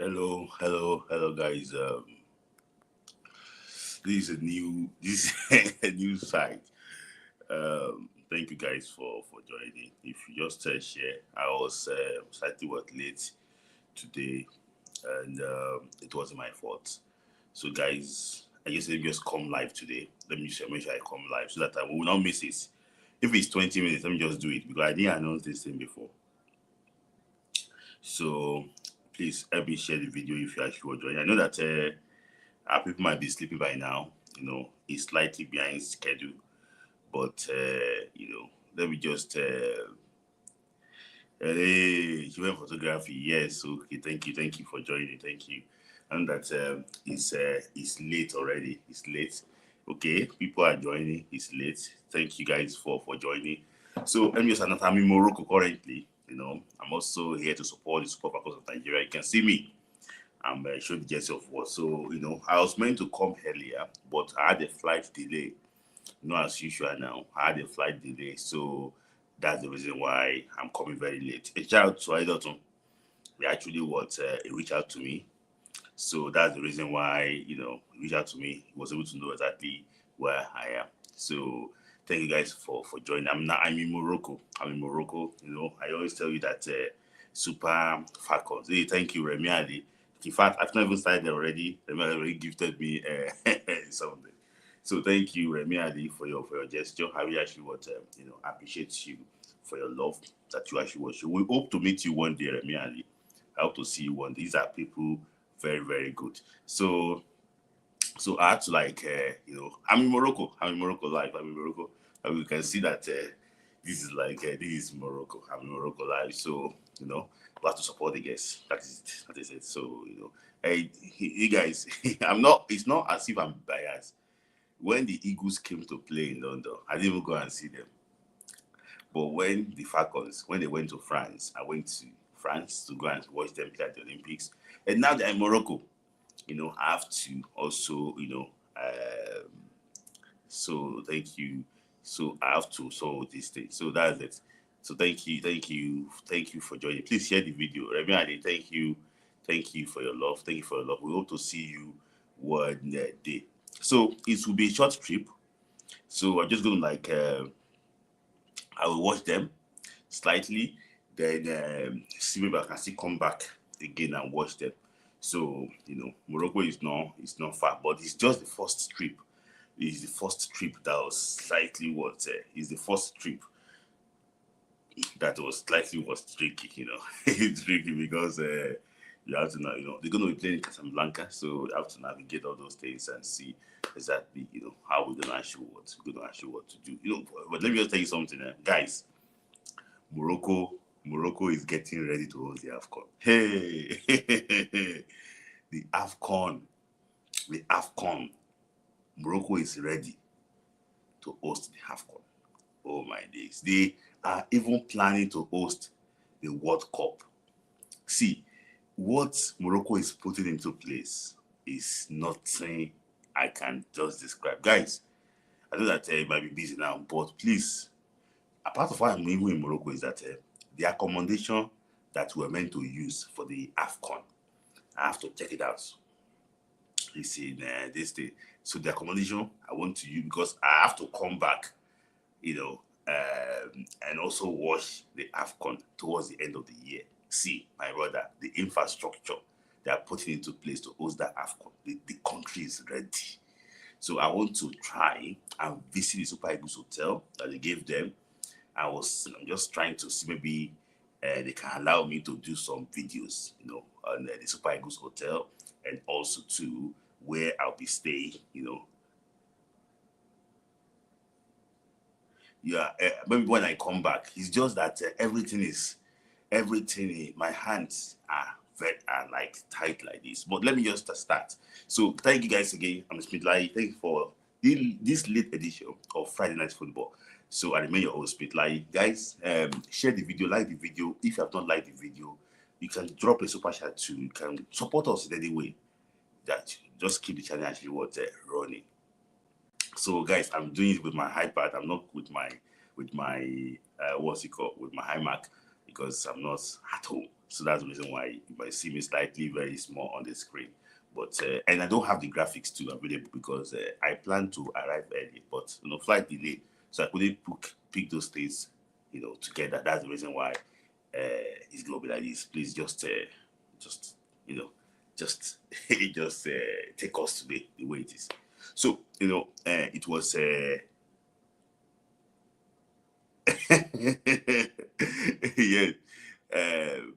Hello, guys. This is a new site. Thank you guys for joining. If you just share, I was slightly late today, and it wasn't my fault. So, guys, I just let me just come live today. Let me just make sure I come live so that I will not miss it. If it's 20 minutes, let me just do it because I didn't announce this thing before. So, please help me share the video if you actually want to join. I know that. People might be sleeping by now. It's slightly behind schedule, but let me just. Hey, human photography. Yes, okay. Thank you for joining. Thank you. And that it's late already. It's late. Okay, people are joining. It's late. Thank you guys for joining. So let me just announce I'm in Morocco currently. I'm also here to support the Super Falcons of Nigeria. You can see me. I'm showing the jersey of war. So, I was meant to come earlier, but I had a flight delay. As usual now, I had a flight delay. So that's the reason why I'm coming very late. A child, so I don't know. He actually he reached out to me. So that's the reason why, he reached out to me. He was able to know exactly where I am. So thank you guys for joining. I'm in Morocco. I always tell you that Super Falcons. Hey, thank you, Remy Ali. In fact, I've not even started already. Remy Ali already gifted me something. So thank you, Remy Ali, for your gesture. I really actually appreciate you for your love that you actually watch. We hope to meet you one day, Remy Ali. I hope to see you one day. These are people very, very good. So I had to I'm in Morocco. I'm in Morocco live. I'm in Morocco. And we can see that this is Morocco. I'm in Morocco live. So we have to support the guests. That is it. That is it. So hey, you guys, I'm not. It's not as if I'm biased. When the Eagles came to play in London, I didn't even go and see them. But when the Falcons, when they went to France, I went to France to go and watch them play at the Olympics. And now they're in Morocco. I have to also, so thank you. So I have to solve this thing. So that's it. So thank you for joining. Please share the video. Remy Ade, thank you for your love. Thank you for your love. We hope to see you one day. So it will be a short trip. So I'm just going to I will watch them slightly, then see maybe I can still come back again and watch them. So Morocco is not far, but it's just the first trip. It's the first trip that was slightly is the first trip that was tricky. It's tricky because you have to know. They're going to be playing in Casablanca, so you have to navigate all those things and see exactly how we're gonna actually what to do. But let me just tell you something, guys. Morocco is getting ready to host the AFCON. Hey, the AFCON, the AFCON. Morocco is ready to host the AFCON. Oh my days! They are even planning to host the World Cup. See, what Morocco is putting into place is nothing I can just describe. Guys, I know that you might be busy now, but please, a part of why I'm even in Morocco is that the accommodation that we're meant to use for the AFCON, I have to check it out. It's in this day. So the accommodation I want to use because I have to come back, and also watch the AFCON towards the end of the year. See, my brother, the infrastructure they are putting into place to host that AFCON, the country is ready. So I want to try and visit the Super Eagles hotel that they gave them. I'm just trying to see maybe they can allow me to do some videos, on the Super Eagles hotel and also to where I'll be staying, Yeah, maybe when I come back, it's just that everything. My hands are like tight like this. But let me just start. So thank you guys again. I'm Smith Lai. Thank you for this late edition of Friday Night Football. So I remain your host, Smith Lai. Guys, share the video, like the video. If you have not liked the video, you can drop a super chat too. You can support us in any way. That just keep the channel actually running. So guys, I'm doing it with my iPad. I'm not with my what's it called, with my iMac because I'm not at home. So that's the reason why you might see me slightly very small on the screen. But and I don't have the graphics too available because I plan to arrive early, but flight delay, so I couldn't pick those things, together. That's the reason why it's gonna be like this. Please just you know, just just take us today the way it is. So it was. Yeah. Um,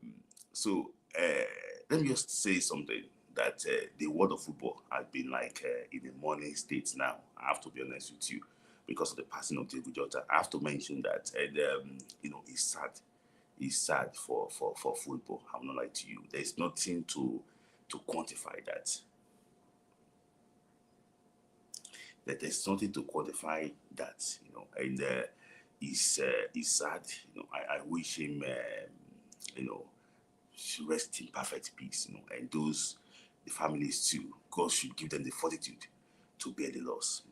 so let me just say something that the world of football has been like in a mourning state now. I have to be honest with you because of the passing of David Jota. I have to mention that, and it's sad. It's sad for football. I'm not like to you. There's nothing to quantify that. That there's nothing to quantify that. And it's sad. I wish him. You know, rest in perfect peace, and those, the families too, God should give them the fortitude to bear the loss,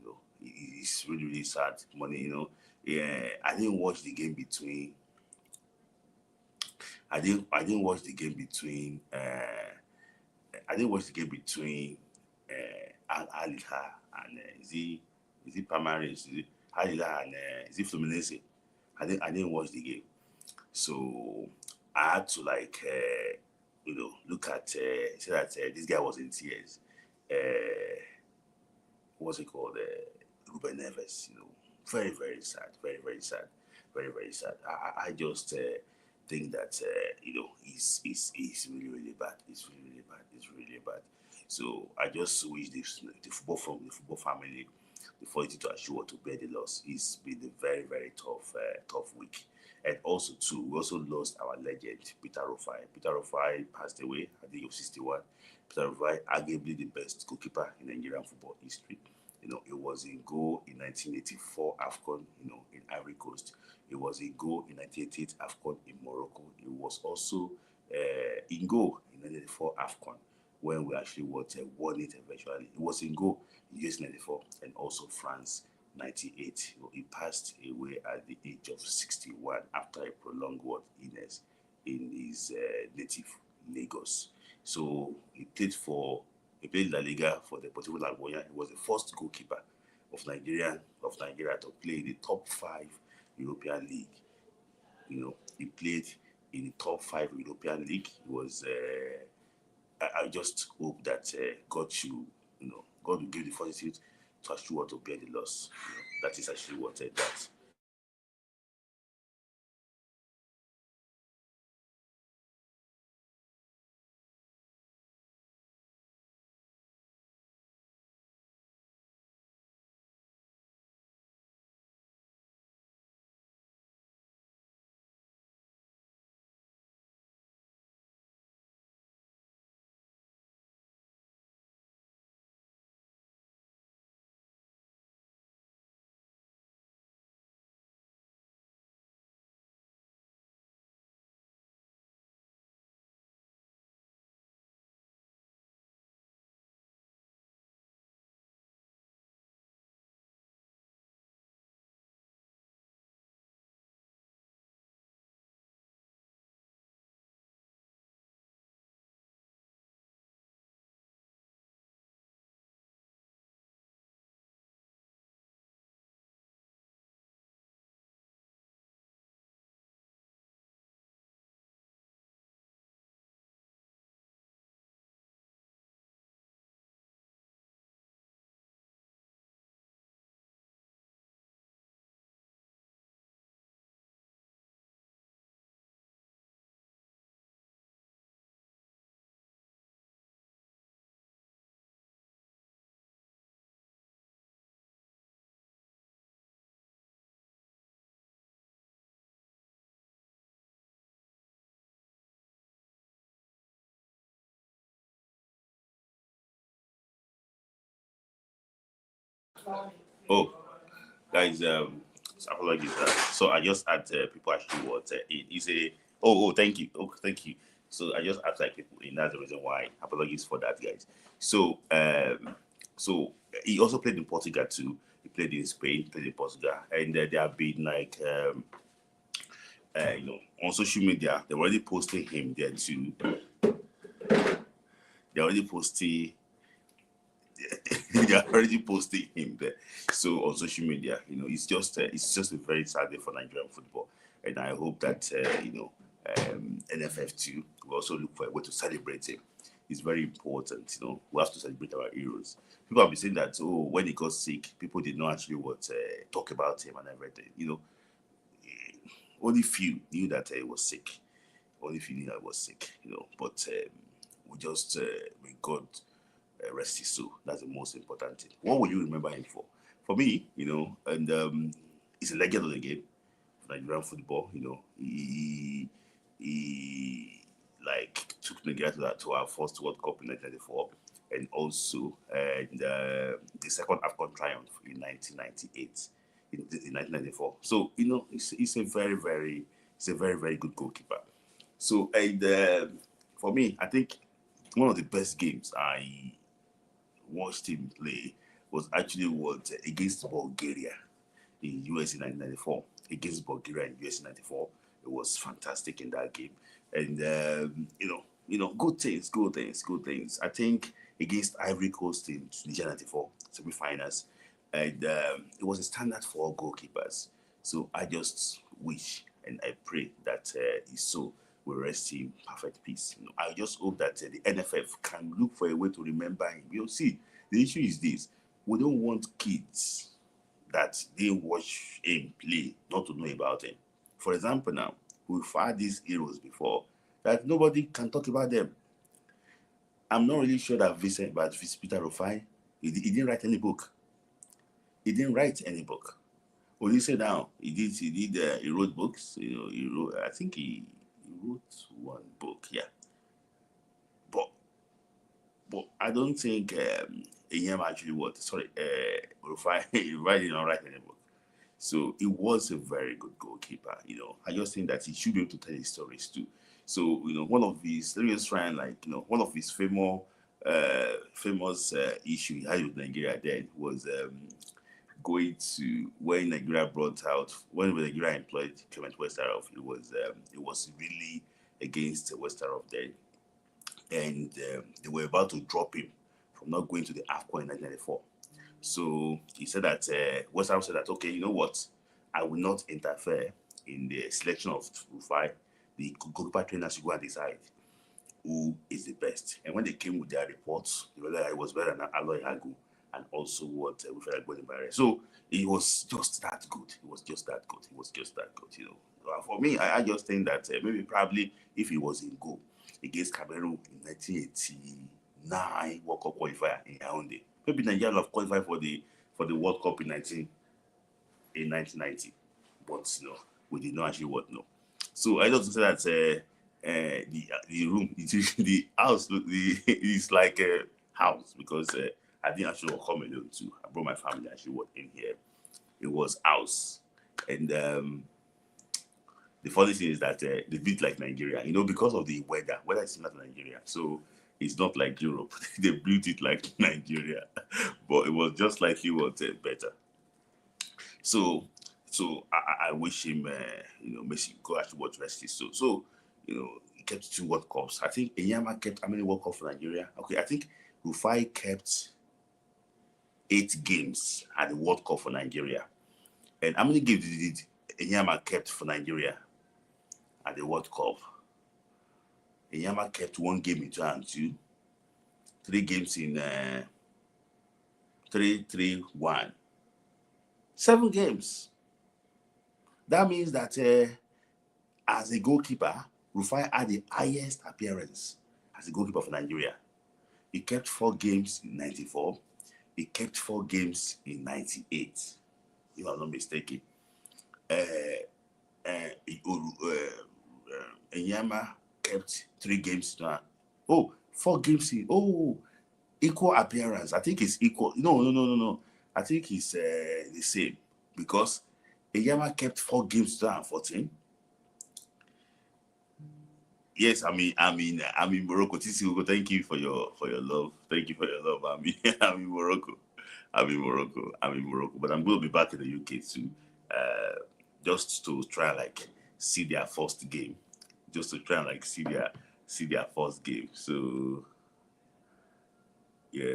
It's really, really sad. Money, Yeah, I didn't watch the game between Al Hilal and is it Palmeiras? Is it Al Hilal and is it Fluminense? I didn't watch the game. So I had to look at say that this guy was in tears. Uh, what's it called? Ruben Neves. Very very sad, very very sad, very very sad. I just think that it's really really bad. It's really really bad. It's really bad. So I just wish the football family the fortitude to assure to bear the loss. It's been a very very tough week. And also too, we also lost our legend Peter Rufai. Peter Rufai passed away at the age of 61. Peter Rufai, arguably the best goalkeeper in Nigerian football history. It was in goal in 1984 AFCON, in Ivory Coast. It was in goal in 1988 AFCON in Morocco. It was also in goal in 1984 AFCON when we actually won it eventually. It was in goal in US 94 and also France 98. He passed away at the age of 61 after a prolonged illness in his native Lagos. So he played La Liga for the Deportivo La Coruña. He was the first goalkeeper of Nigeria to play in the top five European league. He played in the top five European league. He was. I just hope that God will give the fortitude to assure to bear the loss. That is actually what that. Oh, guys, apologies. So I just had people actually what it is a. Thank you. Oh, thank you. So I just asked like people, and that's the reason why. Apologies for that, guys. So he also played in Portugal too. He played in Spain, played in Portugal, and there have been like on social media, they're already posting him there too. They're already posting they are already posting him there. So on social media, it's just a very sad day for Nigerian football, and I hope that NFF too will also look for a way to celebrate him. It's very important. We have to celebrate our heroes. People have been saying that when he got sick, people did not actually talk about him and everything. Only few knew that he was sick. Only few knew that he was sick. But we just may God rest his soul. That's the most important thing. What will you remember him for? For me, and he's a legend of the game for Nigerian football. He like took Nigeria to our first World Cup in 1994, and also the second AFCON triumph in 1998. In 1994. So he's a very very good goalkeeper. So and for me, I think one of the best games I watched him play was actually against Bulgaria in US in 1994. Against Bulgaria in US in 94, it was fantastic in that game, and good things, good things, good things. I think against Ivory Coast in Tunisia 94 semi-finals, and it was a standard for all goalkeepers. So I just wish and I pray that his soul will rest in perfect peace. I just hope that the NFF can look for a way to remember him. See, the issue is this: we don't want kids that they watch him play not to know about him. For example, now we've had these heroes before that nobody can talk about them. I'm not really sure that Vincent Peter Rufai, he didn't write any book. He didn't write any book. When you say now, he wrote books. I think he wrote one book, yeah. But I don't think Enyem actually Rufai did not write any book. So he was a very good goalkeeper. I just think that he should be able to tell his stories too. So one of his let me just try and one of his famous issue he had with Nigeria then was going to when Nigeria brought out when Nigeria employed Clement Westerhoff. It was really against Westerhoff then, and they were about to drop him from not going to the AFCON in 1994. So he said that Westerhoff said that, okay, you know what, I will not interfere in the selection of Rufai. The goalkeeper trainer should go and decide who is the best. And when they came with their reports, they realized it was better than Aloy Hagu and also what we felt like Golden Barrier. So it was just that good. It was just that good. It was just that good. For me, I just think that maybe probably if he was in goal against Cameroon in 1989 World Cup qualifier in Yaoundé, maybe Nigeria have qualified for the World Cup in 1990, but we did not actually no. So I just say that the room, the house, is like a house because I didn't actually come alone too. I brought my family actually work in here. It was house, and the funny thing is that they built like Nigeria, because of the weather. Weather is similar to Nigeria, so it's not like Europe. They built it like Nigeria, but it was just like he was better. So I wish him, Messi go actually watch rest. So he kept 2 World Cups. I think Enyama kept how many World Cups for Nigeria? Okay, I think Rufai kept 8 games at the World Cup for Nigeria. And how many games did Enyama kept for Nigeria at the World Cup? Enyama kept 1 game in 2002, 3 games in 3-3-1. 7 games. That means that as a goalkeeper, Rufai had the highest appearance as a goalkeeper for Nigeria. He kept 4 games in 94. He kept 4 games in 98, if I'm not mistaken. Enyama kept 3 games. 4 games in. Equal appearance. I think it's equal. No. I think it's the same because Enyama kept 4 games 2014. Yes, I'm in Morocco. Tisi, thank you for your love. Thank you for your love. I'm in Morocco. I'm in Morocco. But I'm going to be back in the UK soon, just to try see their first game, just to try and like see their first game. So yeah,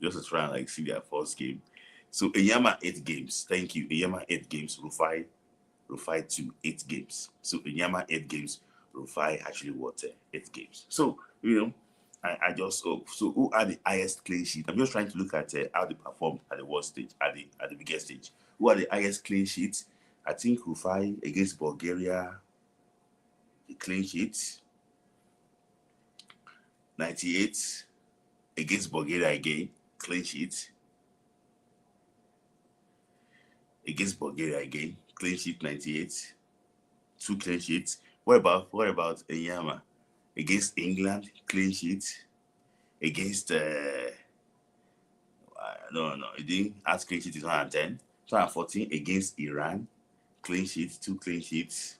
just to try and like see their first game. So Enyama 8 games. Thank you. Enyama 8 games. Rufai 2 8 games. So Enyama 8 games. Rufai actually what 8 games. So I just so who are the highest clean sheet? I'm just trying to look at how they performed at the world stage, at the biggest stage. Who are the highest clean sheets? I think Rufai against Bulgaria, the clean sheet 98 against Bulgaria again, clean sheet against Bulgaria again, clean sheet 98, 2 clean sheets. What about Enyama against England, clean sheet against no, it didn't ask clean sheet is 110. 2014 against Iran, clean sheet, 2 clean sheets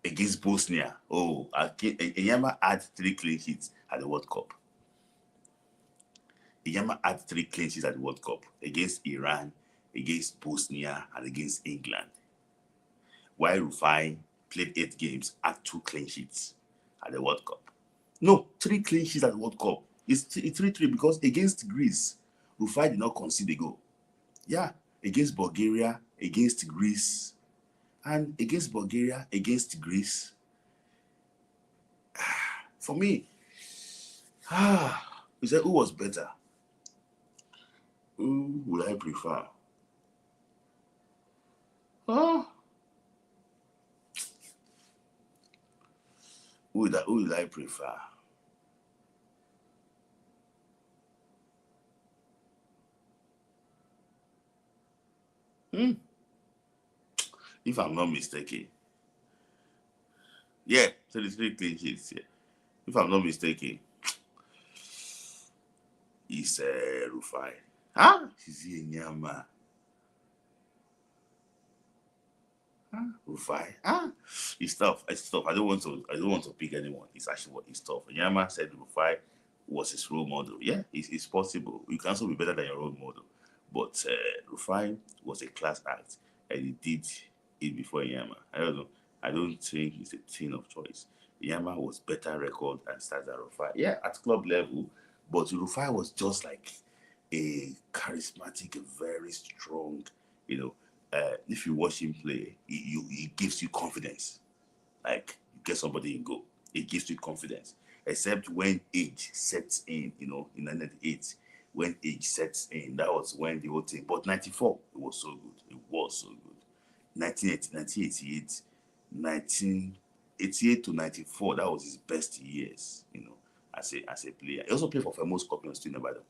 against Bosnia. Oh, Enyama had 3 clean sheets at the World Cup. Enyama had 3 clean sheets at the World Cup against Iran, against Bosnia, and against England. While Rufai played 8 games, had 2 clean sheets at the World Cup. No, 3 clean sheets at the World Cup. It's 3-3 because against Greece, Rufai did not concede a goal. Yeah, against Bulgaria, against Greece, and against Bulgaria, against Greece. For me, you said who was better? Who would I prefer? Who would I prefer? If I'm not mistaken. Yeah, 33 clean sheets. Yeah. If I'm not mistaken, it's Rufai. He's Enyama. Rufai. It's tough. It's tough. I don't want to pick anyone. It's actually what it's tough. Enyama said Rufai was his role model. Yeah, it's possible. You can also be better than your role model. But Rufai was a class act, and he did it before Enyama. I don't know. I don't think it's a thing of choice. Enyama was better record and stats than Rufai. Yeah, at club level, but Rufai was just like a charismatic, a very strong, if you watch him play, it gives you confidence. Like you get somebody in goal, it gives you confidence. Except when age sets in 98, when age sets in, that was when the whole thing. But 94, it was so good. It was so good. 1988, 1988 to 94, that was his best years, as a player. He also played for famous Scorpions too, never.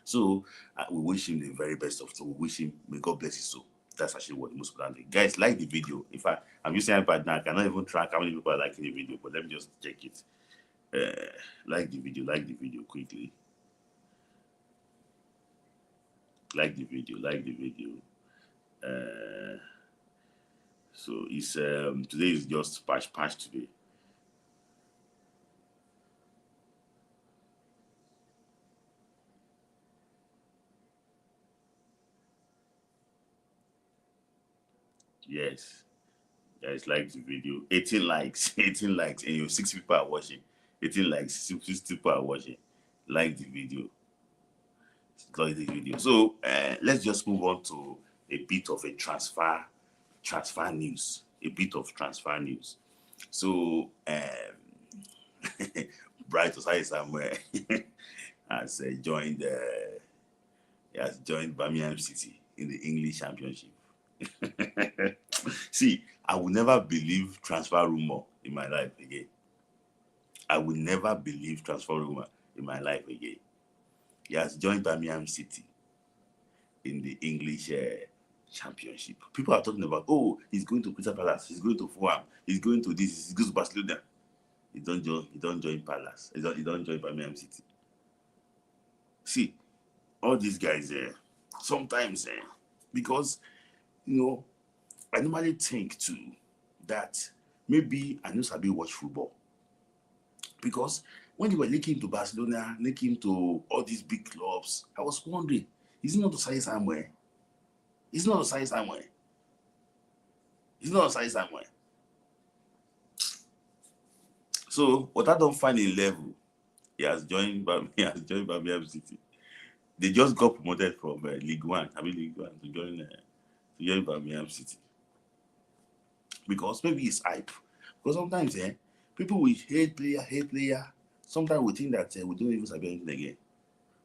So we wish him the very best of. So we wish him, may God bless his soul. That's actually what the most important thing. Guys, like the video. In fact, I'm using iPad now. I cannot even track how many people are liking the video, but let me just check it. Like the video quickly. Like the video. So it's today is just patch today. Yes. Guys, like the video. 18 likes. 18 likes. And 6 people are watching. 18 likes. 6 people are watching. Like the video. Like the video. So let's just move on to a bit of a transfer news. A bit of transfer news. So Bright Osai somewhere has joined Birmingham City in the English Championship. See, I will never believe transfer rumor in my life again. I will never believe transfer rumor in my life again. He has joined Birmingham City in the English Championship. People are talking about, oh, he's going to Crystal Palace, he's going to Fulham, he's going to this, he goes to Barcelona. He don't join Palace. He don't join Birmingham City. See, all these guys sometimes because I normally think too that maybe I know Sabi watch football. Because when they were linking to Barcelona, linking to all these big clubs, I was wondering, is it not to say somewhere? He's not Osai Samuel. He's not Osai Samuel. So what I don't find in level, he has joined Birmingham City. They just got promoted from League One, League One to join Birmingham City. Because maybe it's hype. Because sometimes people will hate player. Sometimes we think that we don't even sabi anything again.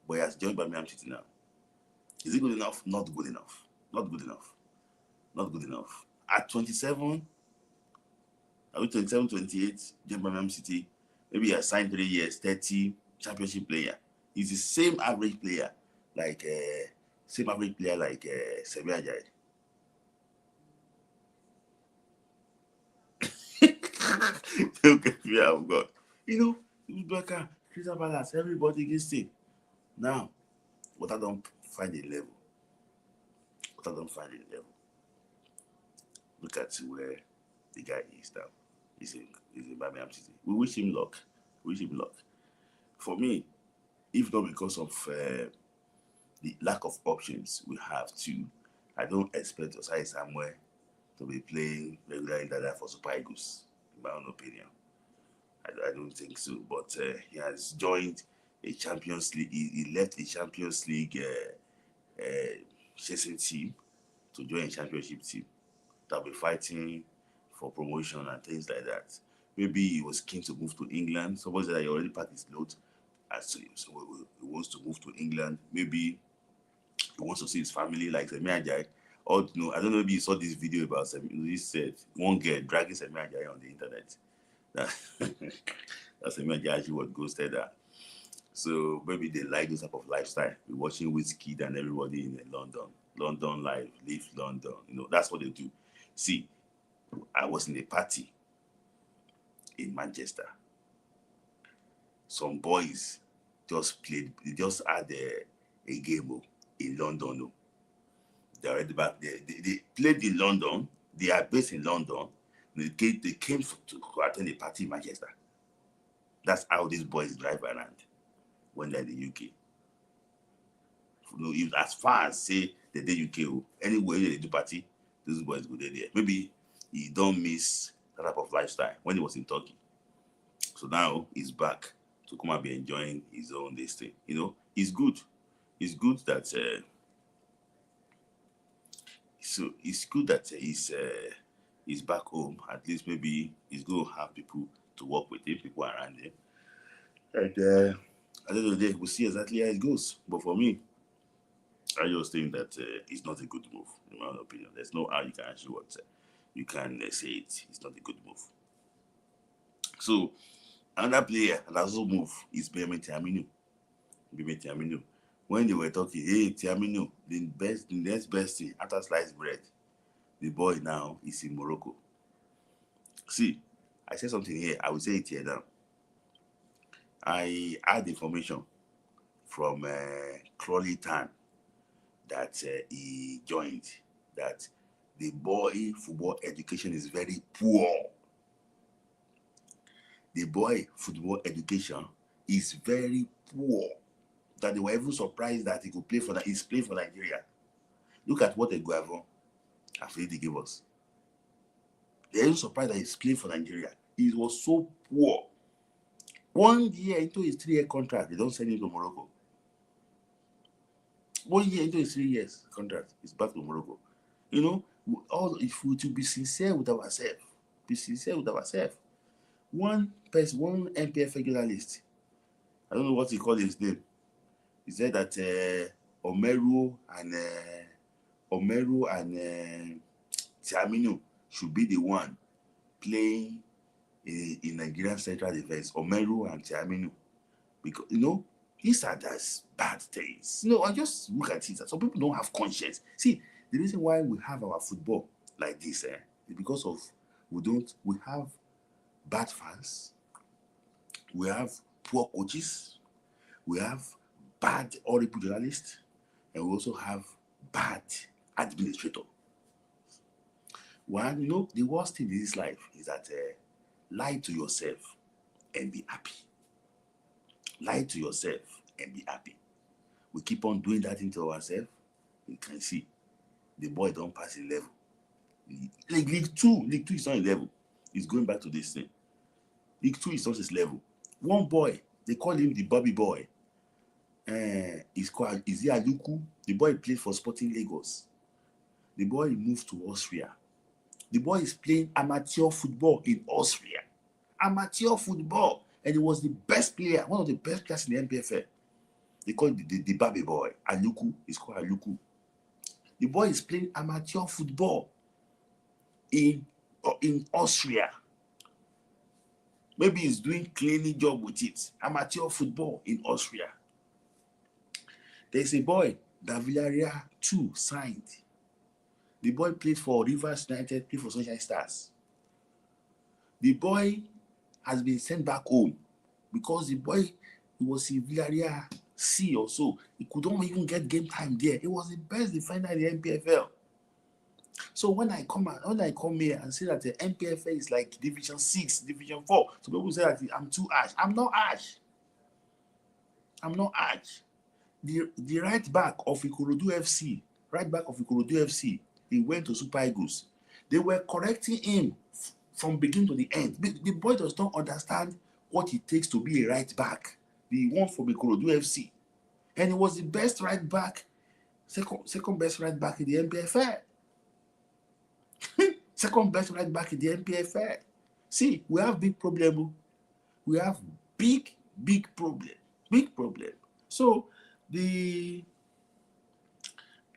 But he has joined Birmingham City now. Is it good enough? Not good enough. Not good enough. Not good enough. At 27, are we 27, 28, joined Birmingham City? Maybe he has signed 3 years, 30, championship player. He's the same average player like Semi Ajayi. Look at me, I've got. Becker, Crystal Palace, everybody gets it. Now, what I don't find a level. What I don't find a level. Look at where the guy is now. He's in Birmingham City. We wish him luck. For me, if not because of the lack of options we have to, I don't expect Osai Samuel to be playing regularly for Super Eagles, in my own opinion. I don't think so. But he has joined a Champions League. He left the Champions League chasing team to join a championship team that'll be fighting for promotion and things like that. Maybe he was keen to move to England. Somebody said that he already packed his load. So he wants to move to England. Maybe he wants to see his family like Semi Ajayi. Or no, I don't know if you saw this video about this one girl dragging Semi Ajayi on the internet. That's Semi Ajayi what ghosted her. So maybe they like this type of lifestyle. We're watching Wizkid and everybody in London. London live, live London. That's what they do. See, I was in a party in Manchester. Some boys they just had a game in London. They're already back there. They played in London. They are based in London. They came to attend a party in Manchester. That's how these boys drive around when they're in the UK. As far as say the UK, anywhere they do party, those boys go there. Maybe he don't miss that type of lifestyle when he was in Turkey. So now he's back to come and be enjoying his own this thing. It's good. It's good that he's back home. At least maybe he's going to have people to work with him, people around him. And at the end of the day, we'll see exactly how it goes. But for me, I just think that it's not a good move, in my own opinion. There's no how you can actually you can say it's not a good move. So another player that also move is Benjamin Tiaminu. When they were talking, hey Tiaminu, the next best thing after sliced bread, the boy now is in Morocco. See, I said something here. I will say it here now. I had information from Crawley Town that he joined, that the boy football education is very poor. The boy football education is very poor. That they were even surprised that he could play he's playing for Nigeria. Look at what Eguavon after they gave us. They're even surprised that he's playing for Nigeria. He was so poor. 1 year into his 3-year contract, they don't send him to Morocco. 1 year into his 3 years contract, he's back to Morocco. If we to be sincere with ourselves, one person, one MPF regularist, I don't know what he called his name. He said that Omeru and Tiaminu should be the one playing in Nigerian Central Defense. Omeru and Tiaminu, because these are just bad things. I just look at it. Some people don't have conscience. See, the reason why we have our football like this is because of we have bad fans, we have poor coaches, we have bad horrible journalists, and we also have bad administrator. One, the worst thing in this life is that lie to yourself and be happy. Lie to yourself and be happy. We keep on doing that into ourselves. You can see The boy don't pass 11. Like League Two is not a level. He's going back to this thing. League Two is not his level. One boy, they call him the Bobby Boy. He's called Izzy Aluku. The boy played for Sporting Lagos. The boy moved to Austria. The boy is playing amateur football in Austria. Amateur football. And he was the best player, one of the best players in the NPFL. They call it the Bobby Boy. Aluku. He's called Aluku. The boy is playing amateur football in Austria. Maybe he's doing cleaning job with it. Amateur football in Austria. There's a boy that Villarreal 2 signed. The boy played for Rivers United, played for Sunshine Stars. The boy has been sent back home because the boy was in Villarreal C or so. He couldn't even get game time there. He was the best defender in the NPFL. So when I come here and say that the NPFL is like Division 6, Division 4, so people say that I'm too harsh. I'm not harsh. The right back of Ikorodu FC, he went to Super Eagles. They were correcting him from beginning to the end. The boy does not understand what it takes to be a right back. The one from Ikorodu FC. And he was the best right back, second best right back in the NPFL. Second best right back in the NPFL. See, we have big problem. We have big problem. Big problem. So the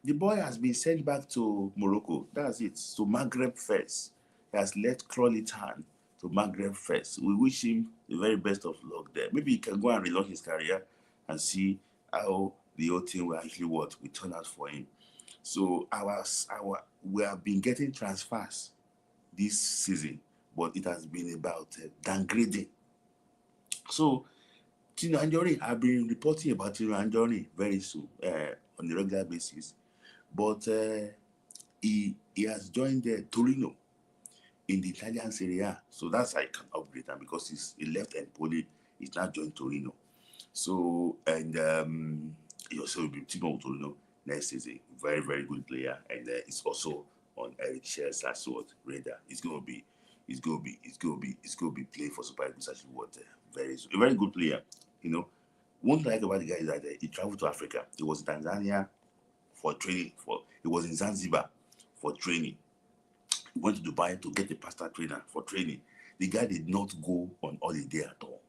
boy has been sent back to Morocco. That's it. To Maghreb first. He has left Crawley Town to Maghreb first. We wish him the very best of luck there. Maybe he can go and relaunch his career and see how the whole thing will actually what we turn out for him. So we have been getting transfers this season, but it has been about downgrading. So Tino Anjorin, I've been reporting about Tino Anjorin very soon on a regular basis, but he has joined Torino in the Italian Serie A. So that's how I can upgrade him because he left Empoli, he's now joined Torino. So and he also will be teaming with Torino next season. Very, very good player, and it's also on Eric Scher's radar. It's gonna be playing for Super Eagles actually a very good player. You know, one thing I like about the guy is that he traveled to Africa. He was in Tanzania for training. He was in Zanzibar for training. He went to Dubai to get a pastor trainer for training. The guy did not go on holiday at all.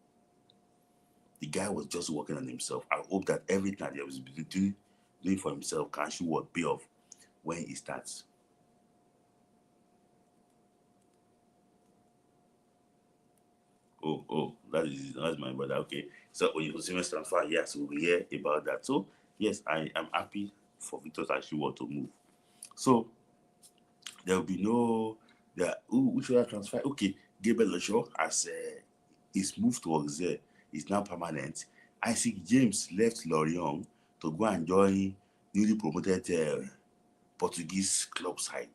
The guy was just working on himself. I hope that everything that he was doing for himself can actually pay off when he starts. Oh, that's my brother. Okay. So when you consumer transfer, yes, we'll hear about that. So yes, I am happy for Victor to actually want to move. So there will be no which other transfer? Okay, Gabriel Osho has his move to Auxerre is now permanent. Isaac James left Lorient to go and join newly promoted Portuguese club side.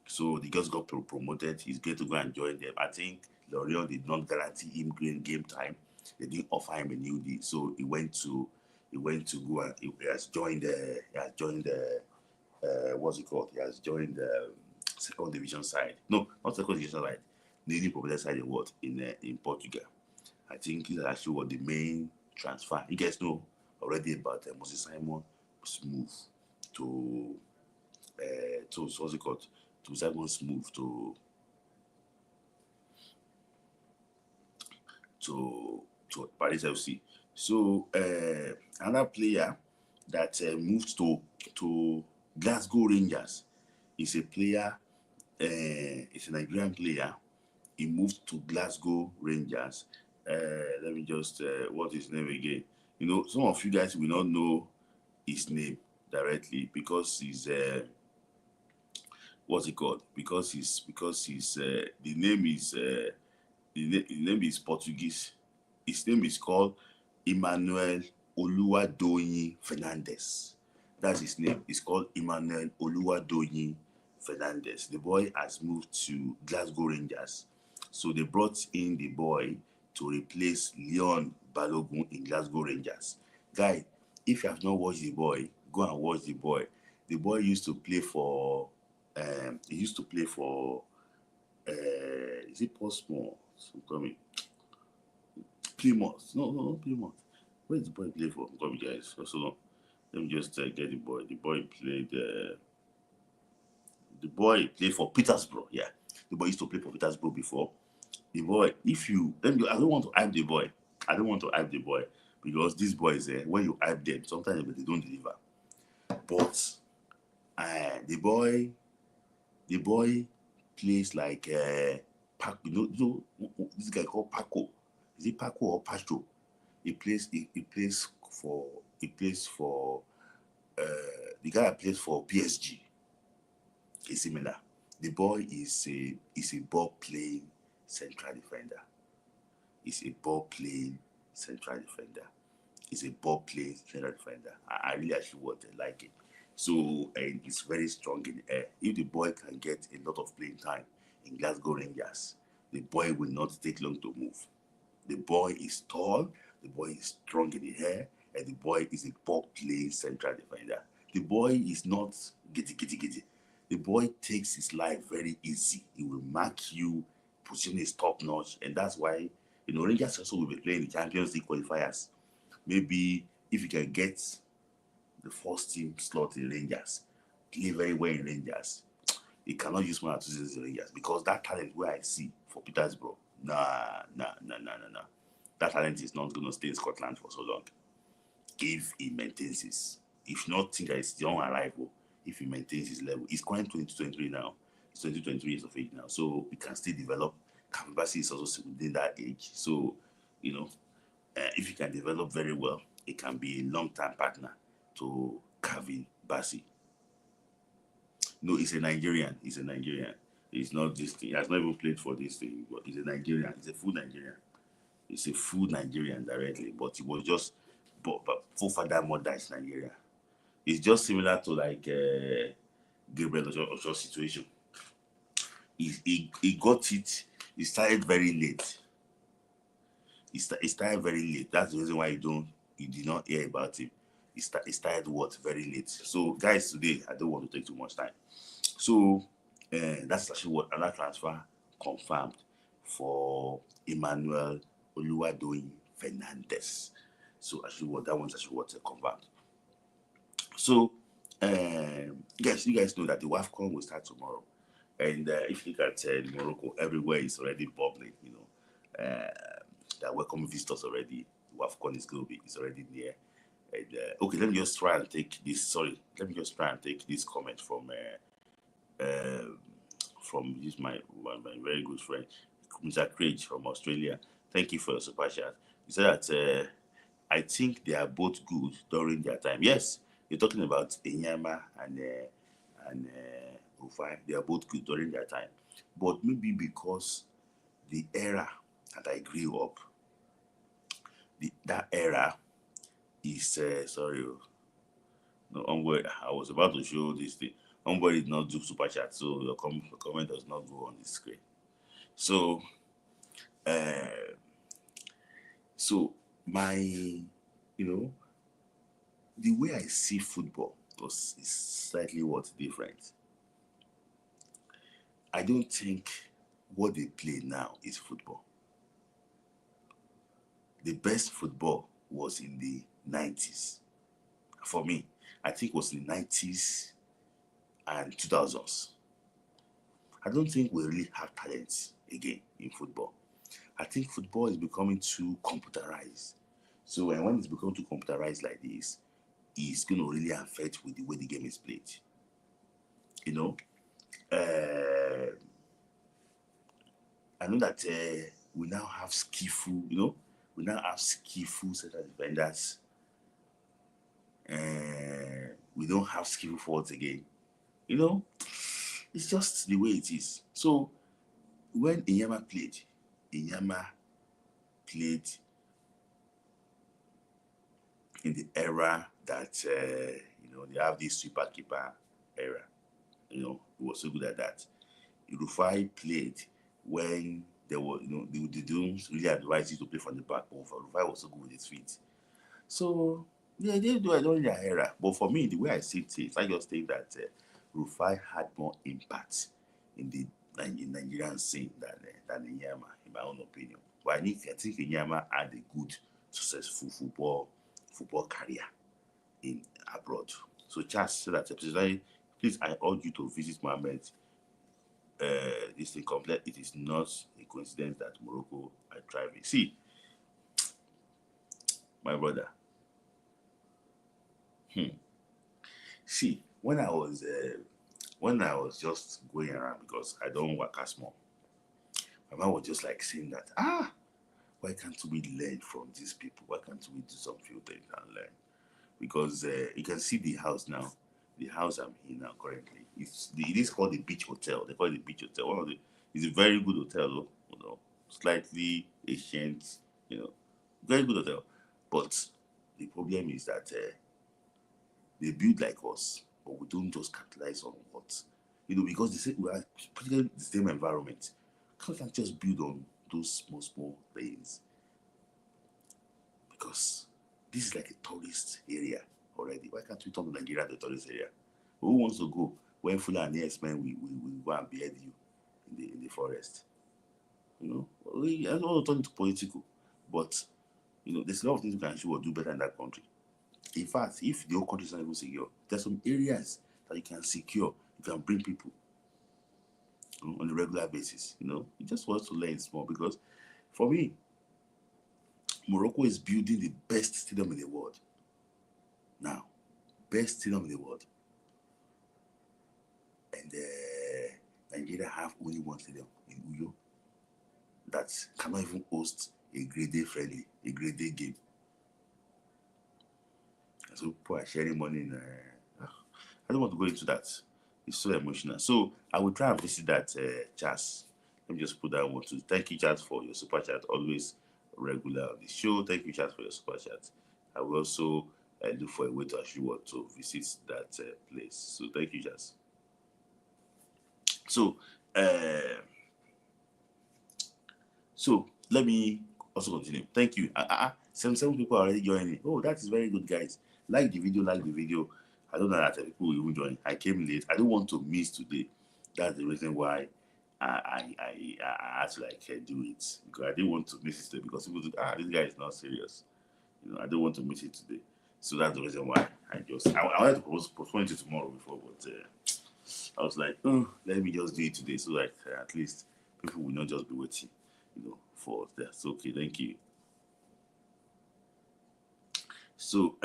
So the guys got promoted. He's going to go and join them. I think Lorient did not guarantee him game time. They didn't offer him a new deal, so he went to go and he has joined what's it called? He has joined the second division side. No, not second division side. Newly promoted side in Portugal. I think he's actually what the main transfer. You guys know already about Moses Simon move to what's it called? To Simon's move to Paris FC. So another player that moved to Glasgow Rangers is a player. It's a Nigerian player. He moved to Glasgow Rangers. Let me just what's his name again? You know, some of you guys will not know his name directly because he's what's it called? Because he's the name is Portuguese. His name is called Emmanuel Oluwadoyin Fernandez. That's his name. It's called Emmanuel Oluwadoyin Fernandez. The boy has moved to Glasgow Rangers. So they brought in the boy to replace Leon Balogun in Glasgow Rangers. Guy, if you have not watched the boy, go and watch the boy. The boy used to play for. He used to play for. Is it Portsmouth? So coming. Plymouth. No, no, not Plymouth. Where did the boy play for? I'm coming, guys. So long. Let me just get the boy. The boy played. The boy played for Petersburg. Yeah, the boy used to play for Petersburg before. The boy, if you let me, I don't want to hype the boy. I don't want to hype the boy because these boys, when you hype them, sometimes they don't deliver. But the boy plays like Paco. This guy called Paco. Is it Paco or Pacho? He plays for the guy that plays for PSG is similar. The boy is a ball playing central defender. He's a ball playing central defender. He's a ball playing central defender. I really actually want to like it. So and he's very strong in the air. If the boy can get a lot of playing time in Glasgow Rangers, the boy will not take long to move. The boy is tall, the boy is strong in the hair, and the boy is a ball playing central defender. The boy is not giddy. The boy takes his life very easy. He will mark you, position is top notch, and that's why Rangers also will be playing the Champions League qualifiers. Maybe if you can get the first team slot in Rangers, play very well in Rangers, he cannot use one or two seasons in Rangers because that talent where I see for Petersburg, nah. That talent is not going to stay in Scotland for so long. If he maintains his, if not think that it's the on arrival, if he maintains his level, he's currently 2023 now. He's 23 years of age now, so he can still develop. Kambasi is also within that age, so you know, if he can develop very well, it can be a long-term partner to Kevin Bassi. No, he's a Nigerian. He's a Nigerian. He's not this thing. He has not even played for this thing, but he's a Nigerian. He's a full Nigerian. He's a full Nigerian directly, but he was just, but forefather mother is Nigerian. It's just similar to like Gabriel Osho situation. He got it. He started very late. He started very late. That's the reason why you did not hear about him. He started what very late. So guys, today I don't want to take too much time. So that's actually what another transfer confirmed for Emmanuel Oluwadoyin Fernandez. So actually what that one's actually what confirmed. So guys, you guys know that the WAFCON will start tomorrow. And if you look at Morocco, everywhere is already bubbling, they're welcoming visitors already. WAFCON is going to be, it's already near. And, okay, let me just try and take this. Sorry, let me just try and take this comment from this my very good friend, Mr. Craig from Australia. Thank you for your super chat. He said that I think they are both good during their time. Yes, you're talking about Enyama and Rufai. They are both good during their time, but maybe because the era that I grew up, that era is sorry. No, I was about to show this thing. Homeboy did not do super chat, so your comment does not go on the screen. So, my, the way I see football is slightly what's different. I don't think what they play now is football. The best football was in the 90s. For me, I think it was in the 90s and 2000s. I don't think we really have talents again in football. I think football is becoming too computerized. So when it's becoming too computerized like this, it's going to really affect with the way the game is played. I know that we now have skillful, we now have skillful central defenders. We don't have skillful forwards again. It's just the way it is. So when Enyama played in the era that they have this super keeper era. He was so good at that. Rufai played when they don't really advise you to play from the back. But Rufai was so good with his feet. So Yeah, they do it during their era. But for me, the way I see it, I just think that Rufai had more impact in the Nigerian scene than Inyama, in my own opinion. But I think Inyama had a good, successful football career in abroad. So Charles said that please I urge you to visit Mohammed. This thing complete. It is not a coincidence that Morocco are thriving. See, my brother. Hmm. See, when I was just going around because I don't work as small, my mom was just like saying that why can't we learn from these people? Why can't we do some few things and learn? Because you can see the house now. The house I'm in now currently, it is called the Beach Hotel. They call it the Beach Hotel. It's a very good hotel, though, slightly ancient, very good hotel. But the problem is that they build like us, but we don't just capitalize on what, because they say we are practically the same environment. Can't just build on those small things because this is like a tourist area already. Why can't we turn Nigeria to a tourist area? Who wants to go when Fulani men we go and behead you in the forest? I don't want to turn it political, but there's a lot of things we can show or do better in that country. In fact, if the whole country is not even secure, there's some areas that you can secure, you can bring people on a regular basis. You just want to learn small because for me, Morocco is building the best stadium in the world. Now, best stadium in the world. And Nigeria have only one stadium in Uyo that cannot even host a grade A friendly, a grade A game. And so people are sharing money in. I don't want to go into that. It's so emotional. So I will try and visit that Chas. Let me just put that one too. Thank you, Chas, for your super chat. Always regular on the show. Thank you, Chas, for your super chat. I will also look for a way to actually want to visit that place. So thank you, Chas. So, so let me also continue. Thank you. Some people are already joining. Oh, that is very good, guys. Like the video, like the video. I don't know that people will even join. I came late. I don't want to miss today. That's the reason why I had to do it because I didn't want to miss it today because people think, this guy is not serious. I don't want to miss it today. So that's the reason why I wanted to postpone it to tomorrow before, but I was like, let me just do it today so that at least people will not just be waiting, for that. So okay, thank you. So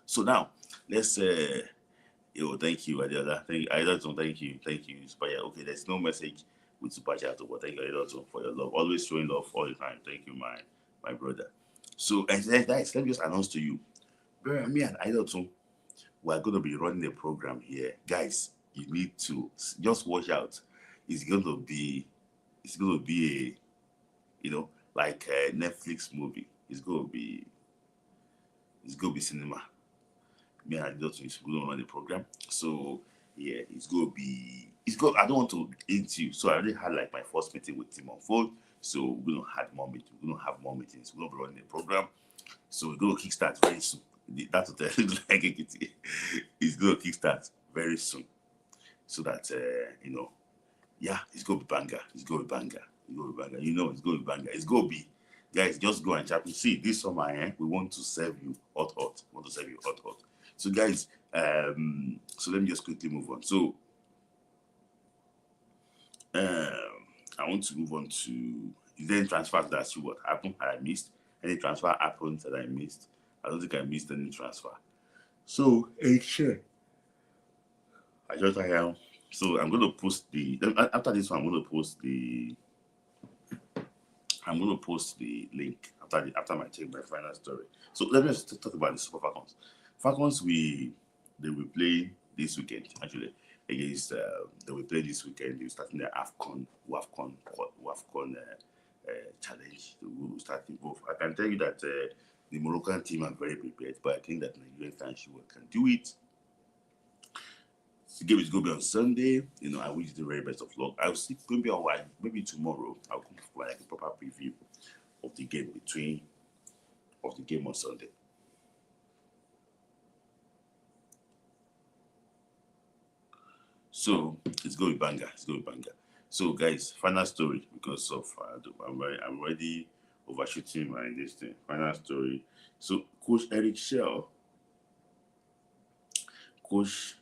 so now let's thank you, Adela. Thank you, Adela. Thank you, Super Chat. Okay, there's no message with Super Chat, but thank you, Adela, for your love. Always showing love all the time. Thank you, my brother. So, and guys, let me just announce to you, me and Adela, we're going to be running a program here, guys. You need to just watch out. It's going to be, a, like a Netflix movie. It's going to be cinema. Me and Dotun is going to run the program. So yeah, I don't want to hint you. So I already had like my first meeting with Tim on phone. So we're gonna have more meetings. We're gonna have more meetings. We're gonna be running the program. So we're gonna kickstart very soon. That's what I like it. It's gonna kickstart very soon. So that yeah, it's gonna be banger. It's gonna be banger. It's gonna be banger. It's gonna be banger. It's gonna be, guys. Just go and chat. See, this summer, we want to serve you hot, hot. We want to serve you hot, hot. So, guys, so let me just quickly move on. So, I want to move on to then transfers that see what happened that I missed. Any transfer happened that I missed. I don't think I missed any transfer. So, sure. I just I am. So I'm going to post after this one. I'm going to post the link after my check my final story. So let me just talk about the Super Falcons. Falcons they will play this weekend actually against they will play this weekend. They will start in the WAFCON challenge. They will start in both. I can tell you that the Moroccan team are very prepared, but I think that Nigerian fans can do it. The game is going to be on Sunday. I wish you the very best of luck. I'll see maybe tomorrow. I'll come for like a proper preview of the game on Sunday. So it's going to be banger. It's going to be banger. So guys, final story because of I'm already overshooting my this thing. Final story. So Coach Eric Shell, Coach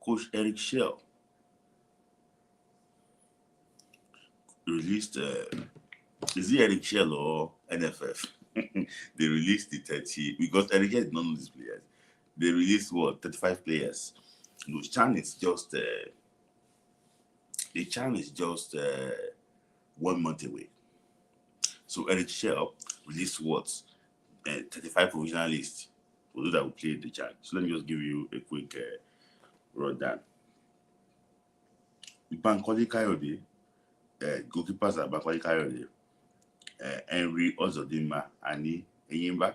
Coach Eric Shell released. Is it Eric Shell or NFF? They released the 30 because Eric Shell did not know these players. They released what 35 players. No, Chan is just the Chan is just 1 month away. So Eric Shell released what 35 provisional list for those that will play the Chan. So let me just give you a quick rundown. Bankole Kayode, goalkeepers are Bankole Kayode, Henry Ozodinma, Ani Eyimba,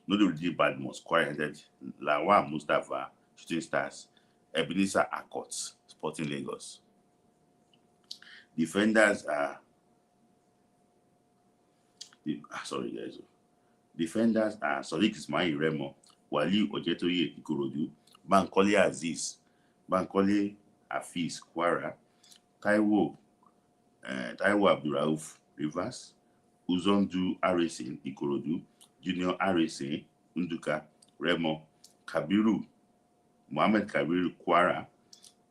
Nodoridi Badmus, Quaranted, Lawa Mustafa, Shooting Stars, Ebenezer Akot, Sporting Lagos. Defenders are sorry guys. Defenders are Sadiq Ismail Remo, Wali Ojetoye Ikorodu, Bankole Aziz, Bankole Afis Kwara, Taiwo Abdurauf Rivers, Uzondu Aresin Ikorodu, Junior Aresin Nduka Remo, Kabiru Mohammed Kabiru Kwara,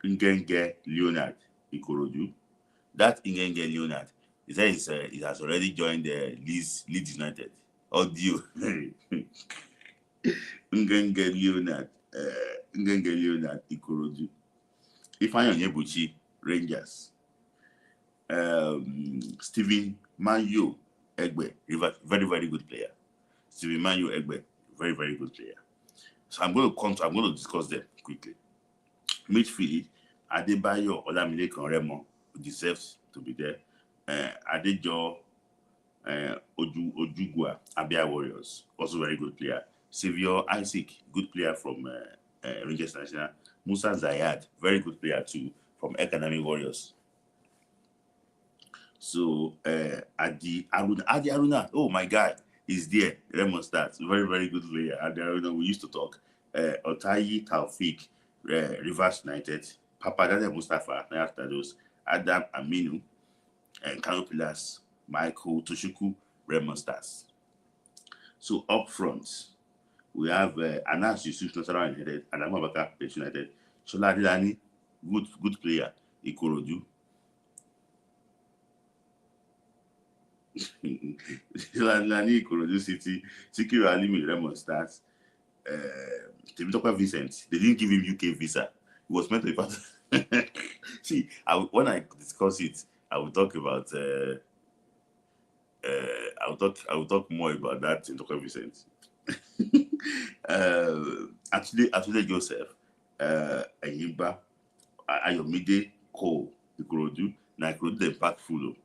Ngenge Leonard Ikorodu. That Ngenge Leonard, he says he has already joined the Leeds United. Audio. Ngenge Leonard Ikorodu. Ifeanyi Onyebuchi Rangers. Stephen Manyo Egbe, very, very good player. Stephen Manyo Egbe, very, very good player. So I'm going to discuss them quickly. Midfield, Adebayo Olamilekan Remo deserves to be there. Adejo Ojugwa Abia Warriors, also very good player. Xavier Isaac, good player from Rangers National. Musa Zayad, very good player too from Academy Warriors. So Adi Aruna, oh my God, he's there. Remo Stars, very, very good player. Adi Aruna, we used to talk. Otayi Taufik, Rivers United. Papadade Mustafa, after those. Adam Aminu, and Canopilas, Michael Toshuku, Remo Stars. So up front, we have Anas Yusuf Nasarawa United, Adam Abaka United, Shola Adilani, good player, Ikorodu. Lani Ikorodu City, Sikiru Alimi Remo Stars, Temitope Vincent. They didn't give him UK visa. He was meant to be part of. See, when I discuss it, I will talk about. I will talk more about that in Dr. Vincent. Actually, Joseph, Ayimba, Ayomide, Cole, Ikorodu, na Ikorodu the impactful.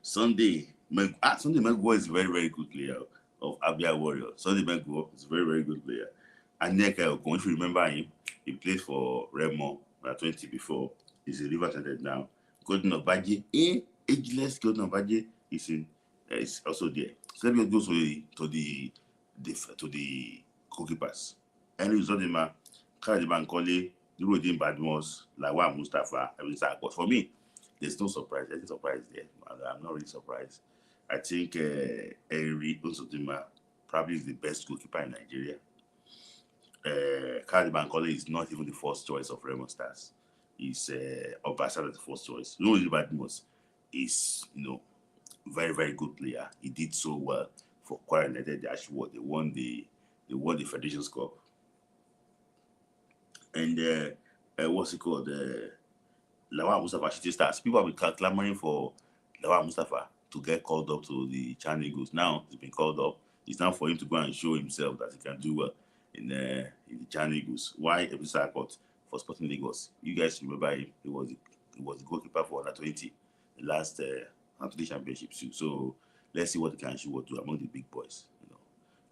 Sunday Megwo is a very, very good player of Abia Warriors. Sunday Megwo is a very, very good player. Anyeka Okon, if you remember him, he played for Remo at 20 before. He's a Rivers United now. Golden Obaje, ageless Golden Obaje is also there. So let me go to the goalkeepers. Henry Zodima, Khalid Bankole, Nuruddin Badmus, Lawa Mustafa, Ebenezer Akot. For me, there's no surprise. There's no surprise there. I'm not really surprised. I think Henry Zodima probably is the best goalkeeper in Nigeria. Khalid Bankole is not even the first choice of Remo Stars. He's Obasa is the first choice. Nuruddin Badmus is, very, very good player. He did so well for Kwara United. They won the Federations Cup. And what's it called? Lawa Mustafa Shooting Stars. People have been clamoring for Lawa Mustafa to get called up to the Chan Eagles. Now he's been called up. It's now for him to go and show himself that he can do well in the Chan Eagles. Why Ebenezer Akot for Sporting Lagos? You guys remember him? He was the goalkeeper for under 20, the last the championship too. So let's see what he can do among the big boys.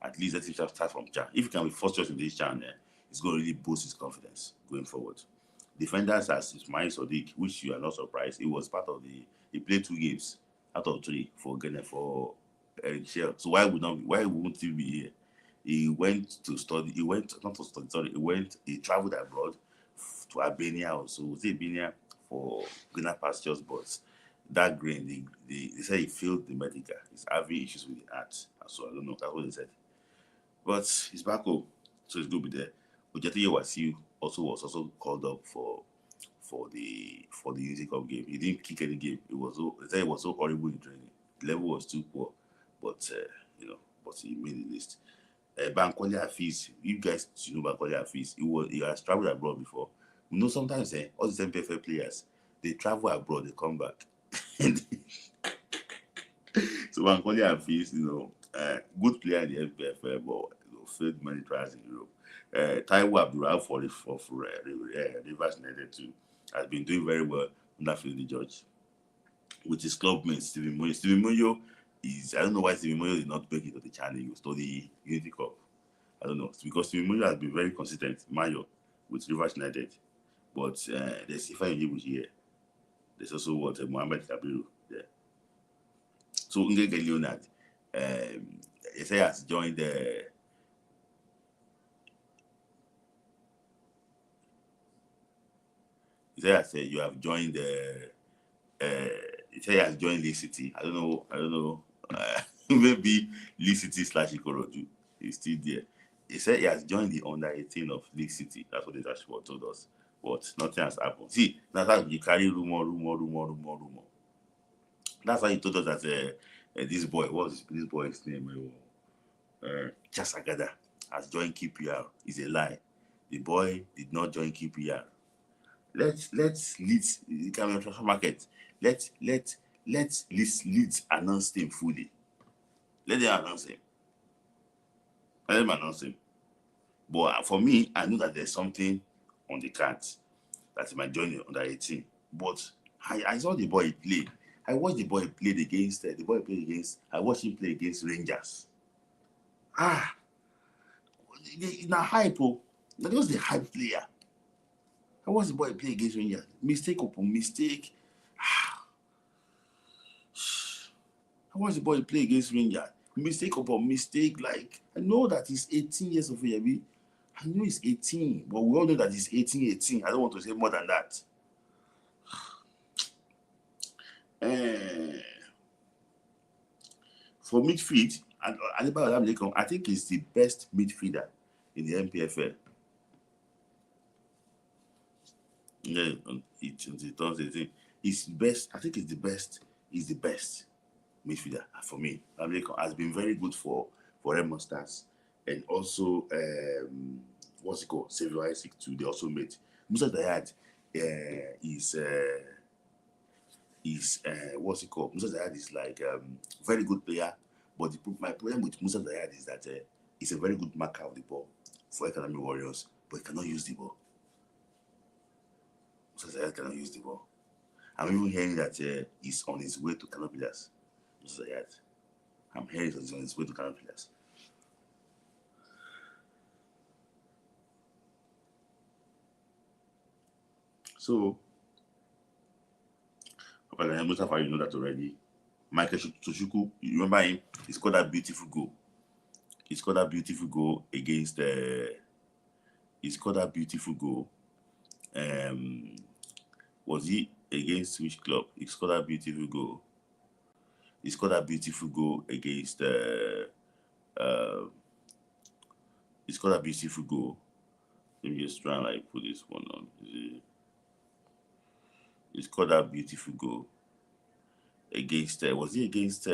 At least let him start from Chan. If he can be first choice in this Chan, it's going to really boost his confidence going forward. Defenders as Ismail Sadiq, which you are not surprised, he was part of he played 2 games out of 3 for Ghana for Eric Shell. So why won't he be here? He went to study, he went not to study, sorry, he traveled abroad to Albania also. Was it Albania for greener pastures, but that grain, they said he failed the medical. He's having issues with the heart. So I don't know, that's what they said. But he's back home, so he's going to be there. Ojetiye Wasiu was also called up for the Unity Cup game. He didn't kick any game. They said it was so horrible in training. The level was too poor, but but he made the list. Bankole Hafiz, you guys should know Bankole Hafiz. He has traveled abroad before. You know, sometimes all these MPFL players, they travel abroad, they come back. So Bankole Hafiz, good player in the MPFL, but failed many trials in Europe. Taiwo Abdurrahman for Rivers United too has been doing very well under Philly George with his club mate Steven Moyo. Steven Moyo I don't know why Steven Moyo did not make it to the challenge to the Unity Cup. I don't know. It's because Steven Moyo has been very consistent, Mayo, with Rivers United. But there's Ifa Yebuchi here. There's also Mohamed Kabiru there. So Ngege Leonard, he has joined the. He said you have joined the. He said he has joined Lee City. I don't know. Maybe Lee City / Ikorodu is still there. He said he has joined the under 18 of Lee City. That's what the dashboard told us. But nothing has happened. See, that's how you carry rumor. That's why he told us that this boy, what's this boy's name? Chasagada has joined KPR. It's a lie. The boy did not join KPR. Let's Leeds come transfer market. Let Leeds announce him fully. Let them announce him. Let them announce him. But for me, I know that there's something on the cards that he might join the under 18. But I saw the boy play. I watched the boy play against. I watched him play against Rangers. Now hype. That was the hype player. I watched the boy play against Rangers. Mistake upon mistake. I watched the boy play against Rangers. Mistake upon mistake. Like, I know that he's 18 years of age. I know he's 18, but we all know that he's 18. I don't want to say more than that. For midfield, I think he's the best midfielder in the MPFL. Yeah, he's best. I think he's the best. He's the best midfielder for me. Has been very good for Remo Stars, and also what's it called? Savio Isaac too. They also made Musa Dayad. Is what's it called? Musa Dayad is like very good player, but my problem with Musa Dayad is that he's a very good marker of the ball for Academy Warriors, but he cannot use the ball. Musa Dayad cannot use the ball. I'm even hearing that he's on his way to Canopilas. Musa Dayad. I'm hearing that he's on his way to Canopilas. So, Mustafa, you know that already. Michael Toshuku, you remember him? He scored that beautiful goal. He scored that beautiful goal against was he against which club? He scored that beautiful goal. He scored that beautiful goal against he scored that beautiful goal. Let me just try and like put this one on. He scored that beautiful goal against was he against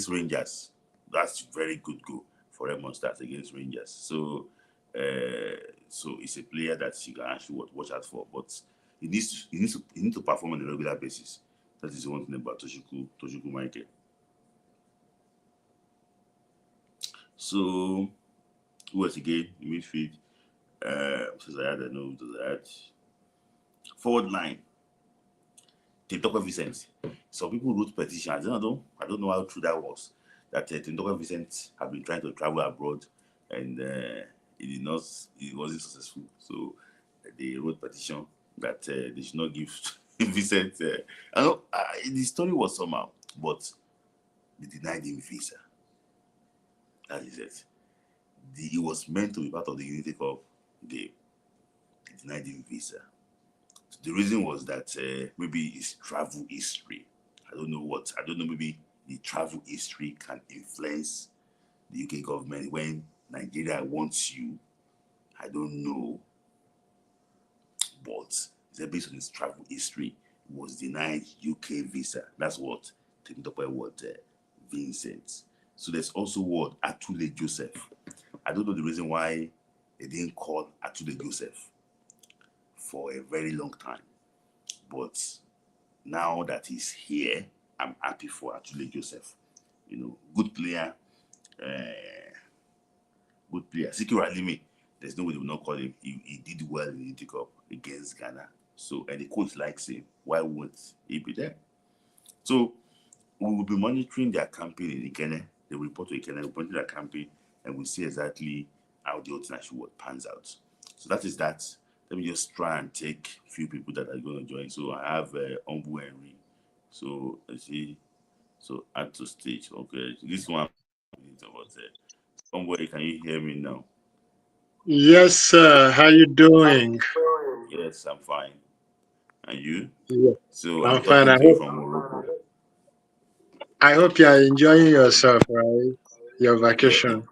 Rangers? That's very good goal for Remo Stars against Rangers. So so it's a player that you can actually watch out for, but he needs to perform on a regular basis. That is one thing about Toshuku Michael. So who else again in midfield? Forward line. Tintoko Vicent. Some people wrote petitions. I don't know how true that was. That Tintoko Vicent have been trying to travel abroad, and it wasn't successful. So they wrote petition that they should not give Vincent. I know the story was somehow, but they denied him visa. That is it. He was meant to be part of the Unity Cup game. They denied him visa. So the reason was that maybe his travel history. I don't know what. I don't know. Maybe the travel history can influence the UK government when Nigeria wants you. I don't know, but based on his travel history, he was denied UK visa. That's what taking up by what Vincent. So there's also what Atule Joseph. I don't know the reason why they didn't call Atule Joseph for a very long time, but now that he's here, I'm happy for Atule Joseph. Good player, uh, good player. Sikiru Alimi, there's no way they will not call him. He did well in the Unity Cup against Ghana. So, and the coach likes him. Why won't he be there? So, we will be monitoring their campaign in Ikene. They will report to Ikene, we'll monitor their campaign, and we'll see exactly how the international work pans out. So, that is that. Let me just try and take a few people that are going to join. So, I have Ombu Henry. So, let's see. So, add to stage. Okay, this one. Ombu, can you hear me now? Yes, sir. How you doing? Yes, I'm fine. And you? Yeah, So I'm I'm fine. talking to you from Morocco. I hope you are enjoying yourself, right? Your Yeah, vacation.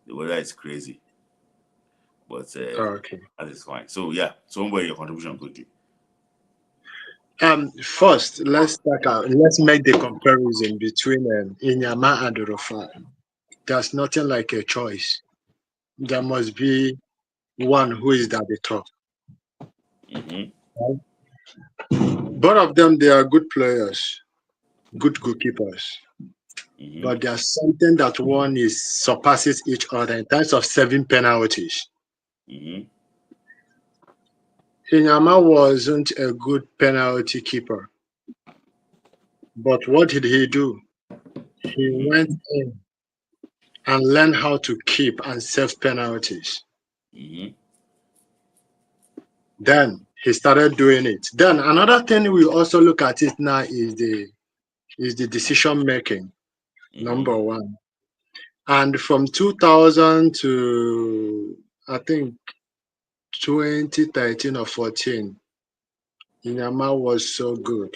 the weather is crazy, but Okay. that is fine. So yeah, so where your contribution quickly. First, let's make the comparison between Inyama and Rufai. There's nothing like a choice. There must be one who is at the top. Mm-hmm. Right? Both of them, they are good players, good goalkeepers. Mm-hmm. But there's something that one is surpasses each other in terms of saving penalties. Mm-hmm. Inyama wasn't a good penalty keeper. But what did he do? He Mm-hmm. went in and learned how to keep and save penalties. Mm-hmm. Then he started doing it. Then another thing we also look at it now is the decision making. Mm-hmm. Number one. And from 2000 to I think 2013 or 14, Inyama was so good.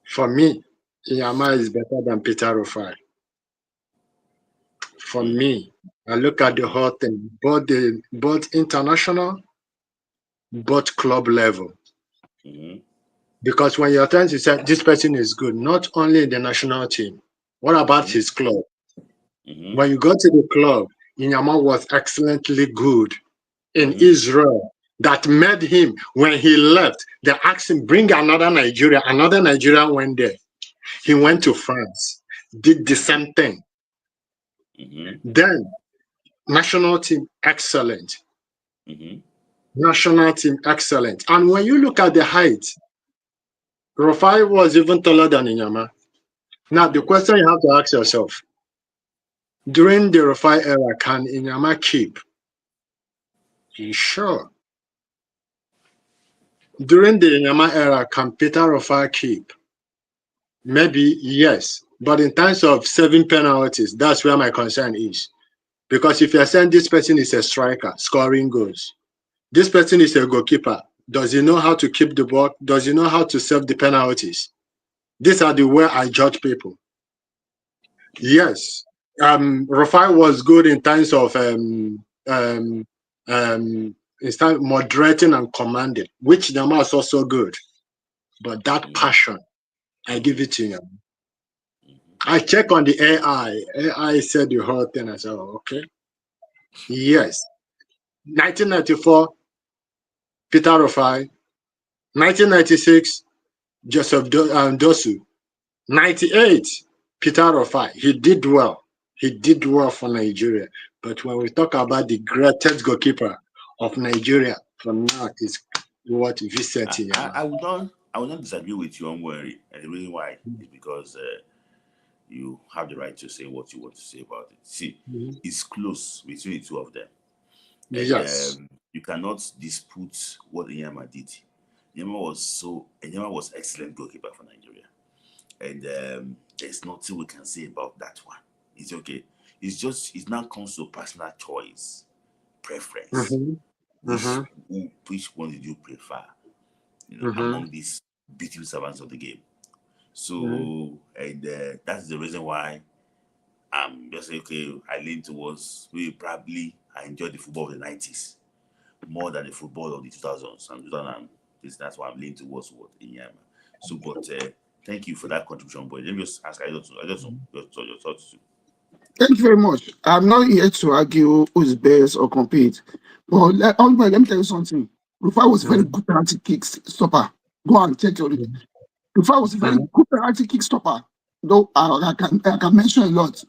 For me, Inyama is better than Peter Rufai. For me, I look at the Mm-hmm. whole thing, both international, both club level. Mm-hmm. Because when you're trying to say this person is good, not only in the national team, what about Mm-hmm. his club? Mm-hmm. When you go to the club, Inyama was excellently good in Mm-hmm. Israel. That made him, when he left, they asked him, bring another Nigeria. Another Nigerian went there. He went to France, did the same thing. Mm-hmm. Then, national team, excellent. Mm-hmm. National team, excellent. And when you look at the height, Rufai was even taller than Inyama. Now, the Mm-hmm. question you have to ask yourself, during the Rufai era, can Inyama keep? You sure? During the Inyama era, can Peter Rufai keep? Maybe yes. But in terms of saving penalties, that's where my concern is. Because if you're saying this person is a striker, scoring goals, this person is a goalkeeper, does he know how to keep the ball? Does he know how to save the penalties? These are the way I judge people. Yes, Rufai was good in terms of instead moderating and commanding, which Nama is also good. But that Mm-hmm. passion, I give it to him. I check on the AI. AI said the whole thing. I said, oh, okay. Yes. 1994, Peter Rufai. 1996, Joseph Dosu. 98, Peter Rufai. He did well. He did well for Nigeria. But when we talk about the greatest goalkeeper of Nigeria from now is what Vincent I, I, Inyama. I would not I would not disagree with you on worry. And the reason why is because you have the right to say what you want to say about it. See, Mhm. it's close between the two of them. And Yes. you cannot dispute what Enyama did. Enyama was excellent goalkeeper for Nigeria, and there's nothing we can say about that one. It's okay. It's just it now comes to personal choice, preference. Mm-hmm. Which Mm-hmm. which one did you prefer? Mm-hmm. Among these beautiful servants of the game. Mm-hmm. So, and that's the reason why I'm just saying, okay, I lean towards we probably I enjoyed the football of the 90s more than the football of the 2000s and 2000. That's why I'm leaning towards what Inyama. So, but thank you for that contribution, boy. Let me just ask I just your thoughts too. Thank you very much. I'm not here to argue who's best or compete. But let me tell you something. Rufai was a very good penalty kick stopper. Go and check your Rufai was a very good penalty kick stopper. Though I can mention a lot.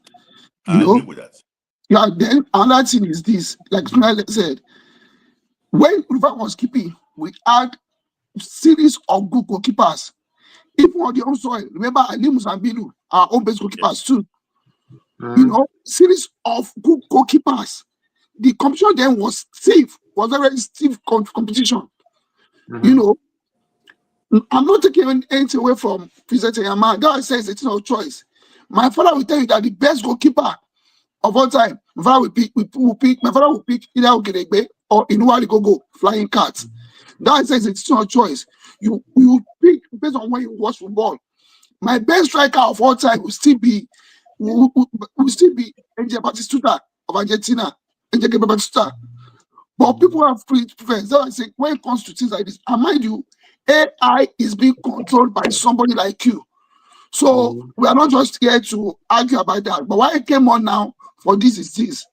You I agree know, with that. yeah, then another thing is this, like Sunil said, when Rufai was keeping, we had series of good goalkeepers. Even on the own soil, remember Ali Musambilu, our own best goalkeepers Yes. too. You Mm-hmm. know, series of good goalkeepers. The competition then was safe, was a very stiff competition. You Mm-hmm. know, I'm not taking anything away from President Yama. God says it's no choice. My father will tell you that the best goalkeeper of all time, my father will pick either Ogeregbe or Inuwari Gogo, Flying Cats. God says it's no choice. You pick based on when you watch football. My best striker of all time will still be Angel Batistuta of Argentina. Angel Batistuta. But people have preference. That's why I say when it comes to things like this, and mind you, AI is being controlled by somebody like you. So Mm-hmm. we are not just here to argue about that. But why I came on now for this is this.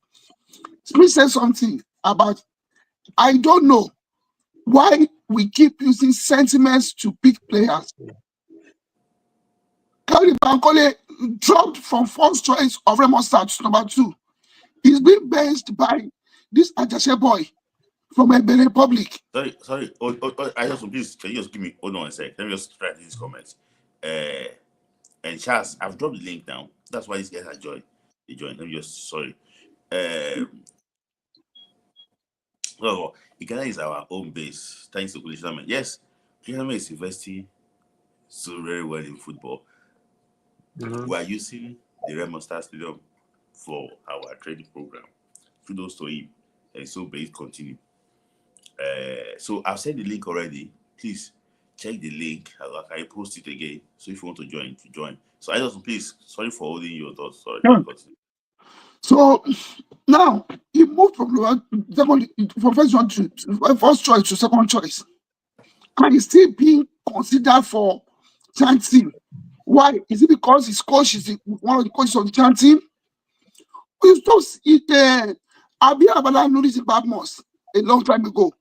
Please say something about I don't know why we keep using sentiments to pick players. Kari Bankole dropped from first choice of Remo Stars to number 2. He's being benched by this Ajase boy from a Benin Republic. Sorry. I just please can you just give me hold on a sec. Let me just try these comments. And Charles, I've dropped the link now. That's why these guys are joined. They joined. Let me just sorry. Well, Ghana is our home base. Thanks to Kulisha. Yes, Ghana is investing so very well in football. Mm-hmm. We are using the Remo Star Stadium for our training program. Kudos to him. And so may it continue. So I've sent the link already. Please check the link. I post it again. So if you want to join. So I just please sorry for holding your thoughts. Sorry, Yeah. continue. So now he moved from first one first choice to second choice, and he's still being considered for Chan team. Why? Is it because his coach is one of the coaches of the Chan team? We just Abi Abala noticed Badmos a long time ago.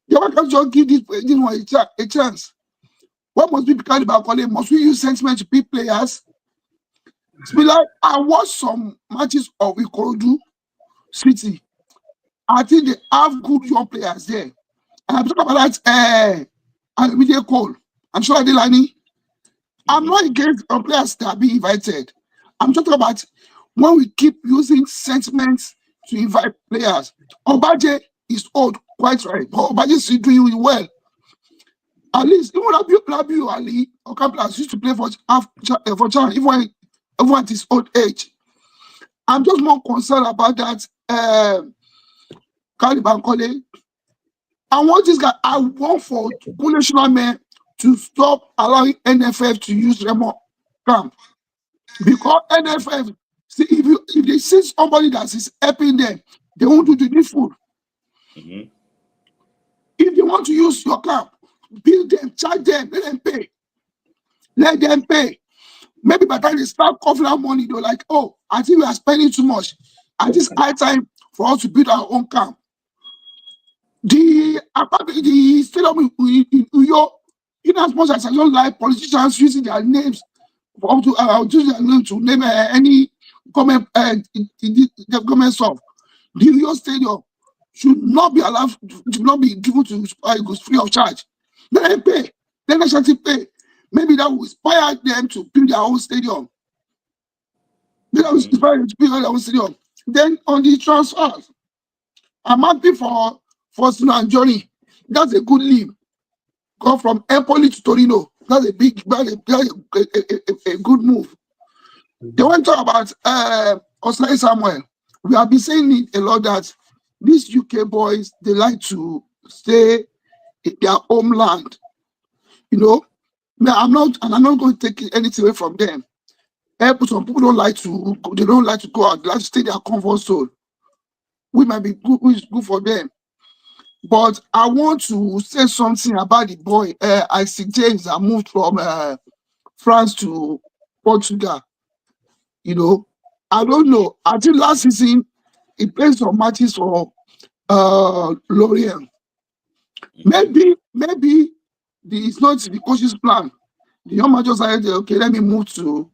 The one can just give this one a chance. What must be become about calling? Must we use sentiment to pick players? It's be like I watched some matches of Ikorodu City. I think they have good young players there. And I'm talking about that Media Cole. I'm sure Adelani. I'm not against players that are being invited. I'm talking about when we keep using sentiments to invite players. Obaje is old, quite right. But Obaje is still doing really well. At least even Rabiu Ali or Kaplas used to play for China, even at his old age. I'm just more concerned about that Caliban Kole. I want this guy. I want for Kule men to stop allowing NFF to use Remo camp because NFF. See, if they see somebody that is helping them, they won't do the needful. Mm-hmm. If they want to use your camp, bill them, charge them, let them pay. Let them pay. Maybe by the time they start coughing out money, they're like, oh, I think we are spending too much. At this high time for us to build our own camp. The stadium in Uyo, in as much as I don't like politicians using their names using their name to name any government government stuff, the Uyo stadium should not be allowed to not be given to Eagles free of charge. Let them pay. Let National Team pay. Maybe that will inspire them to build their own stadium. That will inspire them to build their own stadium. Then on the transfers, I'm happy for Faustino and Johnny. That's a good leap. Go from Empoli to Torino. That's a good move. They want to talk about Osai Samuel. We have been saying it a lot that these UK boys, they like to stay in their homeland. You know, I'm not going to take anything away from them. Some people don't like to go out, they like to stay in their comfort zone. We might be good, which is good for them. But I want to say something about the boy, Isaac James, that moved from France to Portugal. You know, I don't know. I think last season he played some matches for Lorient. Maybe it's not the coach's plan. The young man just said, okay, let me move to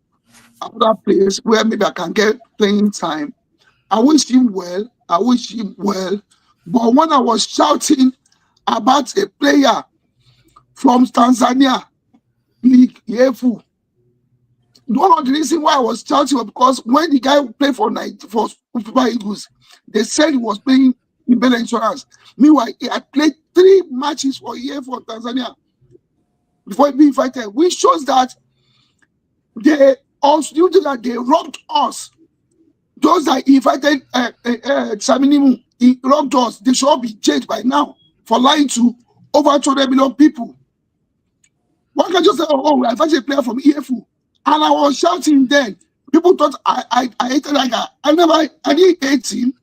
another place where maybe I can get playing time. I wish him well. But when I was shouting about a player from Tanzania, League Yefu, one of the reasons why I was shouting was because when the guy played for Super Eagles, they said he was playing in Bell Insurance. Meanwhile, he had played 3 matches for a year for Tanzania before being invited, which shows that they robbed us. Those that invited Saminimu, he robbed us. They should all be jailed by now for lying to over 200 million people. One can just say, oh, we invited a player from EFU. And I was shouting then. People thought I hated that guy. I didn't hate him.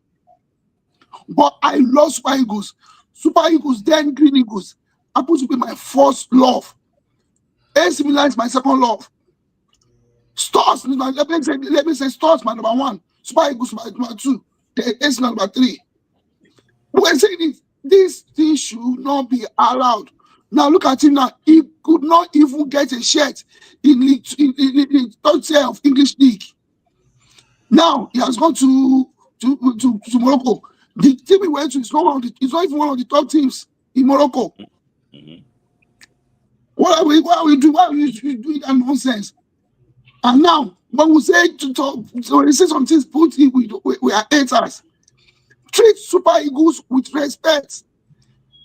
But I love Super Eagles. Super Eagles, then Green Eagles, happen to be my first love. AC Milan is my second love. Stars, let me say Stars, my number 1. Super Eagles, my number 2. The AC number 3. We're saying this thing should not be allowed. Now look at him now. He could not even get a shirt in the third tier of English League. Now he has gone to Morocco. The team he went to is not even one of the top teams in Morocco. Mm-hmm. What are we doing? Why are we doing that nonsense? And now when we say we say some things, we are haters. Treat Super Eagles with respect.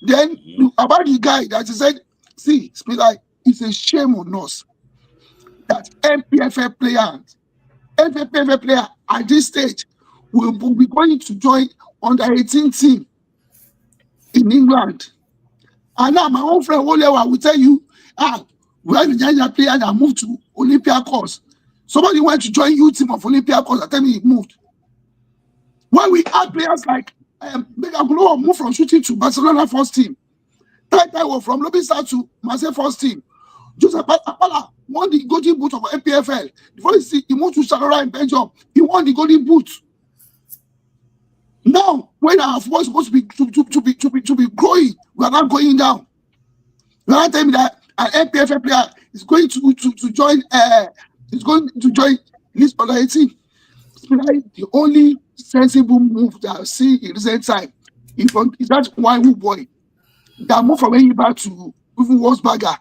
Then about the guy that he said, see, like it's a shame on us that MPFL player at this stage will be going to join under 18 team in England. And now my own friend Olewa will tell you, we have a player that moved to Olympiacos. Somebody went to join youth team of Olympiacos and tell me he moved. When we had players like Megagulo moved from shooting to Barcelona first team. Taiwo from Lobby Star to Marseille first team. Joseph Apala won the golden boot of MPFL. Before he moved to Charleroi in Belgium, he won the golden boot. Now, when our football is supposed to be growing, we are not going down. You are not telling me that an MPFL player is going to join this under 18. The only sensible move that I've seen in recent time is that one boy that moved from Eyiba to even Wolfsberger.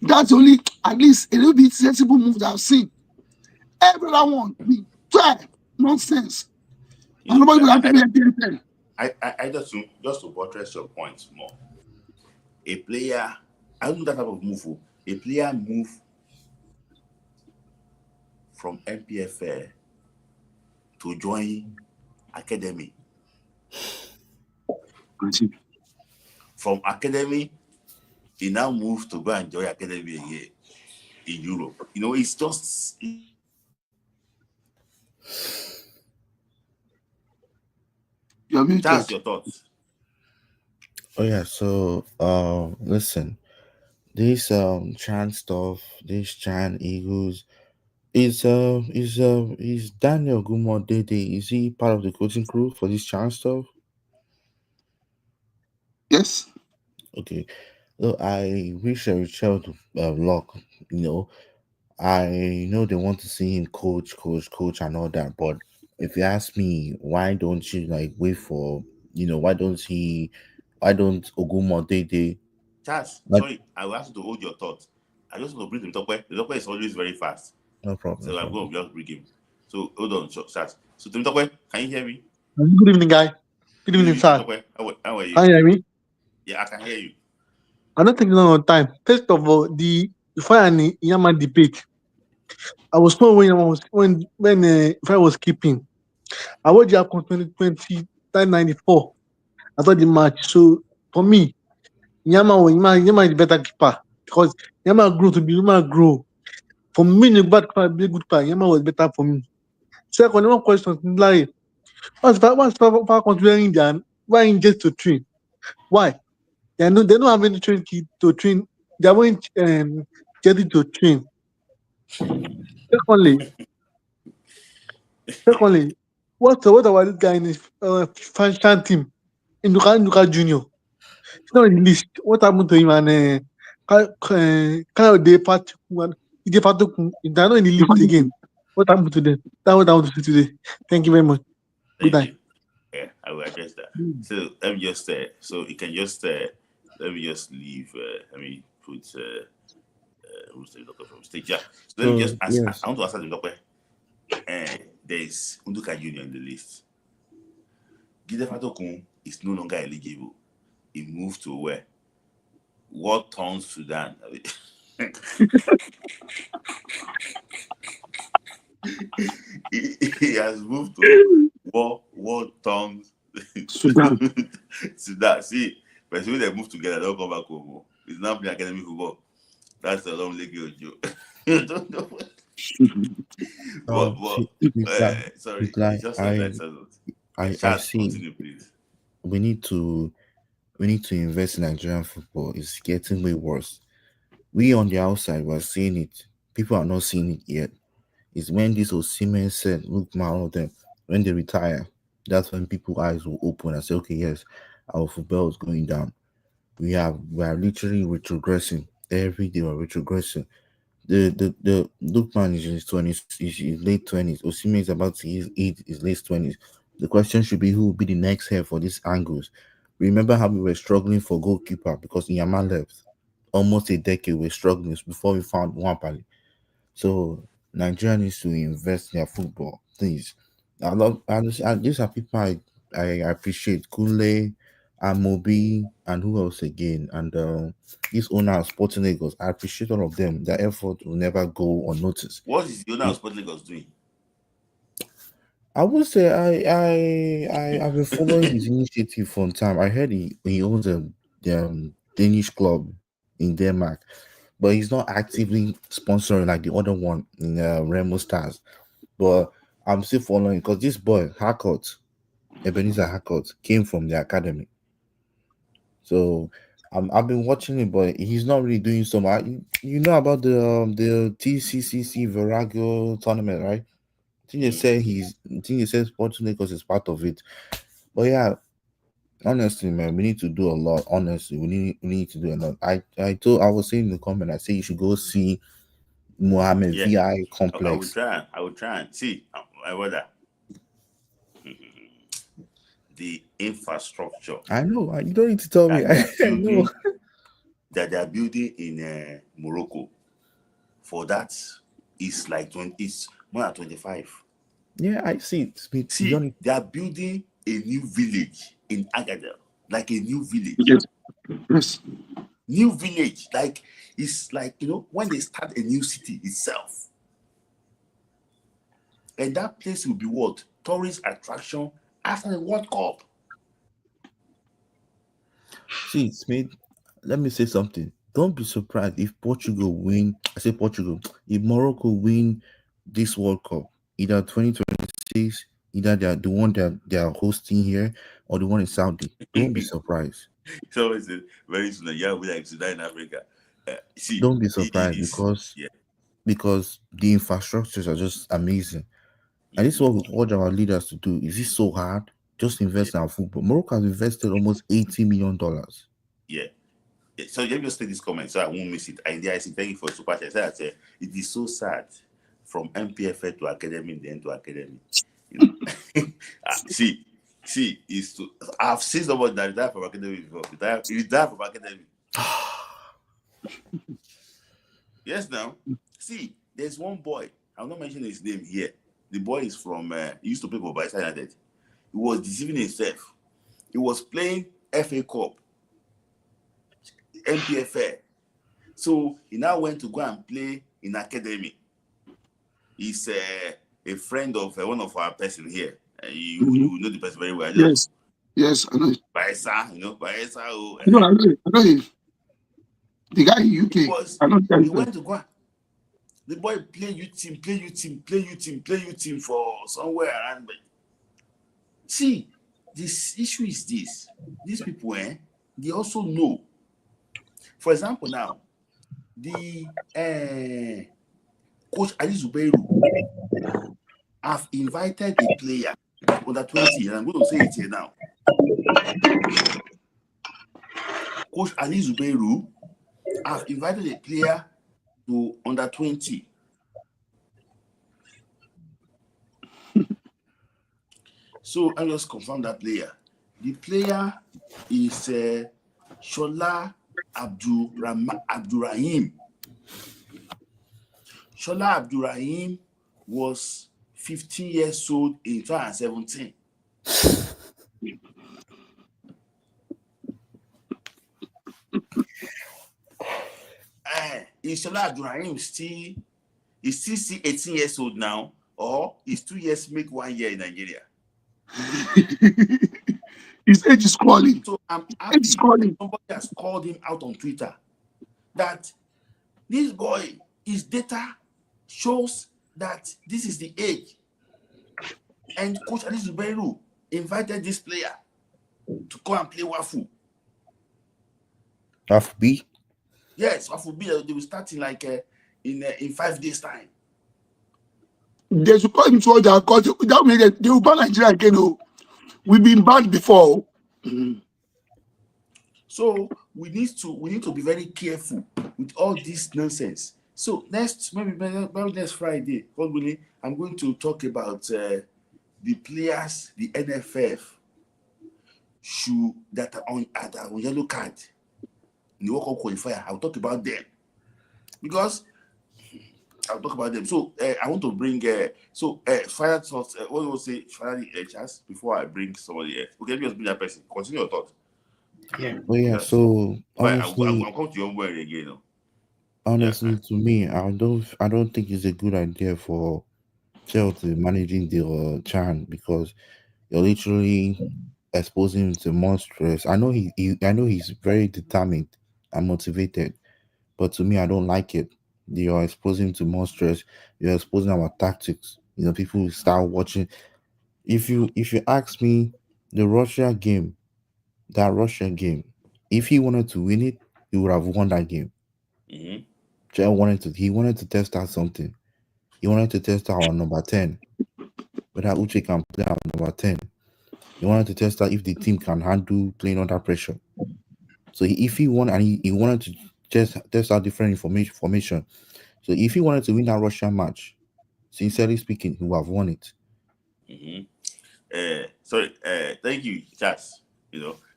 That's the only, at least a little bit sensible move that I've seen. Every other one, we try nonsense. And nobody will have to I just to buttress your points more. A player, I don't know that type of move. A player move from MPFL to join academy. From academy, he now moves to go and join academy again in Europe. You know, it's just. That's your thoughts. Oh yeah, so listen, this Chan stuff, this Chan Eagles is Daniel Gumo Dede, is he part of the coaching crew for this Chan stuff? Yes. Okay. So I wish Richard luck, you know. I know they want to see him coach and all that, but if you ask me, why don't you like wait for, why don't Ogumo Dede? Charles, sorry, I will ask you to hold your thoughts. I just want to bring the Tokwe. The Tokwe is always very fast. No problem. So I'm going to just bring him. So hold on, Charles. So Tokwe, can you hear me? Good evening, guy. Good evening, sir. Tokwe, how are you? Can you hear me? Yeah, I can hear you. I don't think it's on time. First of all, the Rufai and Yama debate. I was small when Yama was when Rufai was keeping. I watched the AFCON 2020, 94. I thought the match. So for me, Yama is better keeper because Yama grew to be Yama grow. For me, the bad keeper, be a good keeper. Yama was better for me. Second, one question, like, what's Falcons wearing their wearing just to train? Why? They don't have any train kit to train. They are wearing jersey to train. Secondly, secondly, what about this guy in his fashion team in Nuka Junior? He's not in the list. What happened to him and kind of they part they're not in the list again. What happened to them? That's what I want to say today. Thank you very much. Good Thank night. you. Yeah, I will address that. So let me just so you can just let me just leave. Let me put who's the doctor from stage? Yeah. So let me just So ask. I yes, want to answer the doctor. There is Unduka Junior in the list. Gidefatokun is no longer eligible. He moved to where? What towns Sudan? He has moved to what towns Sudan. Sudan. See, but when they move together, they'll come back home. Oh. It's not playing academic football. That's a long leg joke. I don't know. But see, sorry, it's like it's just a lesser note. I Chad, see. continue, please. We need to we need to invest in Nigerian football. It's getting way worse. We on the outside we're seeing it. People are not seeing it yet. It's when this Osimhen said, look, man, all of them, when they retire, that's when people's eyes will open and say, okay, yes, our football is going down. We are literally retrogressing. Every day we're retrogressing. The Lookman is in his 20s, is his late 20s. Osimhen is about to hit his late 20s. The question should be who will be the next head for these angles. Remember how we were struggling for goalkeeper because Yama left. Almost a decade we were struggling before we found Wampali. So Nigeria needs to invest in their football, please. These are people I appreciate. Kule, Amobi, and who else again? And this owner of Sporting Lagos. I appreciate all of them. Their effort will never go unnoticed. What is the owner of It- Sport Lagos doing? I would say I've been following his initiative for some time. I heard he owns a Danish club in Denmark, but he's not actively sponsoring like the other one in Remo Stars. But I'm still following because this boy Harcourt, Ebenezer Harcourt, came from the academy. So I've been watching it, but he's not really doing so much. You know about the TCCC Virago tournament, right? Mm. I think he says Sporting Lagos is part of it. But yeah, honestly, man, we need to do a lot. Honestly, we need to do a lot. I was saying in the comment, I say you should go see Mohammed Yeah, VI I will complex. try. I will try and see my brother. The infrastructure You don't need to tell me. that they are I know. building in Morocco for that is like 20. It's more than 25. Yeah, I see it. Smith, you don't See, need. they are building a new village in Agadel, like a new village. Yes. Yes. New village, like it's like when they start a new city itself, and that place will be what tourist attraction after the World Cup. See, Smith, let me say something. Don't be surprised if Portugal win. I say Portugal. If Morocco win this World Cup, either 2026, either they're the one that they are hosting here or the one in Saudi. Don't be surprised. So it's very soon. Yeah, we like Sudan in Africa. See, Don't be it surprised is yeah, because the infrastructures are just amazing. And this is mhm, what we urge our leaders to do. Is this so hard? Just yeah, invest in our football. Morocco has invested almost $80 million. yeah. So let me just take this comment so I won't miss it. I see. Thank you for super chat. That it is so sad from MPFA to academy, then to academy. You know, see, is to I've seen someone that retired from academy before. Retired from academy. Yes, now. See, there's one boy. I'm not mentioning his name here. The boy is from. He used to play for Bayelsa United. He was deceiving himself. He was playing FA Cup MPFL. So he now went to go and play in academy. He's a friend of one of our person here. You know the person very well. Yes. Yes, I know. Baesa, Baesa. I know, I know, I know him. The guy in UK. I know He that. went to go. The boy play youth team for somewhere around. See, this issue is this. These people, they also know. For example, now, the Coach Ali Zubeiru have invited a player under 20, and I'm going to say it here now. Coach Ali Zubeiru have invited a player to under 20. So I just confirm that player. The player is Shola Abdurrahim. Shola Abdurrahim was 15 years old in 2017. Is Shola Abdurrahim still 18 years old now, or is 2 years make 1 year in Nigeria? His age is calling. So I'm happy somebody has called him out on Twitter that this boy, his data shows that this is the age. And Coach Ali Zubeiru invited this player to come and play Wafu. Wafu B? Yes, Wafu B. They will start in like in 5 days' time. They should call him to their court. That means they will ban Nigeria again. Oh. We've been banned before. So we need to be very careful with all this nonsense. So maybe next Friday, God willing, I'm going to talk about the players, the NFF that are on yellow card in the World Cup qualifier. I'll talk about them because I'll talk about them. So I want to bring final thoughts. What do you say, finally, Charles, before I bring somebody else? Okay, let me just bring that person. Continue your thought. Yeah. Oh yeah. So honestly, I'll come to your word again. No? honestly, to me, I don't think it's a good idea for Chelsea managing the Chan, because you're literally exposing him to more stress. I know I know he's very determined and motivated, but to me, I don't like it. You're exposing him to more stress. You're exposing our tactics. People will start watching. If you ask me, the that Russia game, if he wanted to win it, he would have won that game. Mm-hmm. He wanted to test out something. He wanted to test out our number 10, whether Uche can play our number 10. He wanted to test out if the team can handle playing under pressure. So if he won, and he wanted to just test out different formation. So if he wanted to win that Russian match, sincerely speaking, he would have won it. Mm-hmm. Thank you, Charles,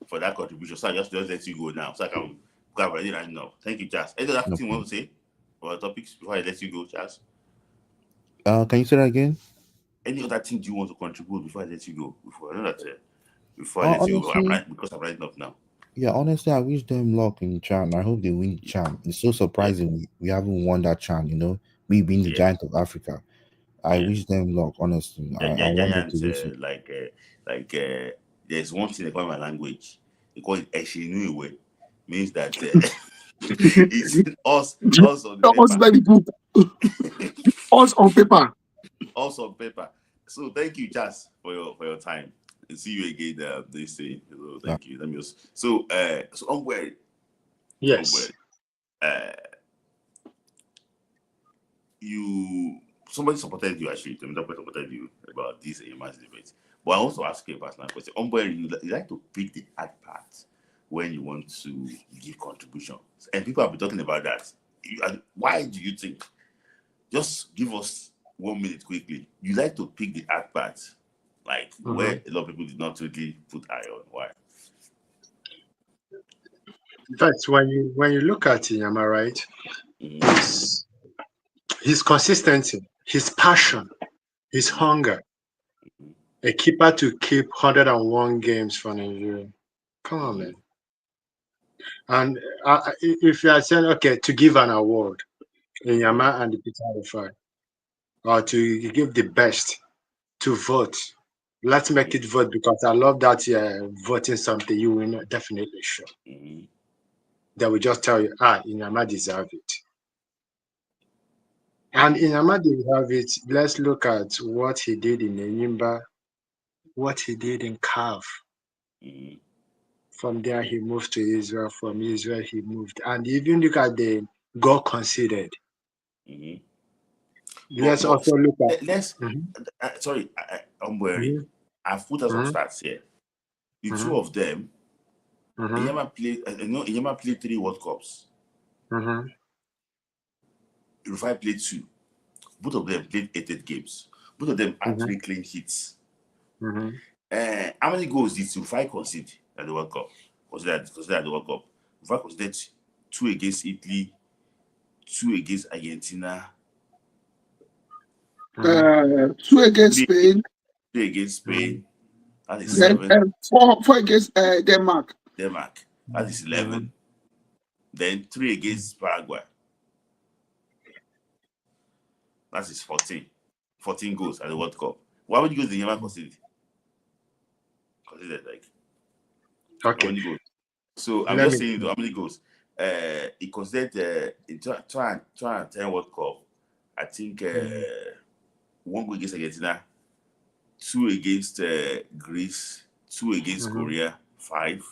for that contribution. So I just let you go now, so I can go already right now. Thank you, Charles. Any other thing you want to say about topics before I let you go, Charles? Can you say that again? Any other thing do you want to contribute before I let you go? Before I let you go, because I'm writing up now. Yeah, honestly, I wish them luck in Chan. I hope they win Chan. It's so surprising we haven't won that Chan. We being the giant of Africa. I wish them luck. Honestly, I want them to win. There's one thing they call my language. They call it Eshinuiwe. Means that it's us on the Us very good. Us on paper. Us on paper. So thank you, Charles, for your time. And see you again this day. So thank you. Let me just so Onward. Yes. Somebody supported you actually. Somebody supported you about this mass debate. But I also ask you a personal question. Onward, you like to pick the hard part when you want to give contributions, and people have been talking about that. Why do you think? Just give us 1 minute quickly. You like to pick the hard part, like where a lot of people did not really put eye on. Why? In fact, when you look at him, am I right? His consistency, his passion, his hunger. A keeper to keep 101 games for Nigeria. Come on, man. And if you are saying, okay, to give an award, Inyama and the Peter Rufai, or to give the best, to vote, let's make it vote because I love that voting something you will not definitely sure. They will just tell you, Inyama deserve it. And Inyama deserve it. Let's look at what he did in Enyimba, what he did in CAF. From there, he moved to Israel. From Israel, he moved. And even look at the goal conceded. Let's also look at. Sorry, I'm worried. I've put us some stats here. The two of them, Inyama played 3 World Cups. Rufai played 2. Both of them played 88 games. Both of them had 3 clean hits. How many goals did Rufai concede at the World Cup? Considered the World Cup. Rufai conceded 2 against Italy, 2 against Argentina, 2 against Spain. 3 against Spain. That is Then 7. 4 against Denmark. That is 11. Then 3 against Paraguay. That is 14. 14 goals at the World Cup. How many goals did Inyama concede? Considered how many goals? So I'm just saying, how many goals? He considered in 2010 World Cup, I think 1 goal against Argentina, 2 against Greece, 2 against Korea, 5,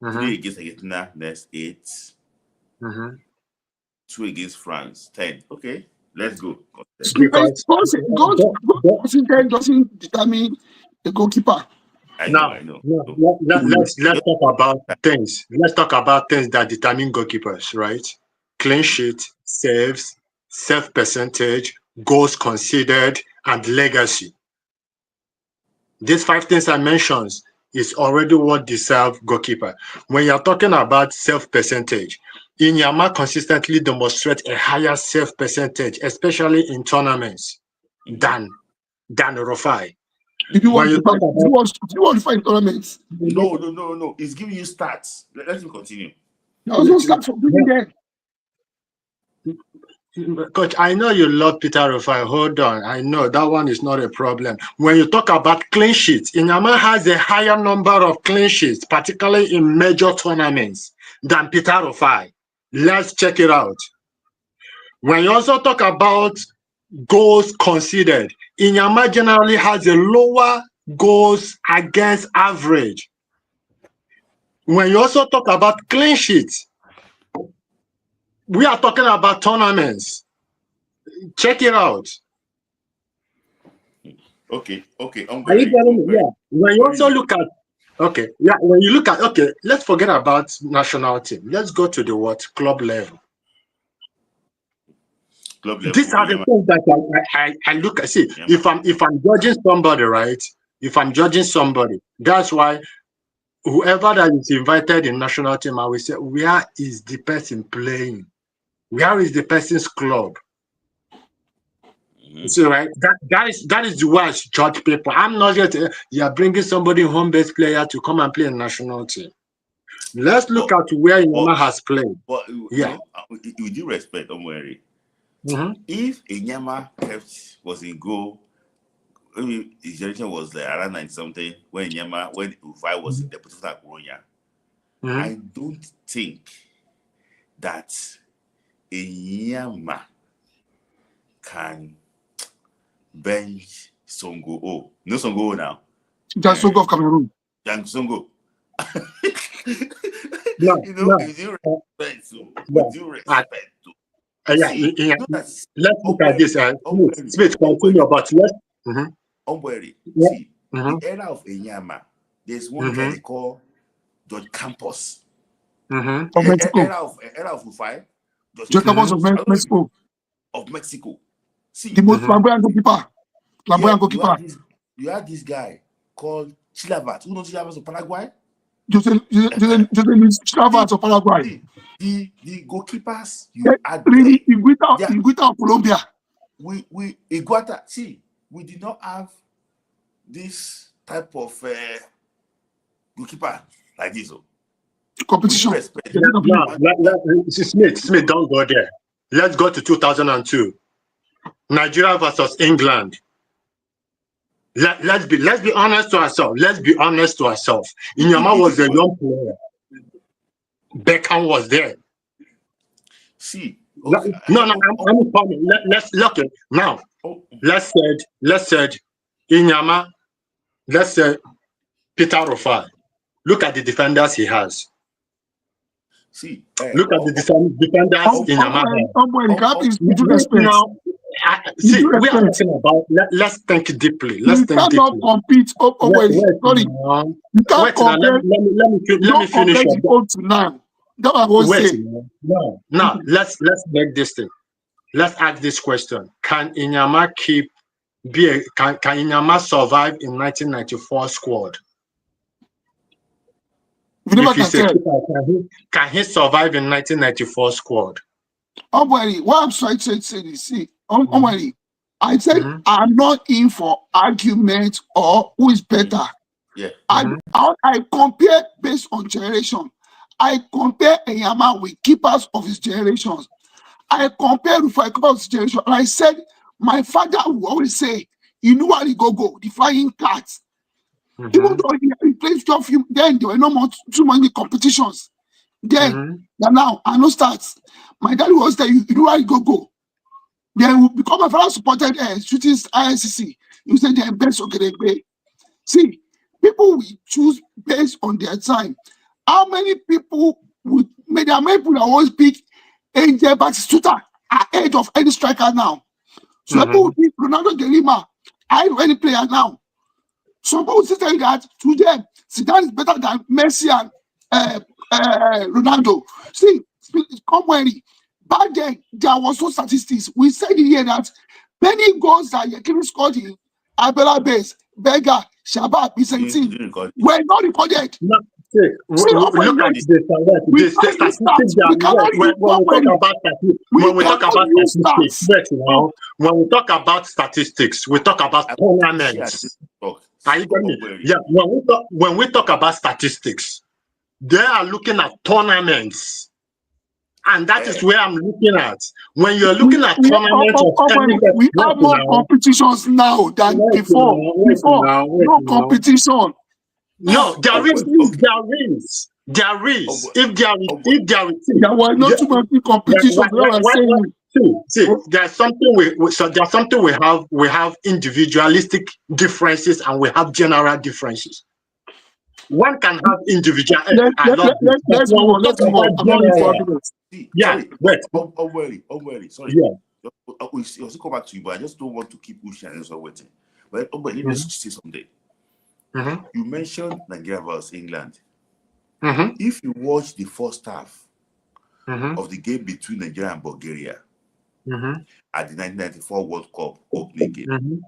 3 against Argentina, next 8, 2 against France, 10. Okay, let's go. Because goal doesn't determine the goalkeeper. I know. Let's talk about things. Let's talk about things that determine goalkeepers, right? Clean sheet, saves, save percentage, goals conceded, and legacy. These 5 things I mentioned is already what deserve goalkeeper. When you're talking about save percentage, Inyama consistently demonstrates a higher save percentage, especially in tournaments, than Rufai. Did you want to find tournaments? No. It's giving you stats. Let me continue. There was no stats for doing that. Coach, I know you love Peter Rufai. Hold on. I know that one is not a problem. When you talk about clean sheets, Inyama has a higher number of clean sheets, particularly in major tournaments, than Peter Rufai. Let's check it out. When you also talk about goals conceded, Inyama generally has a lower goals against average. When you also talk about clean sheets, we are talking about tournaments. Check it out. Okay. Are you getting me? Yeah. When you also look at, when you look at, let's forget about national team. Let's go to the club level. These are the things that I look at. See, if I'm judging somebody, right? If I'm judging somebody, that's why whoever that is invited in national team, I will say, where is the person playing? Where is the person's club? See, right? That is the way I judge people. I'm not just you're bringing somebody home-based player to come and play in national team. Let's look at where Inyama has played. But with due respect, don't worry. If Inyama was in goal, maybe his generation was like around 90 something when Rufai was in the position at Colonia. I don't think that Inyama can bench Songo. Oh, no Songo now. Just Songo of Cameroon. Young Songo. With due respect. Let's look at this. Smith, continue about let's. See, the era of Inyama, there's one guy they call George Campos. Of Mexico. Era of Rufai. George Campos of Mexico. Of Mexico. See, the most flamboyant goalkeeper. You had this guy called Chilavat. Who knows Chilavat of Paraguay? Jose Chilavat of Paraguay. The goalkeepers you had Iguita of Colombia. Iguita. See, we did not have this type of goalkeeper like this. competition. respect. Now, Smith, don't go there. Let's go to 2002. Nigeria versus England. Let's be honest to ourselves. Let's be honest to ourselves. Inyama was a young player. Beckham was there. See, No, I'm coming. Let's look it now. Let's say Inyama. Let's say Peter Rufai. Look at the defenders he has. See, Look at the defenders Inyama has. Now, see, we are talking about. Let's think deeply. Let's think deeply. You cannot compete. Sorry, you can't compare. Let me finish the old to now. That I was saying. Now, let's make this thing. Let's ask this question: Can Inyama can Inyama survive in 1994 squad? Can he survive in 1994 squad? What I'm trying to say is, see, I said I'm not in for argument or who is better. Yeah. I compare based on generation. I compare Inyama with keepers of his generations. I compare Rufai keepers of his generation. And I said, my father would always say, Inuwari Gogo, the flying cats. Even though he plays too few, then there were no more too many competitions. Then now I know starts. My dad was there, Inuwari Gogo. Then because my father supported shooting ISCC, you said they're best okay. See, people will choose based on their time. How many people there are many people that always pick Angel Batistuta ahead of any striker now? So people will pick Ronaldo de Lima ahead of any player now. Some people will say that to them, Zidane is better than Messi and Ronaldo. See, back then there was no statistics. We said here that many goals that Yekini scored in Abela Base, Berger, Shabab, Vicentin were not recorded. No, look at the statistics. When we talk about statistics, we talk about tournaments. Are you getting me? Yeah. When we talk about statistics, they are looking at tournaments. And that is where I'm looking at. When you're looking at tournaments we have more competitions now than before. No competition. No, there is. There were not too many competitions. See, there's something we have individualistic differences and we have general differences. One can have individual. Let's move on. Yeah, wait. Don't worry. Sorry. Yeah. We'll also come back to you, but I just don't want to keep pushing and so waiting. But let me just say something. You mentioned Nigeria versus England. If you watch the first half of the game between Nigeria and Bulgaria at the 1994 World Cup opening game,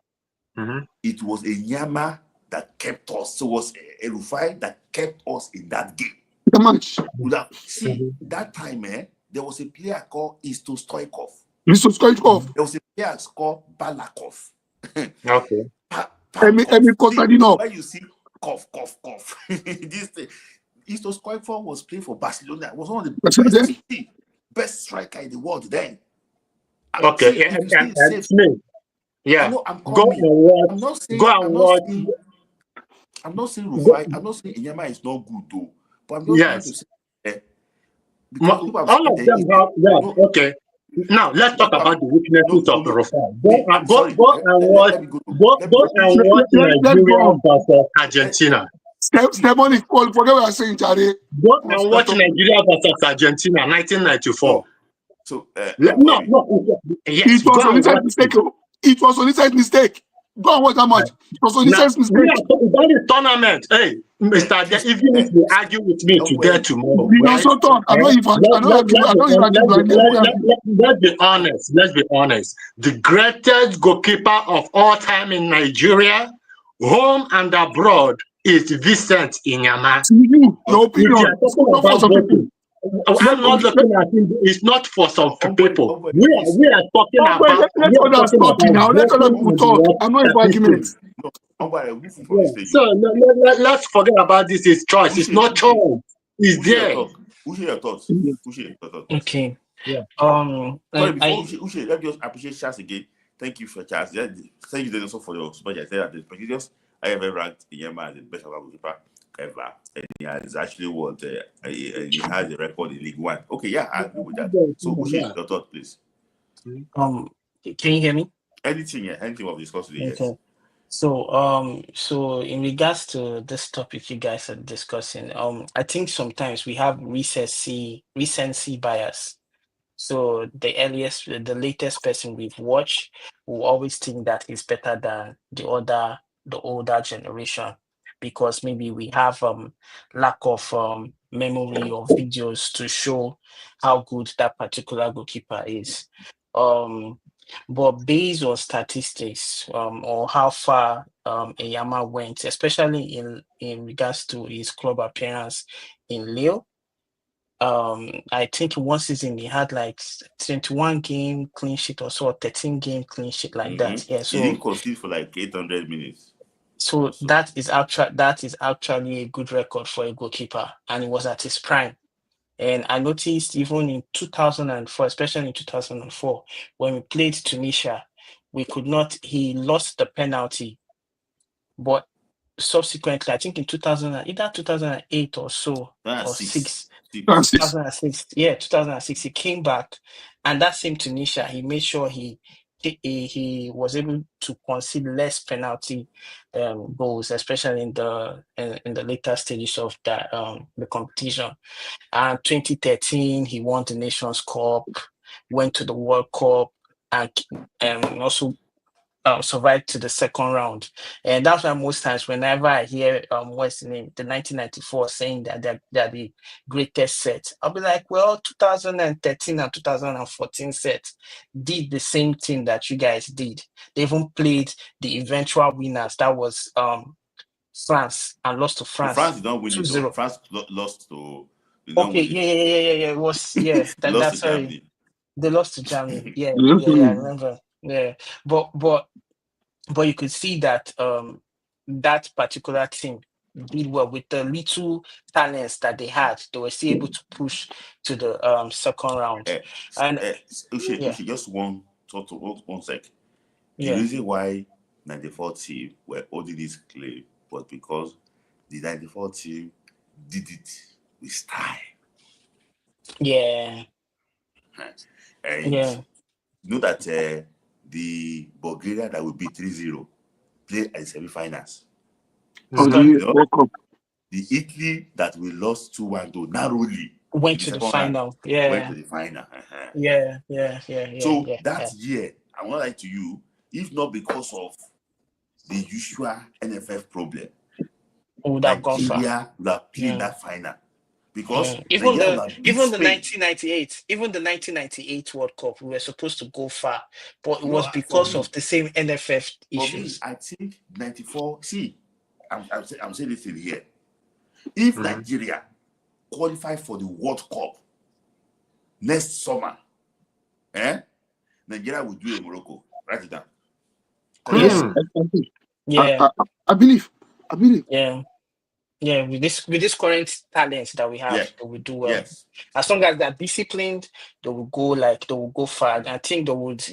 it was Inyama that kept us. So it was a Rufai that kept us in that game. See, that time, there was a player called Isto Stoikov. There was a player called Balakov. Okay. When you see cough. This thing, Isto Stoikov was playing for Barcelona. It was one of the best striker in the world then. Okay, it's me. Yeah. I'm not saying Rufai. I'm not saying Inyama is not good though. But I'm just trying to say all of them have, okay. Now let's talk about the weaknesses of Rufai. Go and watch Nigeria versus Argentina. Stefan, forget what I'm saying, Jare. Go and watch Nigeria versus Argentina, 1994. So it was an inside mistake. It was an inside mistake. Go and watch that much. It was an inside mistake. That is tournament. Hey, Mr. Even if you argue with me today, tomorrow. We also talk. Let's be honest. The greatest goalkeeper of all time in Nigeria, home and abroad, is Vincent Inyama. No opinion. I'm not looking at him. It's not for some people. We are talking about. Let other people talk. I'm not in arguments. So let's forget about this. It's choice. It's not choice. Is Who share your there? thoughts? Who share your thoughts? Yeah. Who share your thoughts? Okay. Yeah. Sorry, before I Uche, let me just appreciate Charles again. Thank you for Charles. Yeah, thank you then also for your support. I said that the just I have ever ranked Yema as the best goalkeeper ever, and he has actually won. He has a record in League One. Okay, yeah, I agree with that. So Uche, your thought, please. can you hear me? Anything, yeah, anything we've discussed today, yes. Okay. So in regards to this topic you guys are discussing, I think sometimes we have recency bias. So the latest person we've watched will always think that is better than the older generation, because maybe we have lack of memory or videos to show how good that particular goalkeeper is. But based on statistics, or how far Eyama went, especially in regards to his club appearance in Lille, I think in one season he had like 21 game clean sheet or so, or 13 game clean sheet like that. Yeah, He didn't concede for like 800 minutes. so that is actually a good record for a goalkeeper, and it was at his prime. And I noticed even in 2004, especially in 2004, when we played Tunisia, he lost the penalty. But subsequently, I think in 2008 or so, or 6, 2006, yeah, 2006, he came back, and that same Tunisia, he made sure he was able to concede less penalty goals, especially in the later stages of the competition. And 2013, he won the Nations Cup, went to the World Cup, and also survived to the second round. And that's why most times whenever I hear what's the name, the 1994 saying that they're the greatest set, I'll be like, well, 2013 and 2014 sets did the same thing that you guys did. They even played the eventual winners. That was France, and lost to France. France did not win 2-0. it. France lost to. Okay, yeah. It was lost to sorry. Germany. They lost to Germany. Yeah, I remember. Yeah, but you could see that that particular team did well with the little talents that they had. They were still able to push to the second round. Uche, just one sec. The reason why 94 team were holding this claim was because the 94 team did it with style. Yeah. And you know that the Bulgaria that will beat 3-0 played at the semi-finals. The Italy that we lost 2-1 to narrowly went to the final. Went to the final. Yeah. So that year, I won't lie to you, if not because of the usual NFF problem, Nigeria would have played that final. Because even the 1998 World Cup, we were supposed to go far, but it was because of the same NFF issues. For me, I think 94. See, I'm saying this thing here. If Nigeria qualify for the World Cup next summer, Nigeria will do a Morocco. Write it down. I believe. Yeah, with this current talent that we have, they will do well. Yes. As long as they're disciplined, they will go far. I think they would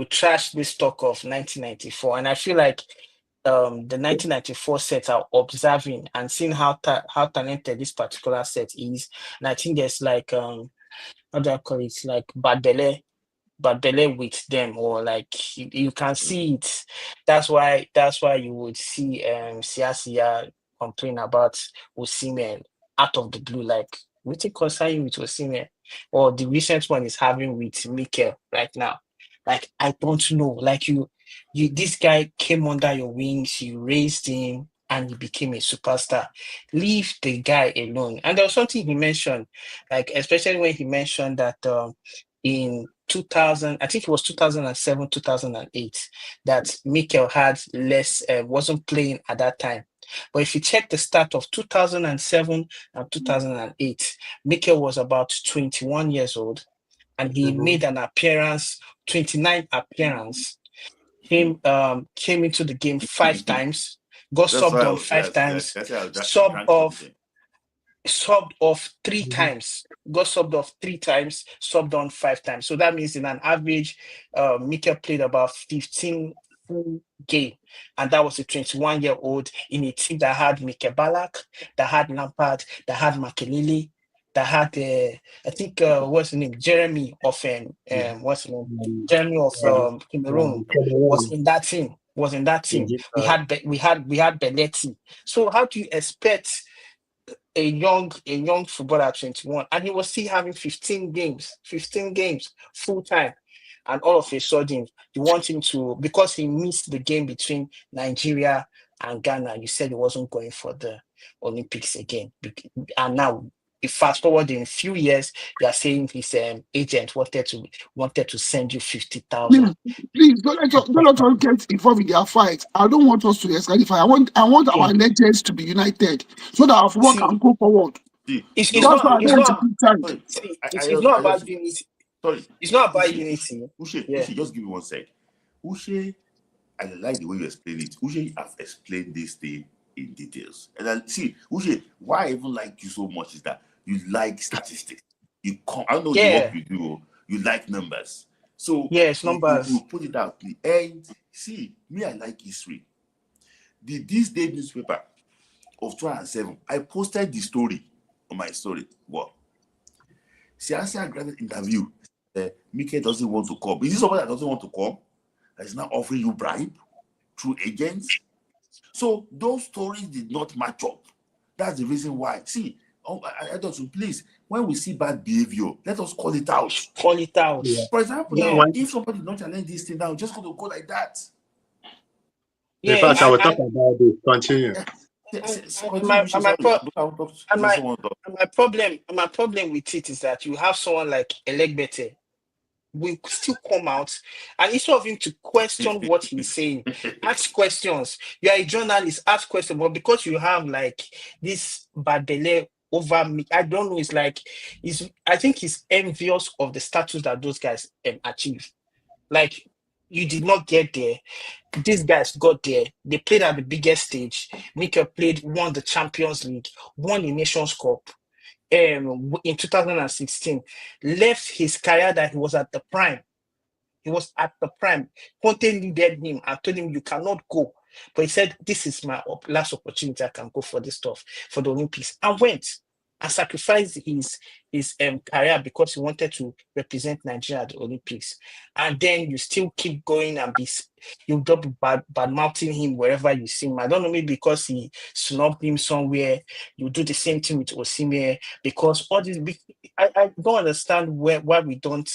trash this talk of 1994. And I feel like the 1994 set are observing and seeing how talented this particular set is. And I think there's like how do I call it, like bad belly with them, or like you can see it. That's why you would see Sia complain about Osimhen out of the blue, like what it concern you with Osimhen, or the recent one is having with Mikel right now. Like, I don't know, like you this guy came under your wings, you raised him, and he became a superstar. Leave the guy alone. And there was something he mentioned, like especially when he mentioned that in 2000, I think it was 2007, 2008, that Mikel had wasn't playing at that time. But if you check the start of 2007 and 2008, Mikel was about 21 years old, and he made an appearance, 29 appearance. Came into the game 5 times, got subbed on 5 times, subbed off. subbed off 3 times, got subbed off 3 times, subbed on 5 times. So that means in an average, Mikel played about 15 full game, and that was a 21-year-old in a team that had Mikel Ballack, that had Lampard, that had Makelele, that had I think what's his name, Jeremy of what's his name, Jeremy of Cameroon was in that team. We had Belletti. So how do you expect a young footballer at 21, and he was still having 15 games full time, and all of a sudden you want him to, because he missed the game between Nigeria and Ghana, you said he wasn't going for the Olympics again, and now fast forward in a few years, you are saying his agent wanted to send you 50,000. Please don't let us get involved in their fight. I don't want us to escalate fight. I want our legends to be united so that our football can go forward. It's That's why I don't want to keep time. It's not about unity. Sorry. It's not about unity. Ushe, just give me 1 sec. Ushe, I like the way you explain it. Ushe have explained this thing in details. And then see, Ushe, why I even like you so much is that you like statistics. I don't know the work you do. You like numbers. So yes, numbers. You put it out. And see, me, I like history. This day newspaper of 2007, I posted the story on my story. Well, Siasia granted interview. Mikel doesn't want to come. Is this somebody that doesn't want to come? That is now offering you bribe through agents? So those stories did not match up. That's the reason why. See, I don't, please, when we see bad behavior, let us call it out. Call it out. Yeah. For example, now, if somebody not challenge this thing now, just going to go like that. Yeah, in fact, I will talk about this. Continue. My problem with it is that you have someone like Elegbete will still come out, and instead of him to question what he's saying, ask questions. You are a journalist, ask questions, but because you have like this bad belly over me, I don't know, it's like I think he's envious of the status that those guys achieve. Like, you did not get there. These guys got there. They played at the biggest stage. Mikel won the Champions League, won the Nations Cup in 2016. Left his career that he was at the prime. He was at the prime. Conte needed him and told him, you cannot go. But he said, this is my last opportunity. I can go for this stuff, for the Olympics. And went and sacrificed his career because he wanted to represent Nigeria at the Olympics. And then you still keep going and you'll be bad-mouthing him wherever you see him. I don't know, maybe because he snubbed him somewhere. You do the same thing with Osimhen, because all these big... I don't understand why we don't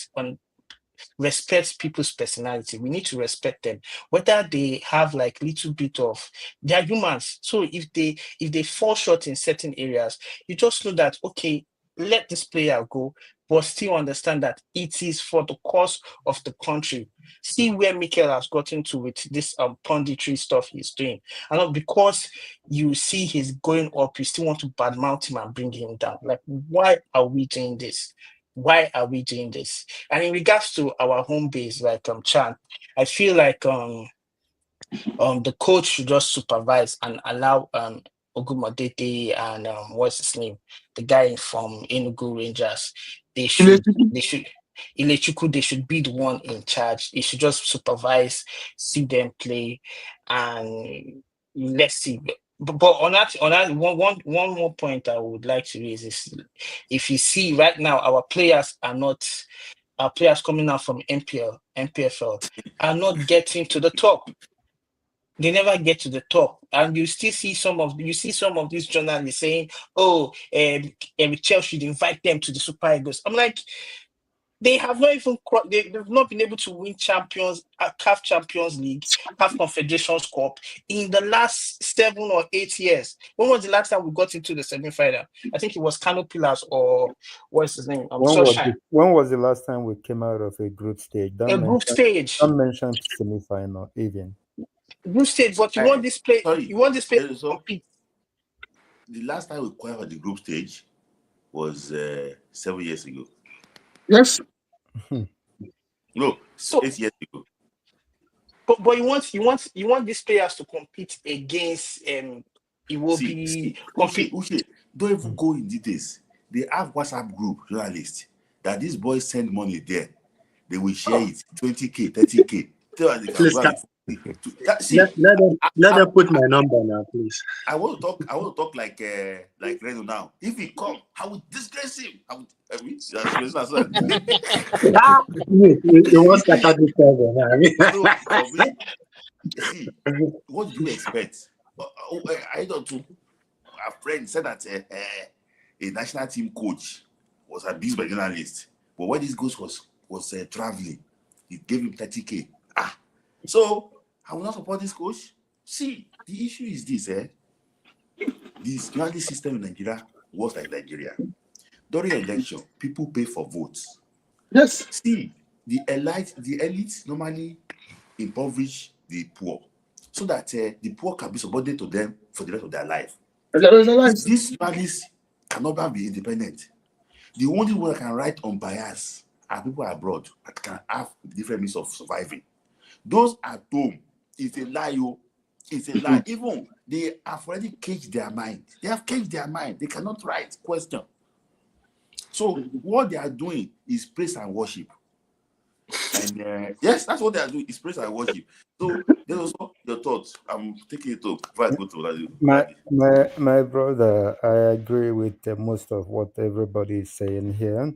respect people's personality. We need to respect them, whether they have like little bit of, they are humans. So if they fall short in certain areas, you just know that, okay, let this player go, but still understand that it is for the cause of the country. See where Mikel has gotten to with this punditry stuff he's doing. And not because you see he's going up, you still want to badmouth him and bring him down. Like, why are we doing this? Why are we doing this? And in regards to our home base, like Chan, I feel like the coach should just supervise and allow Ogumodete and what's his name, the guy from Enugu Rangers. They should Ilechuku, they should be the one in charge. They should just supervise, see them play, and let's see. But on that one more point I would like to raise is, if you see right now our players coming out from MPFL are not getting to the top. They never get to the top, and you still see some of these journalists saying, "Oh, Chelsea should invite them to the Super Eagles." I'm like, they have not even they've not been able to win CAF Champions League, CAF Confederations Cup in the last 7 or 8 years. When was the last time we got into the semi-final? I think it was Kano Pillars, or what's his name? When was the last time we came out of a group stage? Don't mention semi-final even. Group stage, but you want this play to compete. The last time we qualified the group stage was 7 years ago. Yes. No, 8 years ago. But you want these players to compete against Uche, Don't even go in details. They have WhatsApp group journalists that these boys send money there. They will share it 20K, 30K. Tell us they can Please, go and let, see. let them put my number now, please. I want to talk. I want to talk like Reno now. If he come, I will disgrace him. I mean, that's as well. Ah, you want to start this problem, So for me, see, what do you expect? I don't know. A friend said that a national team coach was abused by journalists, but when this ghost was traveling, he gave him 30K. So I will not support this coach. See, the issue is this, this journalist system in Nigeria works like Nigeria. During election, people pay for votes. Yes. See, the elites normally impoverish the poor so that the poor can be subordinate to them for the rest of their life. These journalists cannot be independent. The only one that can write on bias are people abroad that can have different means of surviving. Those at home, it's a lie. It's a lie. Even they have already caged their mind. They have caged their mind. They cannot write question. So what they are doing is praise and worship. And yes, that's what they are doing is praise and worship. So there's also your thoughts. I'm taking it up before I go to My brother, I agree with most of what everybody is saying here.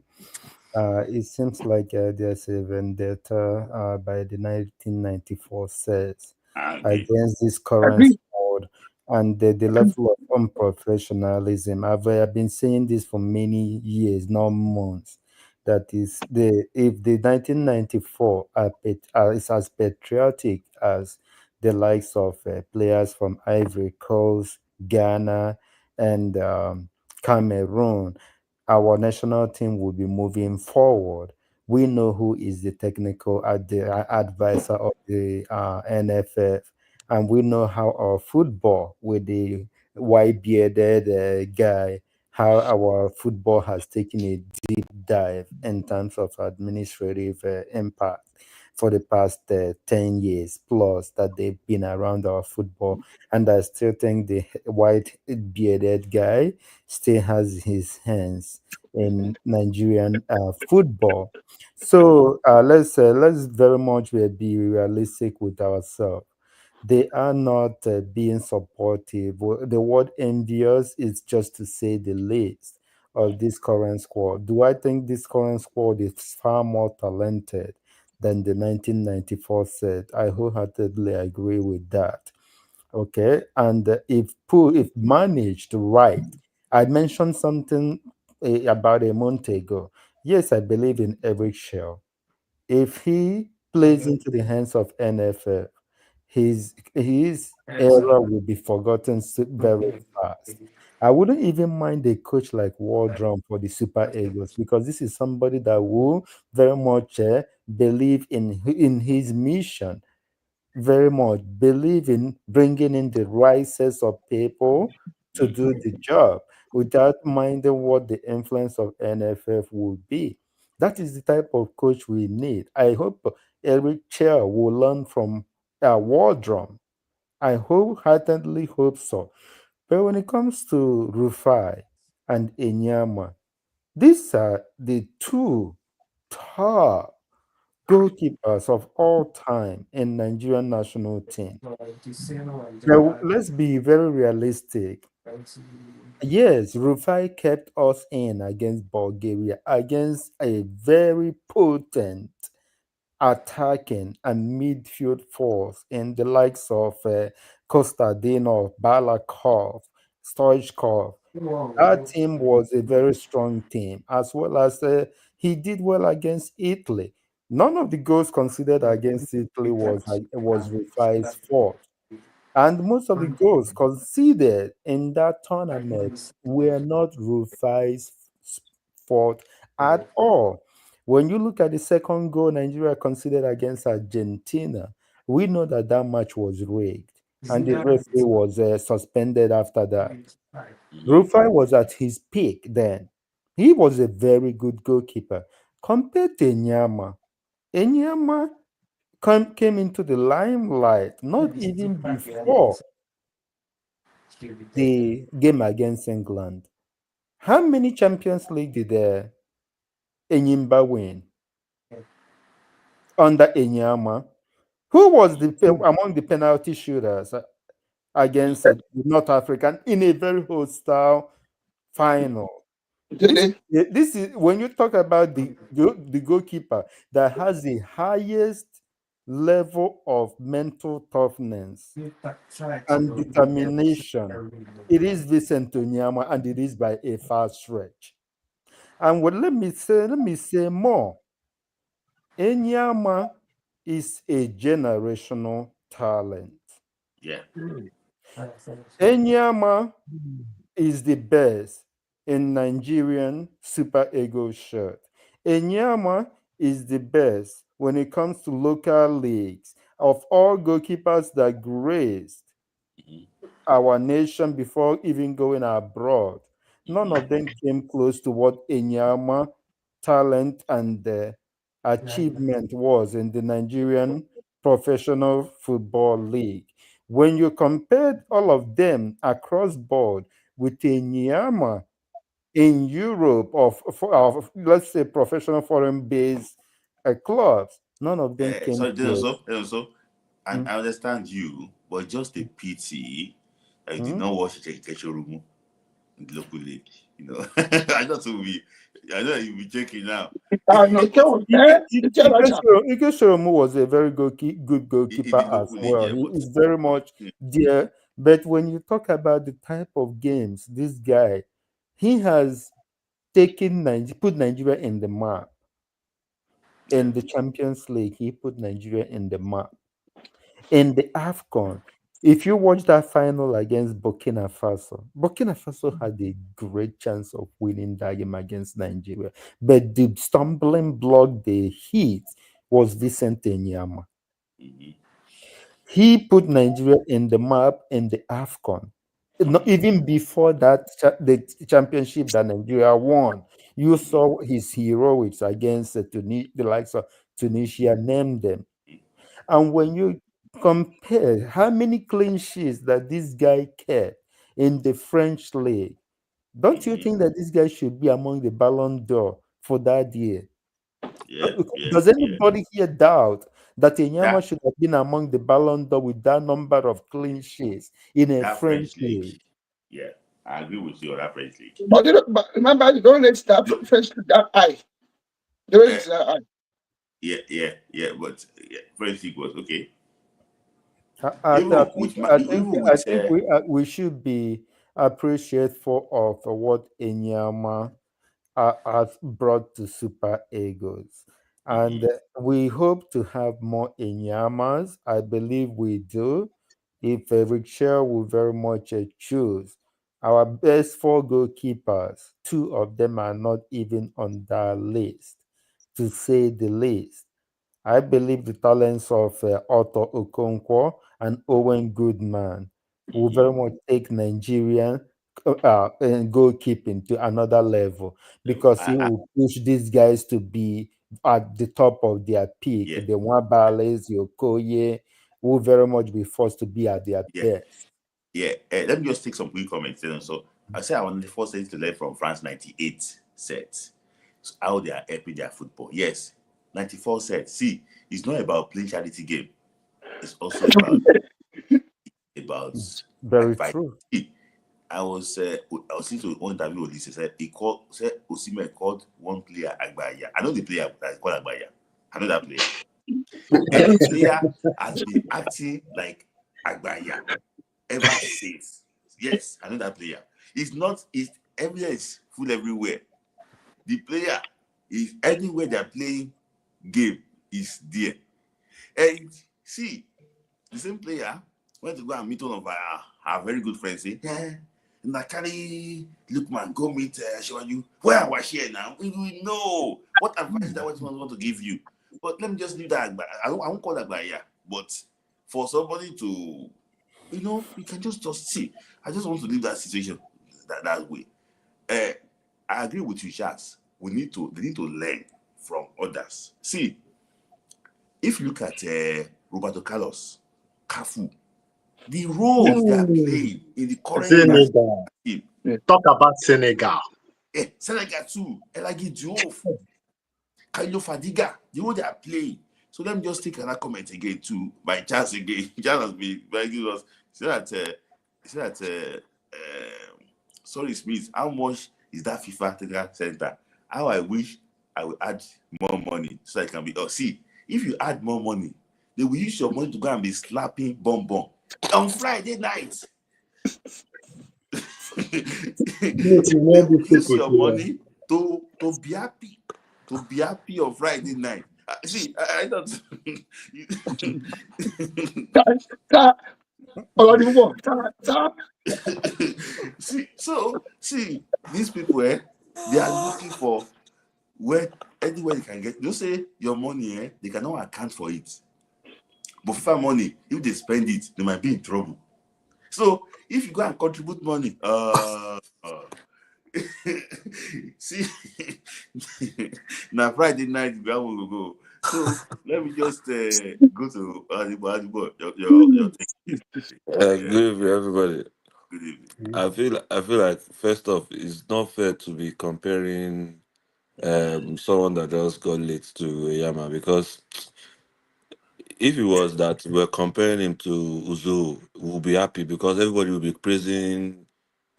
It seems like there's a vendetta by the 1994 sets Okay. against this current Agree. squad and the level of unprofessionalism. I've been saying this for many years, not months. That is, if the 1994 is as patriotic as the likes of players from Ivory Coast, Ghana, and Cameroon, our national team will be moving forward. We know who is the technical advisor of the NFF, and we know how our football with the white bearded guy, how our football has taken a deep dive in terms of administrative impact for the past 10 years plus that they've been around our football. And I still think the white bearded guy still has his hands in Nigerian football. So let's very much be realistic with ourselves. They are not being supportive. The word envious is just to say the least of this current squad. Do I think this current squad is far more talented than the 1994 set? I wholeheartedly agree with that. Okay, and if managed right, I mentioned something about a month ago. Yes, I believe in Eric Shell. If he plays into the hands of NFL, his era will be forgotten very fast. I wouldn't even mind a coach like Waldron for the Super Eagles because this is somebody that will very much believe in his mission, very much believe in bringing in the right sets of people to do the job without minding what the influence of NFF will be. That is the type of coach we need. I hope Eric Chair will learn from Wardrum. I wholeheartedly hope so. But when it comes to Rufai and Enyama, these are the two top goalkeepers of all time in Nigerian national team. Now, let's be very realistic. Yes, Rufai kept us in against Bulgaria, against a very potent attacking and midfield force in the likes of Kostadinov, Balakov, Stoichkov. That team was a very strong team, as well as he did well against Italy. None of the goals considered against Italy was Rufai's fault. And most of the goals conceded in that tournament were not Rufai's fault at all. When you look at the second goal Nigeria conceded against Argentina, we know that that match was rigged and the referee was suspended after that. Rufai was at his peak then. He was a very good goalkeeper. Compared to Enyama, Enyama came into the limelight not even before the game against England. How many Champions League did Enyimba win under Enyama? Who was among the penalty shooters against North African in a very hostile final? This is when you talk about the goalkeeper that has the highest level of mental toughness and determination. It is Vincent Onyama, and it is by a far stretch. And let me say more. Enyama is a generational talent. Yeah. Enyama is the best in Nigerian Super Eagles shirt. Enyama is the best when it comes to local leagues. Of all goalkeepers that graced our nation before even going abroad, none of them came close to what Enyama talent and achievement was in the Nigerian Professional Football League. When you compared all of them across board with Enyama in Europe of let's say professional foreign based clubs, none of them came So then close. also, and Mm, I understand you, but just a pity that you did mm. not watch the education room in the local league. You know, I know to be, I know you'll be checking now. But Ike Shoromu was a very good in goalkeeper the as local league, well. yeah, He but is very much there. But when you talk about the type of games, this guy, he has put Nigeria in the map. yeah. In the Champions League, he put Nigeria in the map. In the AFCON, if you watch that final against Burkina Faso had a great chance of winning that game against Nigeria. But the stumbling block they hit was Vincent Enyama. Mhm. He put Nigeria in the map in the AFCON. Not even before that, the championship that Nigeria won, you saw his heroics against the likes of Tunisia, name them. And when you compare how many clean sheets that this guy kept in the French league, don't you think that this guy should be among the Ballon d'Or for that year? Yeah, yeah, Does yeah. anybody here doubt that Enyama That should have been among the Ballon d'Or with that number of clean sheets in a that French French league, league? yeah, I agree with you on that French league. But remember, you don't rate that No, first that high. The rate uh, is that high. yeah, but yeah, French league was okay. I, I think Even with we should be appreciative of what Enyama has brought to Super Eagles. And mhm, we hope to have more Enyamas. I believe we do. If Richard will very much choose our best four goalkeepers, two of them are not even on that list, to say the least. I believe the talents of Otto Okonkwo and Owen Goodman will mhm. very much take Nigerian goalkeeping to another level No, because he will push these guys to be at the top of their peak. yeah, The Nwabales, the Okoye will very much be forced to be at their yeah, best. yeah. Let me just take some quick comments. So I say I want the first thing to learn from France '98 sets. So how they are helping their football. Yes, '94 sets. See, it's not about playing charity game. It's also about Very like fight. true. See, I was listening to one interview with this. Said Osimhen called one player Agbaya. I know the player that is called Agbaya. I know that player. And the player has been acting like Agbaya ever since. Yes, I know that player. It's not. It's evidence full everywhere. The player is anywhere they're playing game is there. And see, the same player went to go and meet one of our very good friends. Say, yeah, Nakari, look man, go meet Shiwaju. Where was here now? We know what advice that one want to give you. But let me just leave that. I won't call that by yeah. But for somebody to, you can just see. I just want to leave that situation that way. Uh, I agree with you, Charles. They need to learn from others. See, if you look at Roberto Carlos, Cafu, the roles they are playing in the current national Senegal. team. Talk about Senegal. Senegal too, Elagi Diouf, Kailo Fadiga, the way they are playing. So let me just take another comment again too. By chance again, Chance has been begging us. Say that, say that, sorry Smith, how much is that FIFA technical center? How I wish I would add more money so I can be. Oh, see, if you add more money, they will use your money to go and be slapping bomb on Friday night. Wait, you They want will these use people your to money to be happy on Friday night. See, I don't. Sir, Oladipo, sir. See, these people, they are looking for where anywhere they can get. You say your money, they cannot account for it. But FIFA money, if they spend it, they might be in trouble. So if you go and contribute money, see, now Friday night we will go. So let me just go to Adibo. Your take yesterday. Yeah, Good evening, everybody. good evening. I feel like first off, it's not fair to be comparing someone that just got late to Yama, because if it was that we're comparing him to Uzo, we'll be happy because everybody will be praising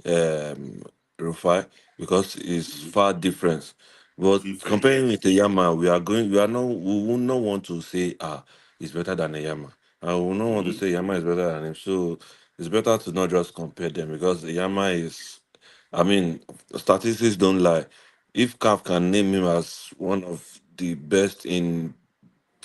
um Rufai because it's Mhm. far different. But Different, comparing yes. with the Yama, we will not want to say it's better than a Yama. I will not want to Mm-hmm. say Yama is better than him. So it's better to not just compare them because the Yama is, I mean, statistics don't lie. If CAF can name him as one of the best in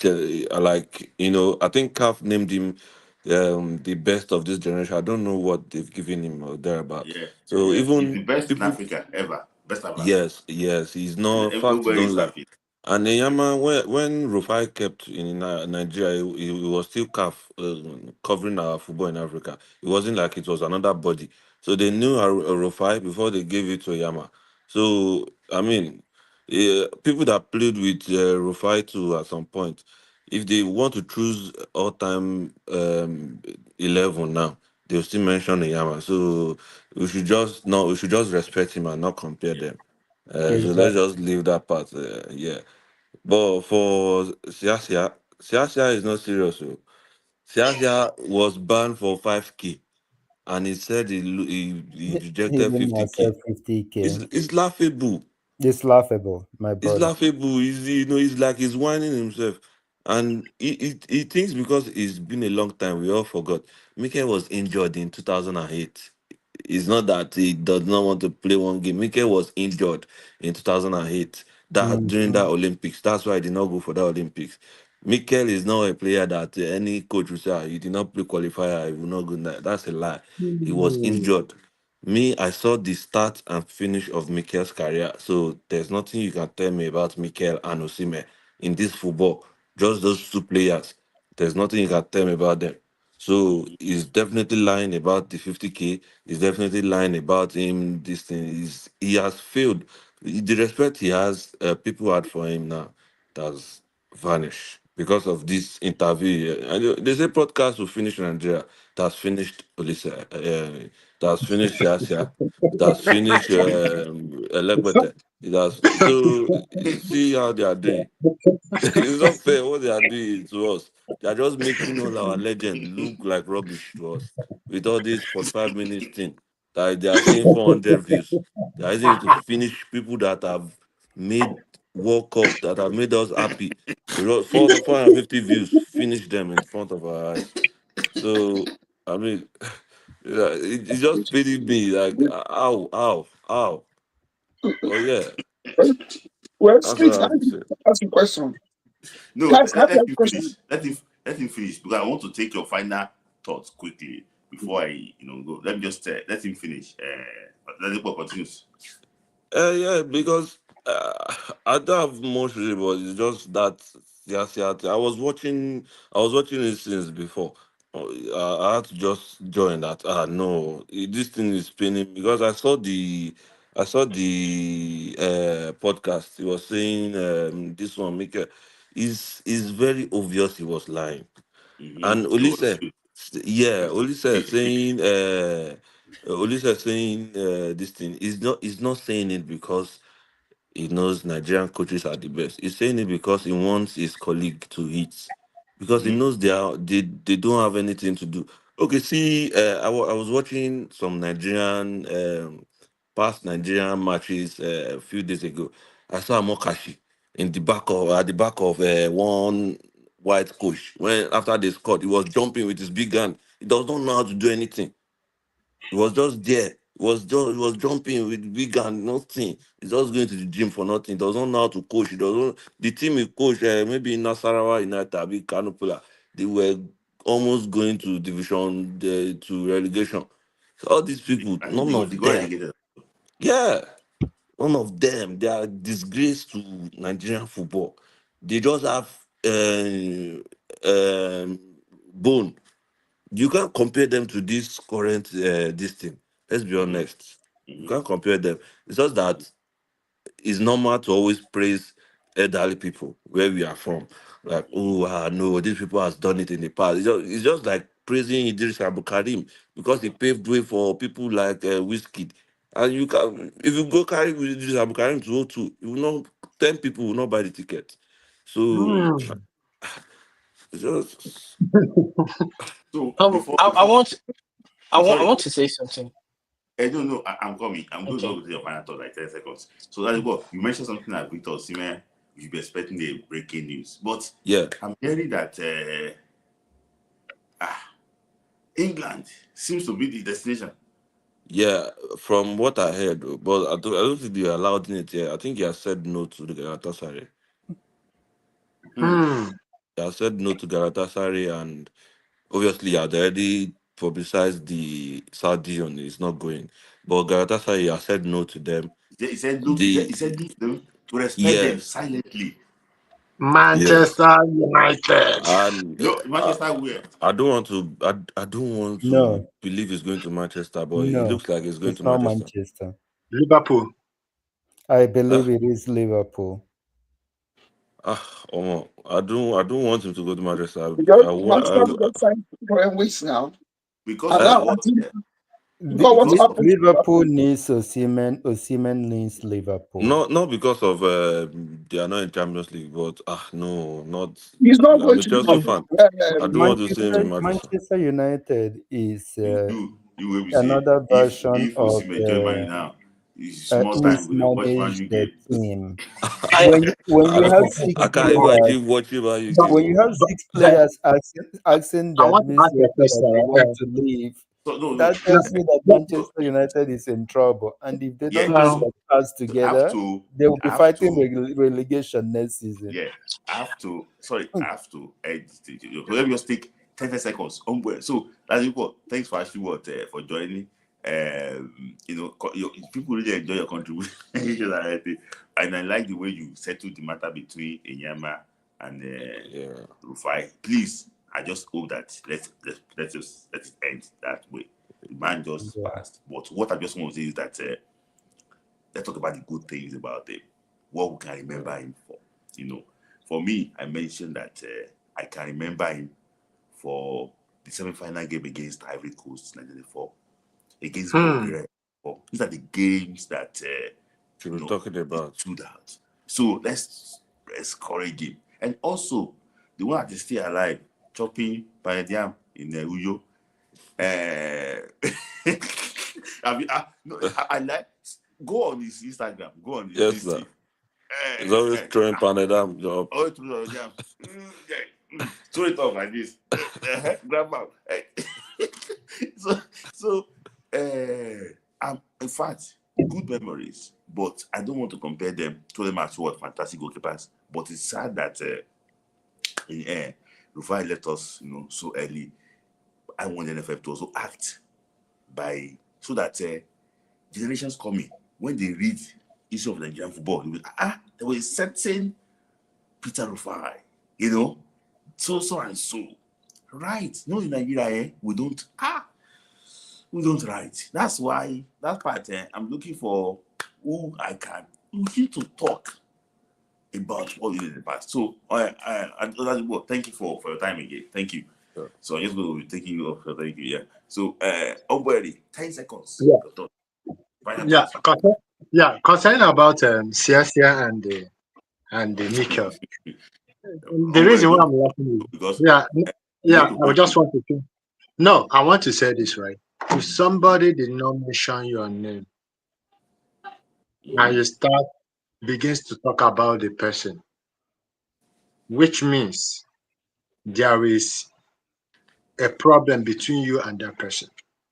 like, I think CAF named him the best of this generation. I don't know what they've given him or thereabout. Yeah, So yeah. He's the even best in people, Africa ever. Best ever. yes, he's not, facts Everybody don't is lie. happy. And Eyama, when Rufai kept in Nigeria, he was still CAF, covering our football in Africa. It wasn't like it was another body. So they knew Rufai before they gave it to Eyama. So, I mean, people that played with Rufai too at some point, if they want to choose all-time 11 now, they'll still mention Eyama. So we should just respect him and not compare Yeah. them. So let's Exactly. just leave that part. Yeah. But for Siasia is not serious. Oh. Siasia was banned for 5K and he said he rejected Even 50K. myself 50K. It's laughable. It's laughable, my It's brother. laughable. He's like he's whining himself. And he thinks because it's been a long time, we all forgot. Mikel was injured in 2008. It's not that he does not want to play one game. Mikel was injured in 2008. That during that Mhm. Olympics. That's why I did not go for that Olympics. Mikel is not a player that any coach will say, "Ah, you did not play qualifier, you will not go." That's a lie. He was Hmm. injured. Me, I saw the start and finish of Mikel's career, so there's nothing you can tell me about Mikel and Osimhen in this football. Just those two players. There's nothing you can tell me about them. So he's definitely lying about the 50K. He's definitely lying about him. This thing he has failed. The respect he has, people had for him now, does vanish because of this interview. And they say podcast will finish Nigeria. That's finished Olise. That's finished Siasia. That's finished Elegbete. It has, so see how they are doing. It's not fair what they are doing to us. They are just making all our legends look like rubbish to us with all this 45 minutes thing. That they are saying 400 views. They are using it to finish people that have made World Cup, that have made us happy. 450 views, finish them in front of our eyes. So, I mean, yeah, it's just pity me like, ow. Oh, yeah, Well, that's what Smith, I can have to I say. ask you a question? No, Guys, can I ask let you a him question? finish. Let him finish because I want to take your final thoughts quickly before I go. Let me just let him finish. Let him continue. Yeah, because I don't have much really, but it's just that thing. I was watching it since before. I had to just join that. No, this thing is spinning because I saw the podcast. He was saying this one, Mika, is very obvious he was lying. Mm-hmm. And It was Olise, good. yeah, Olise saying Olisa saying this thing. He's not saying it because he knows Nigerian coaches are the best. He's saying it because he wants his colleague to hit. Because he Mhm. knows they don't have anything to do. Okay, see, I was watching some Nigerian past Nigerian matches a few days ago. I saw Mokashi in the back of at the back of one white coach. When after they scored, he was jumping with his big hand. He does not know how to do anything. He was just there. He was jumping with big and nothing. He's just going to the gym for nothing. He doesn't know how to coach. He doesn't. The team he coached, maybe in Nasarawa United, big Kanupula, they were almost going to division to relegation. So all these people, I think none they of got them, relegated. yeah, none of them, they are disgrace to Nigerian football. They just have um, bone. You can't compare them to this current this thing. Let's be Mhm. honest. You Mhm. can't compare them. It's just that it's normal to always praise elderly people where we are from. Like, oh no, these people has done it in the past. It's just like praising Idris Abu Karim because he paved way for people like Whiskey. And you can, if you go carry Idris Abu Karim to O2, you will not 10 people will not buy the ticket. So Hmm. it's just So I before want I sorry, want to say something. no, no, I'm coming. I'm going to Okay. go to your final thought like 10 seconds. So that's what you mentioned something like Victor Osimhen. You should be expecting the breaking news, but yeah. I'm hearing that England seems to be the destination. Yeah, from what I heard, but I don't think they allowed it yet. I think he has said no to the Galatasaray. Hmm. Hmm. He has said no to Galatasaray, and obviously, he had already publicized the Saudi on is not going. But Galatasaray has said no to them. He said no. The He said no to them to respect them yes, silently. yes, Manchester United. and No, Manchester will. I don't want to. I don't want to No, believe he's going to Manchester, but it no, looks like he's going it's to not Manchester. Manchester. Liverpool. I believe Ah, it is Liverpool. I don't want him to go to Manchester. Because I, wa- Manchester I, just signed for weeks now. Because And of I, now I what? think because what Because of happened to Liverpool Liverpool, needs Osimhen. Osimhen needs Liverpool. not because of they are not in Champions League, but no, not. he's not I'm going a to Chelsea Man- fan. Liverpool. I don't want to see him Manchester in Manchester. Manchester United is you will be say another version if of Osimhen join Man U now, it's small time we will watch Man mismanage U the game. team. I When I you don't. have six I can't players, imagine watching Man U But, game. when you have but, six but players asking the I want to ask you a administrator that question. they want to leave, So no, no, that tells me that No, no. Manchester United is in trouble. And if they Yeah. don't get So their cards I have together, to, they will I be have fighting to, relegation next season. yeah, I have to. Sorry, I have to edit it. Let me just take 10 seconds. So that's it. What? Thanks for actually for joining. People really enjoy your contribution, and I like the way you settled the matter between Enyama and Yeah, Rufai. Please, I just hope that let's just let it end that way. The man just Yeah. passed. But what I just want to say is that let's talk about the good things about him. What we can remember yeah. him for. For me, I mentioned that I can remember him for the semi-final game against Ivory Coast 1994, against hmm. Bulgaria. These are the games that Should you be know talking he about. stood out. So let's encourage him. And also the one that is still alive, chopping Payadiam in Uyo. I mean, no, I like go on his Instagram, go on his Yes, this sir. thing. He's always Eh, throwing Panadam job. oh, to the jam. Throw it off like this. Grab out. so, so, in fact, good memories, but I don't want to compare them to them as what fantastic goalkeepers. But it's sad that in Rufai let us, so early. I want the NFF to also act by so that generations coming when they read issue of Nigerian football, they will, there was a certain Peter Rufai, so and so. Right. No, in Nigeria, we don't write. That's why that part I'm looking for who I can looking to talk about what we did in the past. So thank you for your time again. Thank you. So I'm just going to be taking you off. So thank you. Yeah. So, Oberi, 10 seconds. Yeah. Your thought. Final Yeah. thought. Concerning about Siasia and the Nickel. The Oberi, reason why don't I'm laughing is, because yeah, you yeah, need to I just conclude. want to say, no, I want to say this right. If somebody did not mention your name and you start begins to talk about the person, which means there is a problem between you and that person.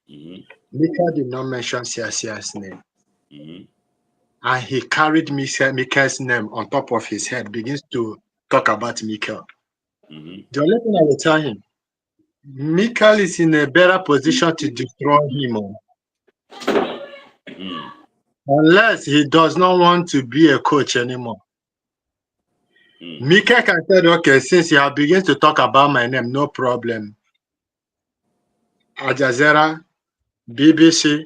Mm-hmm. Mika did not mention Siasia's name, Mm-hmm. and he carried Mika's name on top of his head, begins to talk about Mika. Mm-hmm. The only thing I will tell him, Mikael is in a better position to destroy him, Mm. unless he does not want to be a coach anymore. Mm. Mika can say, okay, since you have begun to talk about my name, no problem. Al Jazeera, BBC,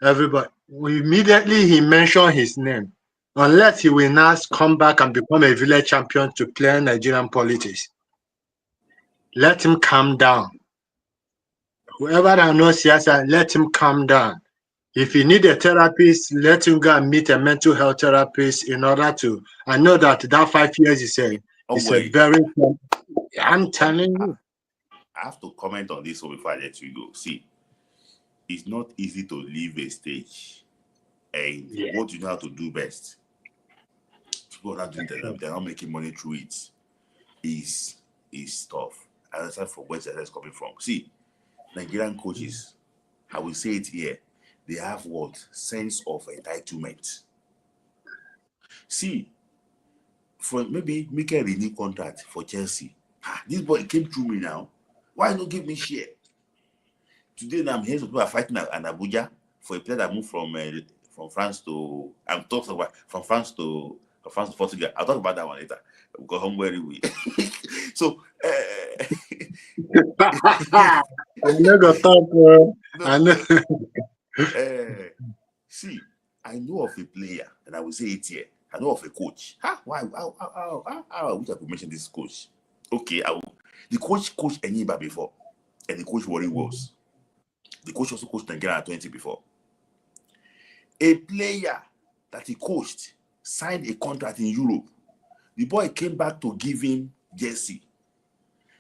everybody. Immediately he mentioned his name. Unless he will now come back and become a village champion to play Nigerian politics. Let him calm down. Whoever that knows Siasa, let him calm down. If you need a therapist, let him go and meet a mental health therapist in order to. I know that 5 years is a Oberi, very. I have I'm to comment. telling you. I have to comment on this one before I let you go. See, it's not easy to leave a stage, and Yeah. what you know how to do best. People are not doing that. They're not making money through it. Is tough. I understand from where that's coming from. See, Nigerian coaches, I will say it here, they have what sense of entitlement. See, for maybe make a renew contract for Chelsea. This boy came through me now. Why not give me share? Today now I'm here, people are fighting at Abuja for a player that moved from France to. I'm talking about from France to Portugal. I'll talk about that one later because I'm very weak. So, I never thought. no, I know. see, I know of a player, and I will say it here. I know of a coach. Why? I wish I could mention this coach. Okay, the coach coached Eniba before, and the coach Warren Wells. The coach also coached Nigeria at 20 before. A player that he coached signed a contract in Europe. The boy came back to give him jersey.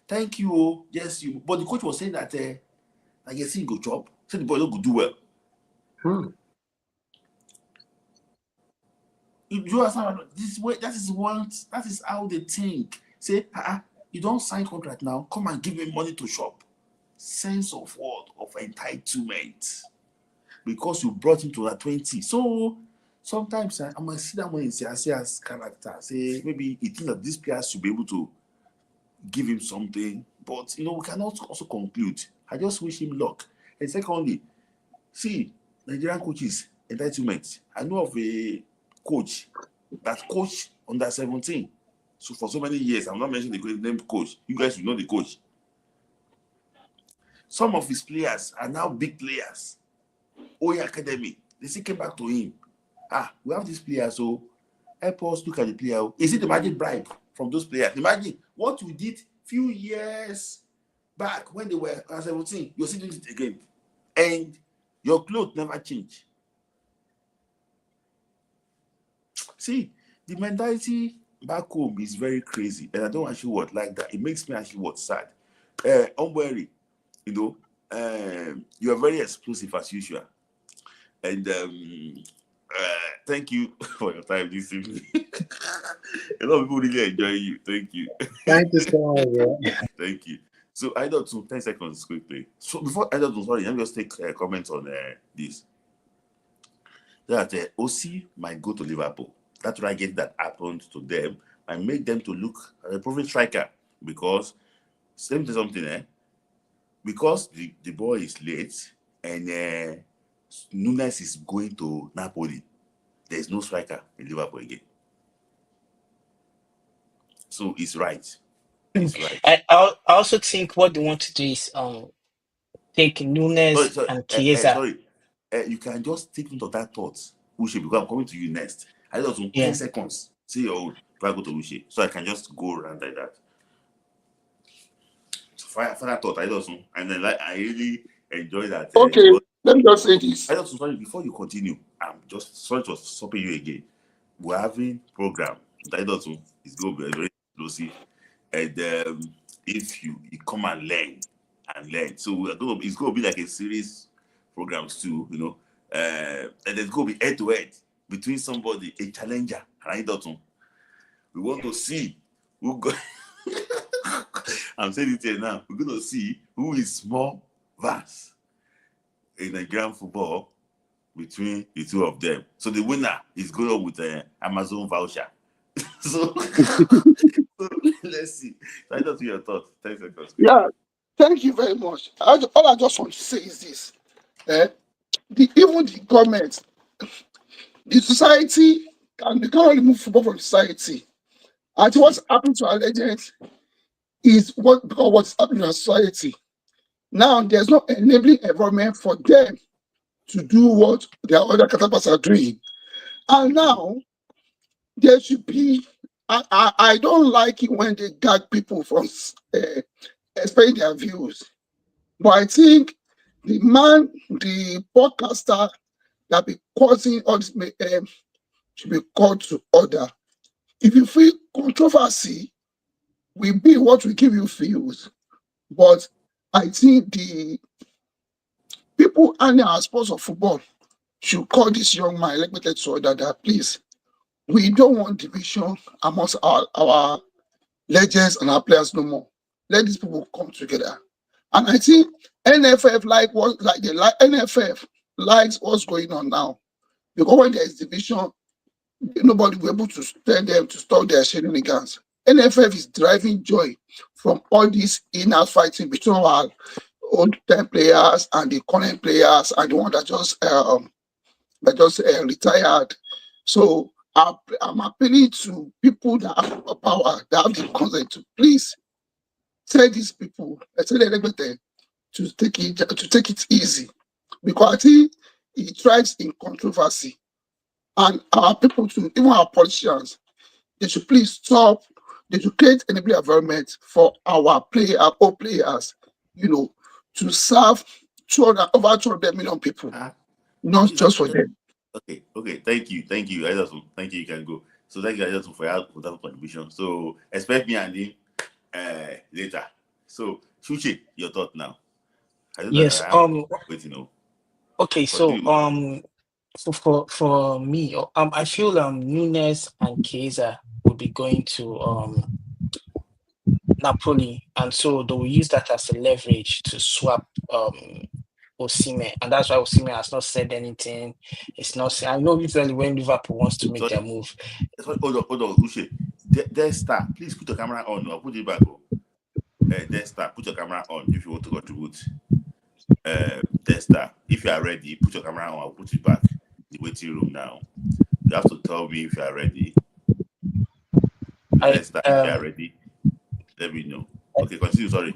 Thank you, jersey. But the coach was saying that I guess he go chop. Said the boy don't go do well. You understand? This way, that is how they think. Say, you don't sign contract now. Come and give me money to shop. Sense of what? Of entitlement. Because you brought him to that 20. So sometimes I might see that one in Siasia's character. Say maybe he thinks that this player should be able to give him something. But we cannot also conclude. I just wish him luck. And secondly, see, Nigerian coaches, entitlement. I know of a coach that coached under 17. So for so many years, I'm not mentioning the name coach. You guys will know the coach. Some of his players are now big players. Oye Academy. They still came back to him. We have this player, so help us look at the player. Is it the magic bribe from those players? Imagine what we did few years back when they were 17. You're still doing it again. And your clothes never change. See, the mentality back home is very crazy, and I don't actually like that. It makes me actually sad. Unwary, you are very explosive as usual, and thank you for your time this evening. A lot of people really enjoy you. Thank you. Thank you so much. Thank you. So I don't 10 seconds quickly. So before I don't sorry, let me just take a comment on this. That OC might go to Liverpool. That tragedy that happened to them might make them to look at a proven striker because same thing something, because the boy is late and Nunes is going to Napoli. There is no striker in Liverpool again. So it's right. It's right. I also think what they want to do is take Nunes Sorry, and Chiesa. sorry. You can just take note of that thought, Ushe, because I'm coming to you next. I just want 10 Yeah. seconds. Say your own. Try go to Ushe. So I can just go around like that. final thought. I don't know, and then like I really enjoy that. Okay, Because let me just say this. I don't know, sorry, before you continue, I'm just sorry to stopping you again. We're having program. I don't know, it's going to be very explosive, and if you come and learn, so it's going to be like a series programs too, and there's going to be head to head between somebody, a challenger, and I don't know. We want to see who go. I'm saying it here now. We're going to see who is more vast in Nigerian football between the two of them. So the winner is going up with an Amazon voucher. so, so let's see. So I don't see your thoughts. 10 seconds. Yeah, thank you very much. All I just want to say is this. Even the government, the society, they can't remove football from society. And what's happening to our legends is what's happening in our society. Now, there's no enabling environment for them to do what their other counterparts are doing. And now, there should be, I don't like it when they gag people from explaining their views. But I think the podcaster that be causing all this should be called to order. If you feel controversy will be what will give you views. But I think the people and our sports of football should call this young man elected to order that please, we don't want division amongst our legends and our players no more. Let these people come together. And I think NFF NFF likes what's going on now. Because when there is division, nobody will be able to tell them to stop their shenanigans. NFF is deriving joy from all this inner fighting between our old time players and the current players and the one that just retired. So I'm appealing to people that have power, that have the consent to please tell these people, tell them to take it easy, because I think it thrives in controversy. And our people too, even our politicians, they should please stop. They should create an environment for our old players, to serve over 200 million people, not just for them. Okay. Thank you. I just thank you. You can go. So thank you, I just for that contribution. So expect me and him later. So Shuchi, your thought now. I don't know. Yes. I have waiting. Okay. So for me, I feel Nunes and Keza will be going to Napoli, and so they will use that as a leverage to swap Osimhen, and that's why Osimhen has not said anything. It's not. I know usually when Liverpool wants to make their move. Hold on, Uche. Destar, please put your camera on. I'll put it back. Destar, put your camera on if you want to contribute. Destar, if you are ready, put your camera on. I'll put it back in the waiting room now. You have to tell me if you are ready. Destar, if you are ready, let me know. Okay, continue. Sorry.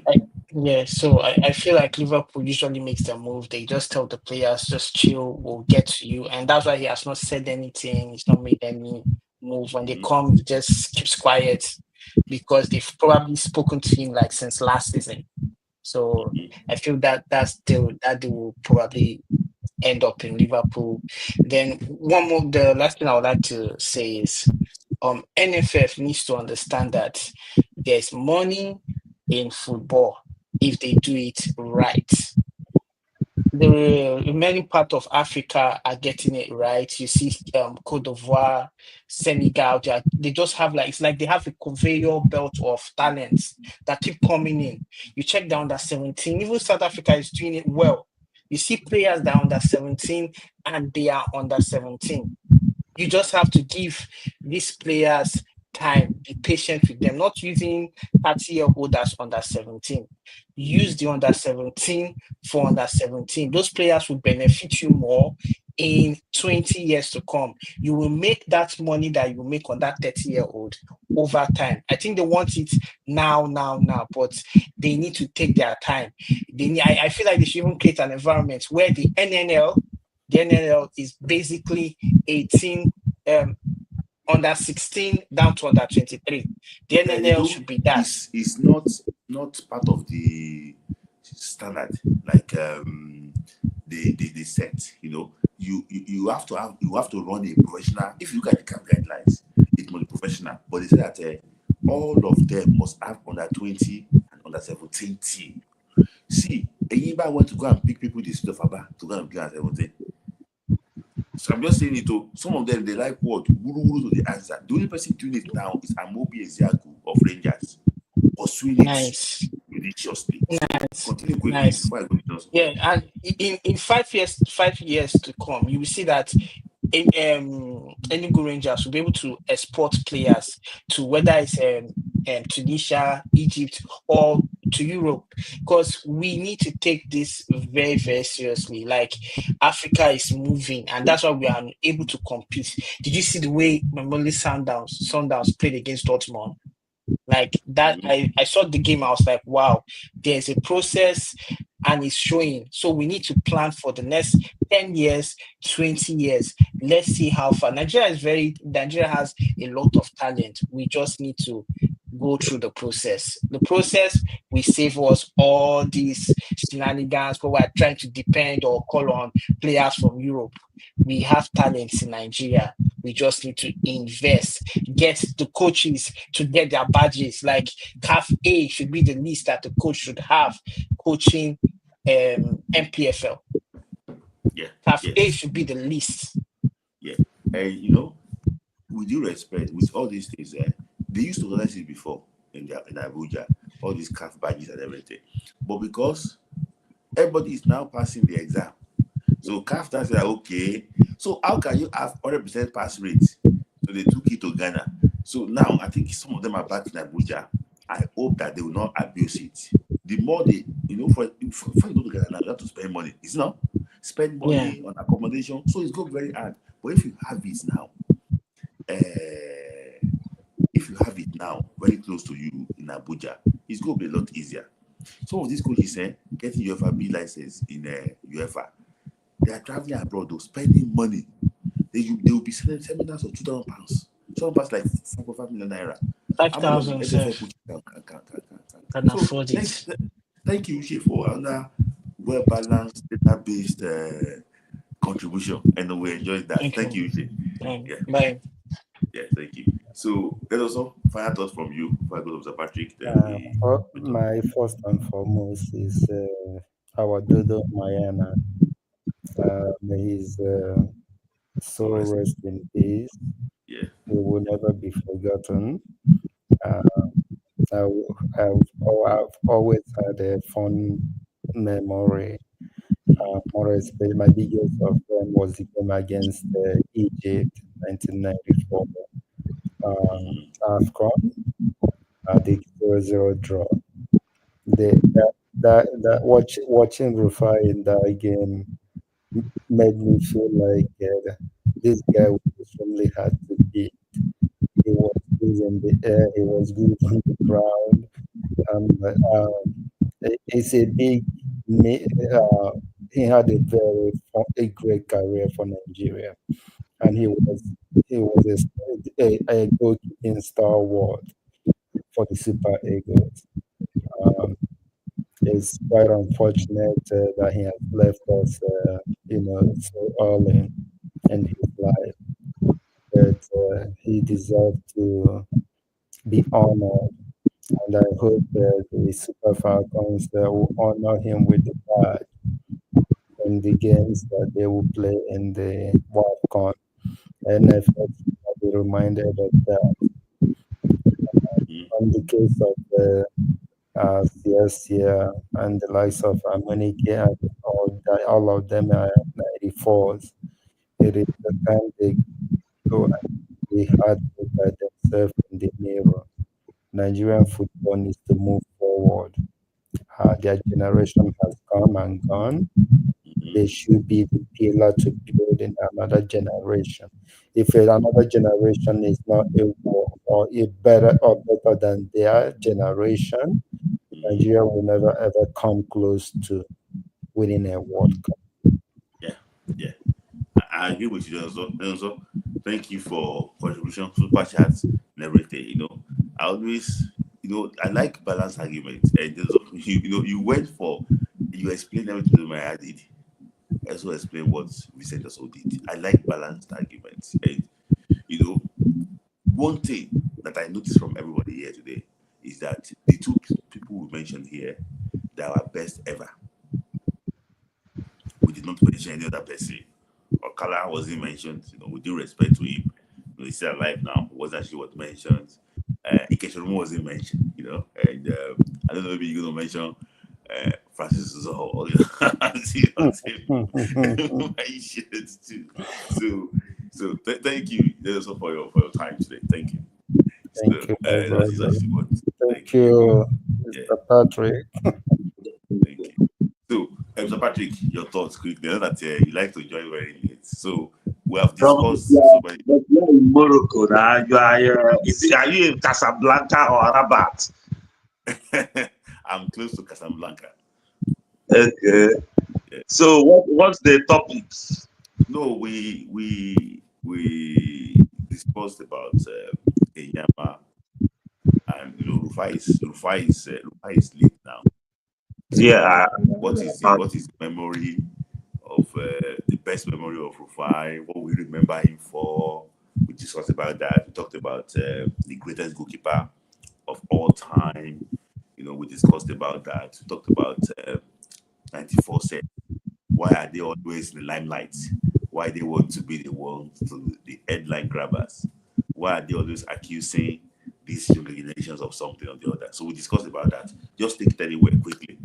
So I feel like Liverpool usually makes their move. They just tell the players, just chill, we'll get to you. And that's why he has not said anything. He's not made any move. When they come, he just keeps quiet because they've probably spoken to him like since last season. So I feel that they will probably end up in Liverpool. Then the last thing I would like to say is NFF needs to understand that there's money in football if they do it right. The remaining part of Africa are getting it right. You see Cote d'Ivoire, Senegal, they just have it's like they have a conveyor belt of talents that keep coming in. You check down under 17, even South Africa is doing it well. You see players that are under 17 and they are under 17. You just have to give these players time, be patient with them, not using 30-year-old under 17. Use the under 17 for under 17. Those players will benefit you more in 20 years to come. You will make that money that you make on that 30-year-old over time. I think they want it now, but they need to take their time. I feel like they should even create an environment where the NNL is basically 18 under 16 down to under 23. The NNL should be that. It's not not part of the standard, like they set. You have to run a professional. If you look at the camp guidelines, it's more professional, but they say that all of them must have under 20 and under 17 team. See, Enyimba went to go and pick people the street of Aba to go and play at 17. So I'm just saying it to some of them, they like what? Wuru to the answer. The only person doing it now is Amobi Ezeaku of Rangers, pursuing it Nice. religiously. So Nice. continue quickly Nice. before I go to Johnson. Yeah, and in 5 years to come, you will see that Enugu Rangers will be able to export players to whether it's Tunisia, Egypt, or to Europe, because we need to take this very, very seriously. Like, Africa is moving, and that's why we are able to compete. Did you see the way Mamelodi Sundowns played against Dortmund? Like that, I saw the game. I was like, wow, there's a process and it's showing. So we need to plan for the next 10 years, 20 years. Let's see how far. Nigeria has a lot of talent. We just need to go through the process. The process will save us all these shenanigans where we're trying to depend or call on players from Europe. We have talents in Nigeria. We just need to invest, get the coaches to get their badges. Like CAF A should be the list that the coach should have coaching MPFL. Yeah. CAF A Yes. should be the list. Yeah. And with due respect, with all these things, they used to organize it before in Abuja, all these CAF badges and everything. But because everybody is now passing the exam, so CAF now say, okay, so how can you have 100% pass rate? So they took it to Ghana. So now I think some of them are back in Abuja. I hope that they will not abuse it. The more they, for you go to Ghana now, you have to spend money. It's not spend Yeah. money on accommodation, so it's going very hard. But if you have it now, very close to you in Abuja, it's going to be a lot easier. Some of these coaches getting UEFA B license in UEFA, they are traveling abroad, though, spending money. They will be selling seminars of £2,000. Some pass like 4.5 million naira. How many of the 5,000 FFL self coaches can So afford it. thank you, Uche, for another well-balanced, data-based contribution, and we enjoyed that. Thank Thank you. you, Uche. Yeah, Bye. yeah, thank you. So there's also final thoughts from you before I go to Mr. Patrick. Then we My first and foremost is our Dodo Mayana. May his soul honestly, rest in peace. yeah. He will never be forgotten. Uh, I've always had a fond memory. More especially, my biggest of them was the game against Egypt, 1994, AFCON, the 0-0 draw. Watching Rufai in that game made me feel like this guy was extremely hard to beat. He was good in the air, he was good on the ground. It's a big, he had a great career for Nigeria, and he was a goalkeeping stalwart for the Super Eagles. It's quite unfortunate that he has left us, so early in his life. But he deserved to be honored, and I hope the Super Falcons will honor him with the badge in the games that they will play in the WAFCON. NFF will be reminded of that. On the case of CSCA and the likes of Monike, and all of them are 94s. It is the time they go and they hard look at themselves in the mirror. Nigerian football needs to move forward. Their generation has come and gone. They should be the pillar to build in another generation. If another generation is not able or better than their generation, Nigeria will never ever come close to winning a World Cup. Yeah, yeah. I agree with you, also. And also, thank you for contribution, super chats, and everything. I always, I like balanced arguments. And you explained everything to my I did. I also explained what Vincent also did. I like balanced arguments. And, one thing that I noticed from everybody here today is that the two people we mentioned here, they are our best ever. We did not mention any other person. Okala wasn't mentioned, with due respect to him. He's still alive now. It wasn't actually what mentioned. Ikechukwu wasn't mentioned, and I don't know, maybe you're going to mention Francis Zoho. Thank you also for your time today. Thank you. Thank you, my That is brother. actually what. Thank you, Yeah, Mr. Patrick. thank you. So, Mr. Patrick, your thoughts quickly. I know that you like to join very late. So, we have discussed so many. But you are in Morocco now. Are you in Casablanca or Rabat? I'm close to Casablanca. Okay. Yeah. So what's the topic? No, we discussed about Enyama, and Rufai is late now. So Yeah. what is the memory of the best memory of Rufai? What we remember him for? We discussed about that. We talked about the greatest goalkeeper of all time. We discussed about that. We talked about 94 set. Why are they always in the limelight? Why they want to be the ones to the headline grabbers? Why are they always accusing these younger generations of something or the other? So we discussed about that. Just take it anywhere quickly.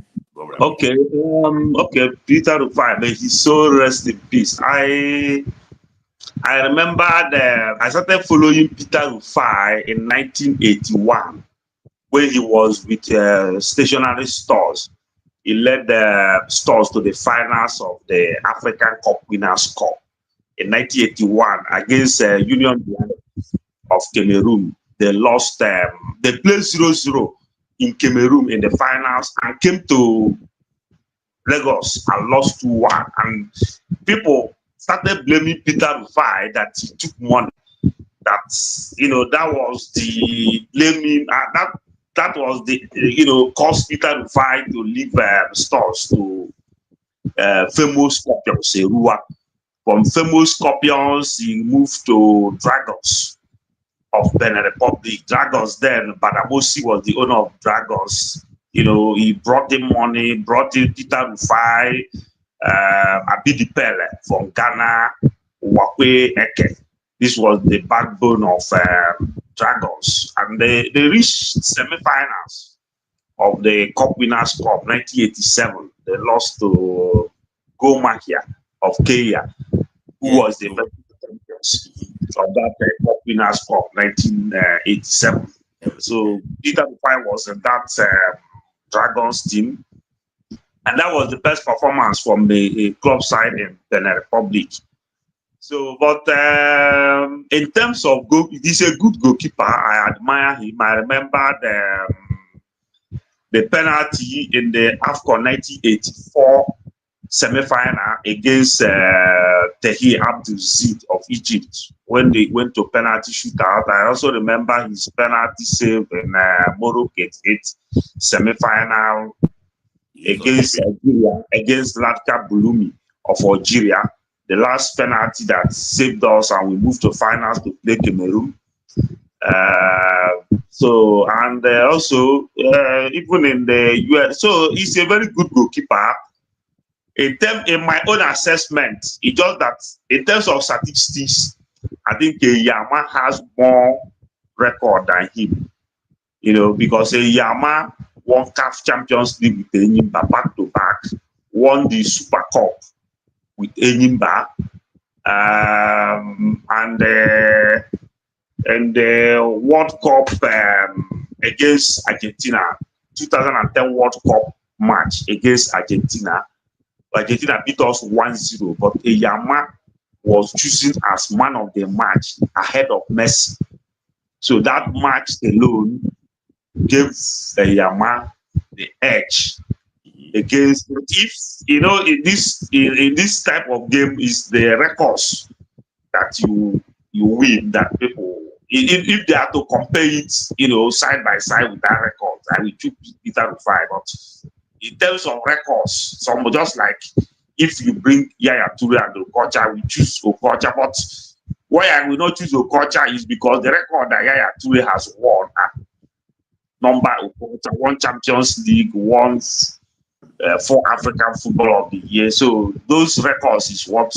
Okay. Okay. Peter Rufai, may his soul rest in peace. I remember I started following Peter Rufai in 1981 when he was with stationery stores. He led the stores to the finals of the African Cup Winners' Cup in 1981 against Union of Cameroon. They lost. They played 0-0 in Cameroon in the finals and came to Lagos and lost 2-1. And people started blaming Peter Rufai that he took money. That that was the blaming. That was the caused Peter Rufai to leave stores to famous Scorpions, Erua. From famous Scorpions, he moved to Dragons of Benin Republic. Dragons then, Badamosi was the owner of Dragons. He brought him money, brought in Peter Rufai, Abidi Pele from Ghana, Wakwe Eke. This was the backbone of Dragons. And they reached semi-finals of the Cup Winners' Cup 1987. They lost to Goalkeeper of Kenya, who was the champions of that Cup Winners' Cup 1987. So Peter Rufai was in that Dragons team. And that was the best performance from the club side in Benin Republic. So, but in terms of he's a good goalkeeper. I admire him. I remember the penalty in the AFCON 1984 semi-final against Tehi Abdul-Zid of Egypt when they went to penalty shootout. I also remember his penalty save in Morocco 88 semi-final against Algeria, against Latka Bulumi of Algeria. The last penalty that saved us, and we moved to finals to play Cameroon. Also even in the US, so he's a very good goalkeeper. In my own assessment, it's just that in terms of statistics, I think Yama has more record than him. Because Yama won CAF Champions League with Enyimba back to back, won the Super Cup with Enyimba, and the World Cup against Argentina, 2010 World Cup match against Argentina. Argentina beat us 1-0, but Eyama was chosen as man of the match ahead of Messi. So that match alone gave Eyama the edge against. If in this type of game is the records that you win that people if they are to compare it, side by side with that record, I will choose Peter Rufai. But in terms of records, some just like if you bring Yaya Toure and Okocha, we choose Okocha. But why I will not choose Okocha is because the record that Yaya Toure has won, number Okocha, won Champions League, won 4 African Footballer of the Year. So those records is what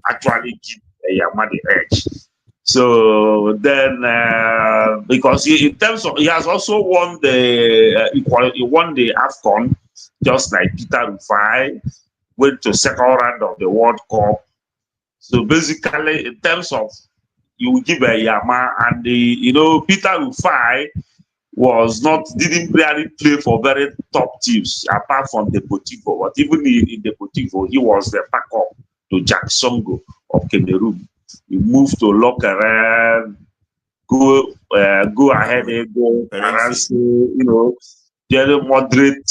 actually give Yama the edge. So then, because in terms of, he has also won he won the AFCON, just like Peter Rufai, went to second round of the World Cup. So basically, in terms of, you give a Yama, and Peter Rufai didn't really play for very top teams apart from Deportivo. But even in Deportivo, he was the backup to Jack Songo of Cameroon. He moved to Lokeren, go ahead and go very moderate,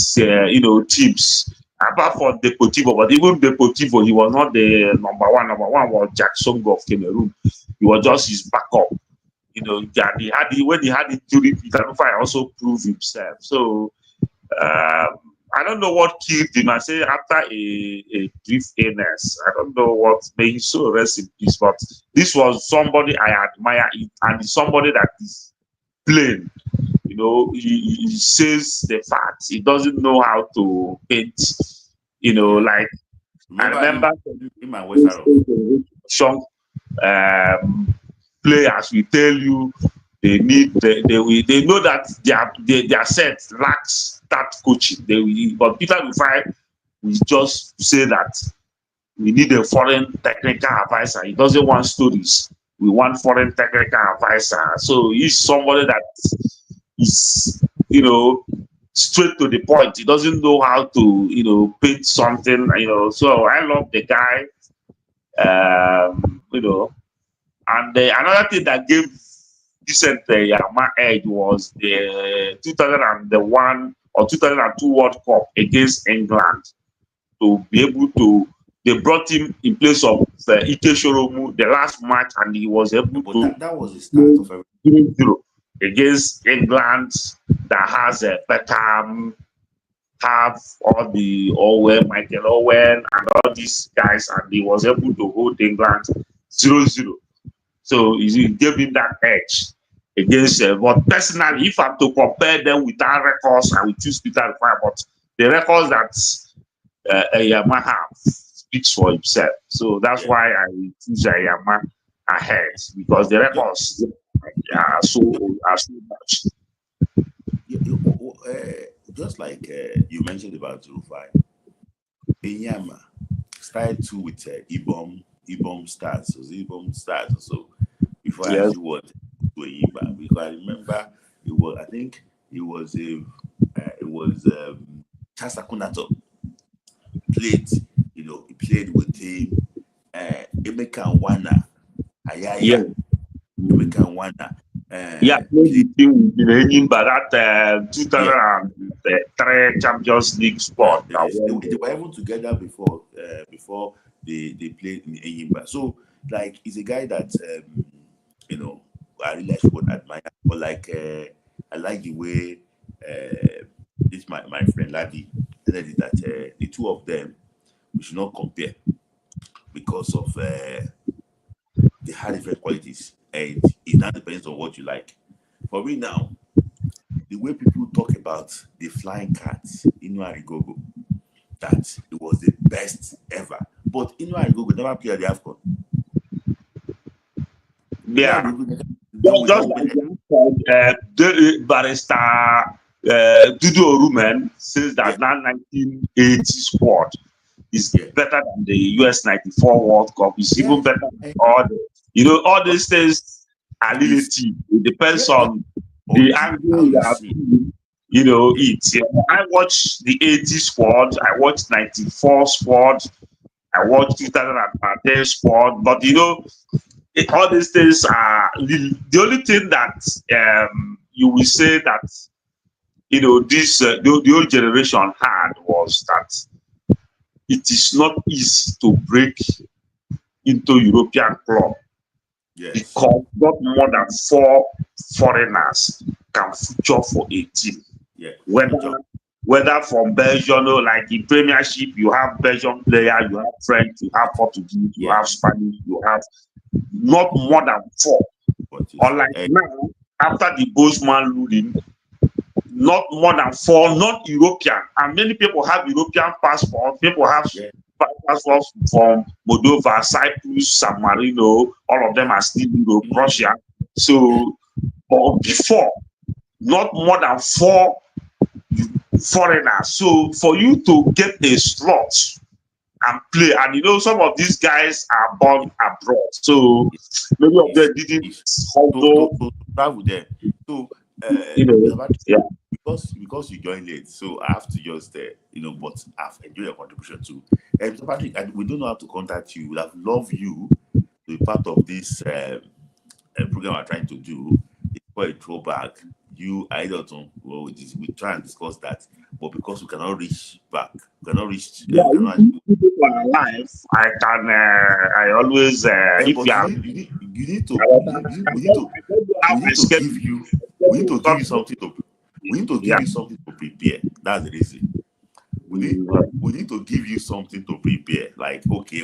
teams. Apart from Deportivo, but even Deportivo, he was not the number one. Number one was Jack Songo of Cameroon. He was just his backup. When he had injury, Peter Rufai also proved himself. So I don't know what killed him. I say after a brief illness, I don't know what made him so rest in peace. But this was somebody I admire, and somebody that is plain. He says the facts. He doesn't know how to paint. Like I remember in my West players will tell you they know that their set lacks that coaching. But Peter Rufai will just say that we need a foreign technical advisor. He doesn't want stories. We want foreign technical advisor. So he's somebody that is straight to the point. He doesn't know how to paint something. So I love the guy. And another thing that gave decent Yama edge was the 2001 or 2002 World Cup against England. To be able to, they brought him in place of Ike Shoromu the last match, and he was able to. That was the start of everything. 0-0 against England that has Beckham, have all the Michael Owen, and all these guys, and he was able to hold England 0-0. So he gave him that edge against. But personally, if I'm to compare them with our records, I would choose Peter Rufai. But the records that Yama have speaks for himself. So that's why I choose Yama ahead, because the records are so much. Just like you mentioned about Rufai, Yama started too with Ibom starts. So Ibom starts. So before I actually went to Yimba, because I remember it was Chasa Kunato played, he played with him, Emeka Wana, Ayaya, Emeka Wana. Played with him in that 2003 Champions League spot. They were even together before they played in Eyimba. So like he's a guy that I really should admire. But like I like the way this my friend Ladi said it, that the two of them we should not compare because of they had different qualities, and it now depends on what you like. For me now, the way people talk about the flying cats, Inu Arigogo, that it was the best ever. But Inu Arigogo never played the AFCON. Yeah. Just like Barrister Dudu Orumen says that that 1980 squad is better than the US 94 World Cup. It's even better than all these things are relative. It depends on the angle you have seen, I watched the 80 squad, I watched 94 squad, I watched 2010 squad, but all these things are the only thing that you will say that this the old generation had was that it is not easy to break into European club Yes. because not more than 4 foreigners can feature for a team. Yeah. Whether from Belgium, like in Premiership, you have Belgian player, you have French, you have Portuguese, you have Spanish, you have not more than 4. Unlike now, after the Bosman ruling, not more than 4 non-European, and many people have European passports. People have passports from Moldova, Cyprus, San Marino. All of them are still Europe, Russia. So, but before, not more than 4 foreigners. So, for you to get a slot and play, and you know, some of these guys are born abroad, so many of them didn't to travel there. So, you know, yeah. Because you joined late, so I have to just but I've enjoyed your contribution too. Mr. Patrick, we don't know how to contact you. We have loved you to be part of this program we're trying to do. It's quite a throwback. I don't know. Well, we try and discuss that, but because we cannot reach back, we cannot reach. Yeah, if people are alive, I can. I always. If But you are, you need to. We need to give you. We need to give you something to. We need to give you something to prepare. That's the reason. We need to give you something to prepare. Like, okay,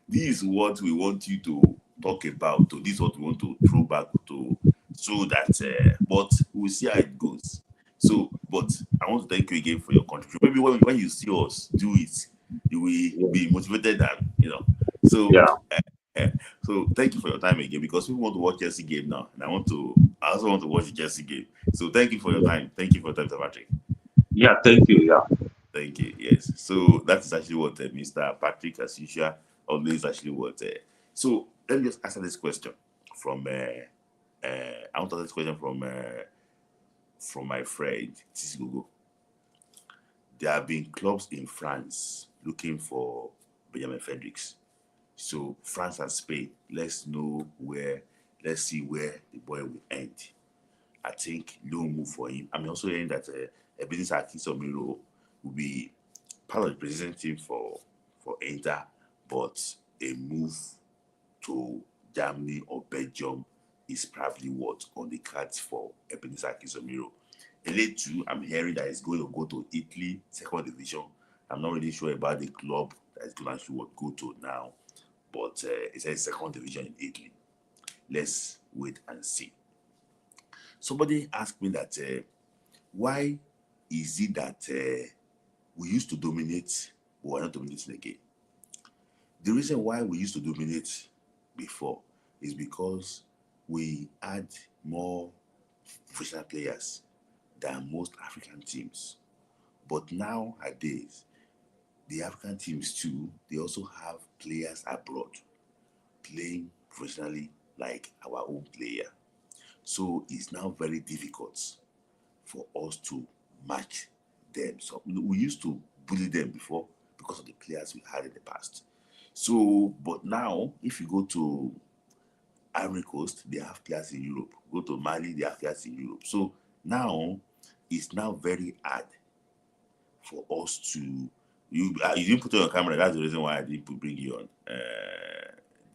this is what we want you to talk about. This is what we want to throw back to, so that. But we'll see how it goes. So, but I want to thank you again for your contribution. Maybe when you see us do it, you will be motivated and So, so thank you for your time again, because we want to watch Chelsea game now, and I also want to watch the Chelsea game. So thank you for your time. Thank you for your time, Mr. Patrick. Yeah, thank you. Yeah. Thank you. Yes. So that is actually what Mr. Patrick, as usual, always actually what. So let me just answer this question from. I want to answer this question from my friend Google. There have been clubs in France looking for Benjamin Fredericks. So France and Spain, let's see where the boy will end. I think no move for him. I'm also hearing that Ebenezer Akintomiro will be part of the president team for Inter, but a move to Germany or Belgium is probably on the cards for Ebenezer Akintomiro. Eletu, I'm hearing that he's going to go to Italy, second division. I'm not really sure about the club that is going to go to now, but it says second division in Italy. Let's wait and see. Somebody asked me that why is it that we used to dominate, but we're not dominating again? The reason why we used to dominate before is because we had more professional players than most African teams. But nowadays, the African teams too, they also have players abroad playing professionally like our own player. So it's now very difficult for us to match them. So we used to bully them before because of the players we had in the past. So, but now, if you go to Ivory Coast, they have players in Europe. Go to Mali, they have players in Europe. So now, it's now very hard for us to. You didn't put on your camera. That's the reason why I didn't bring you on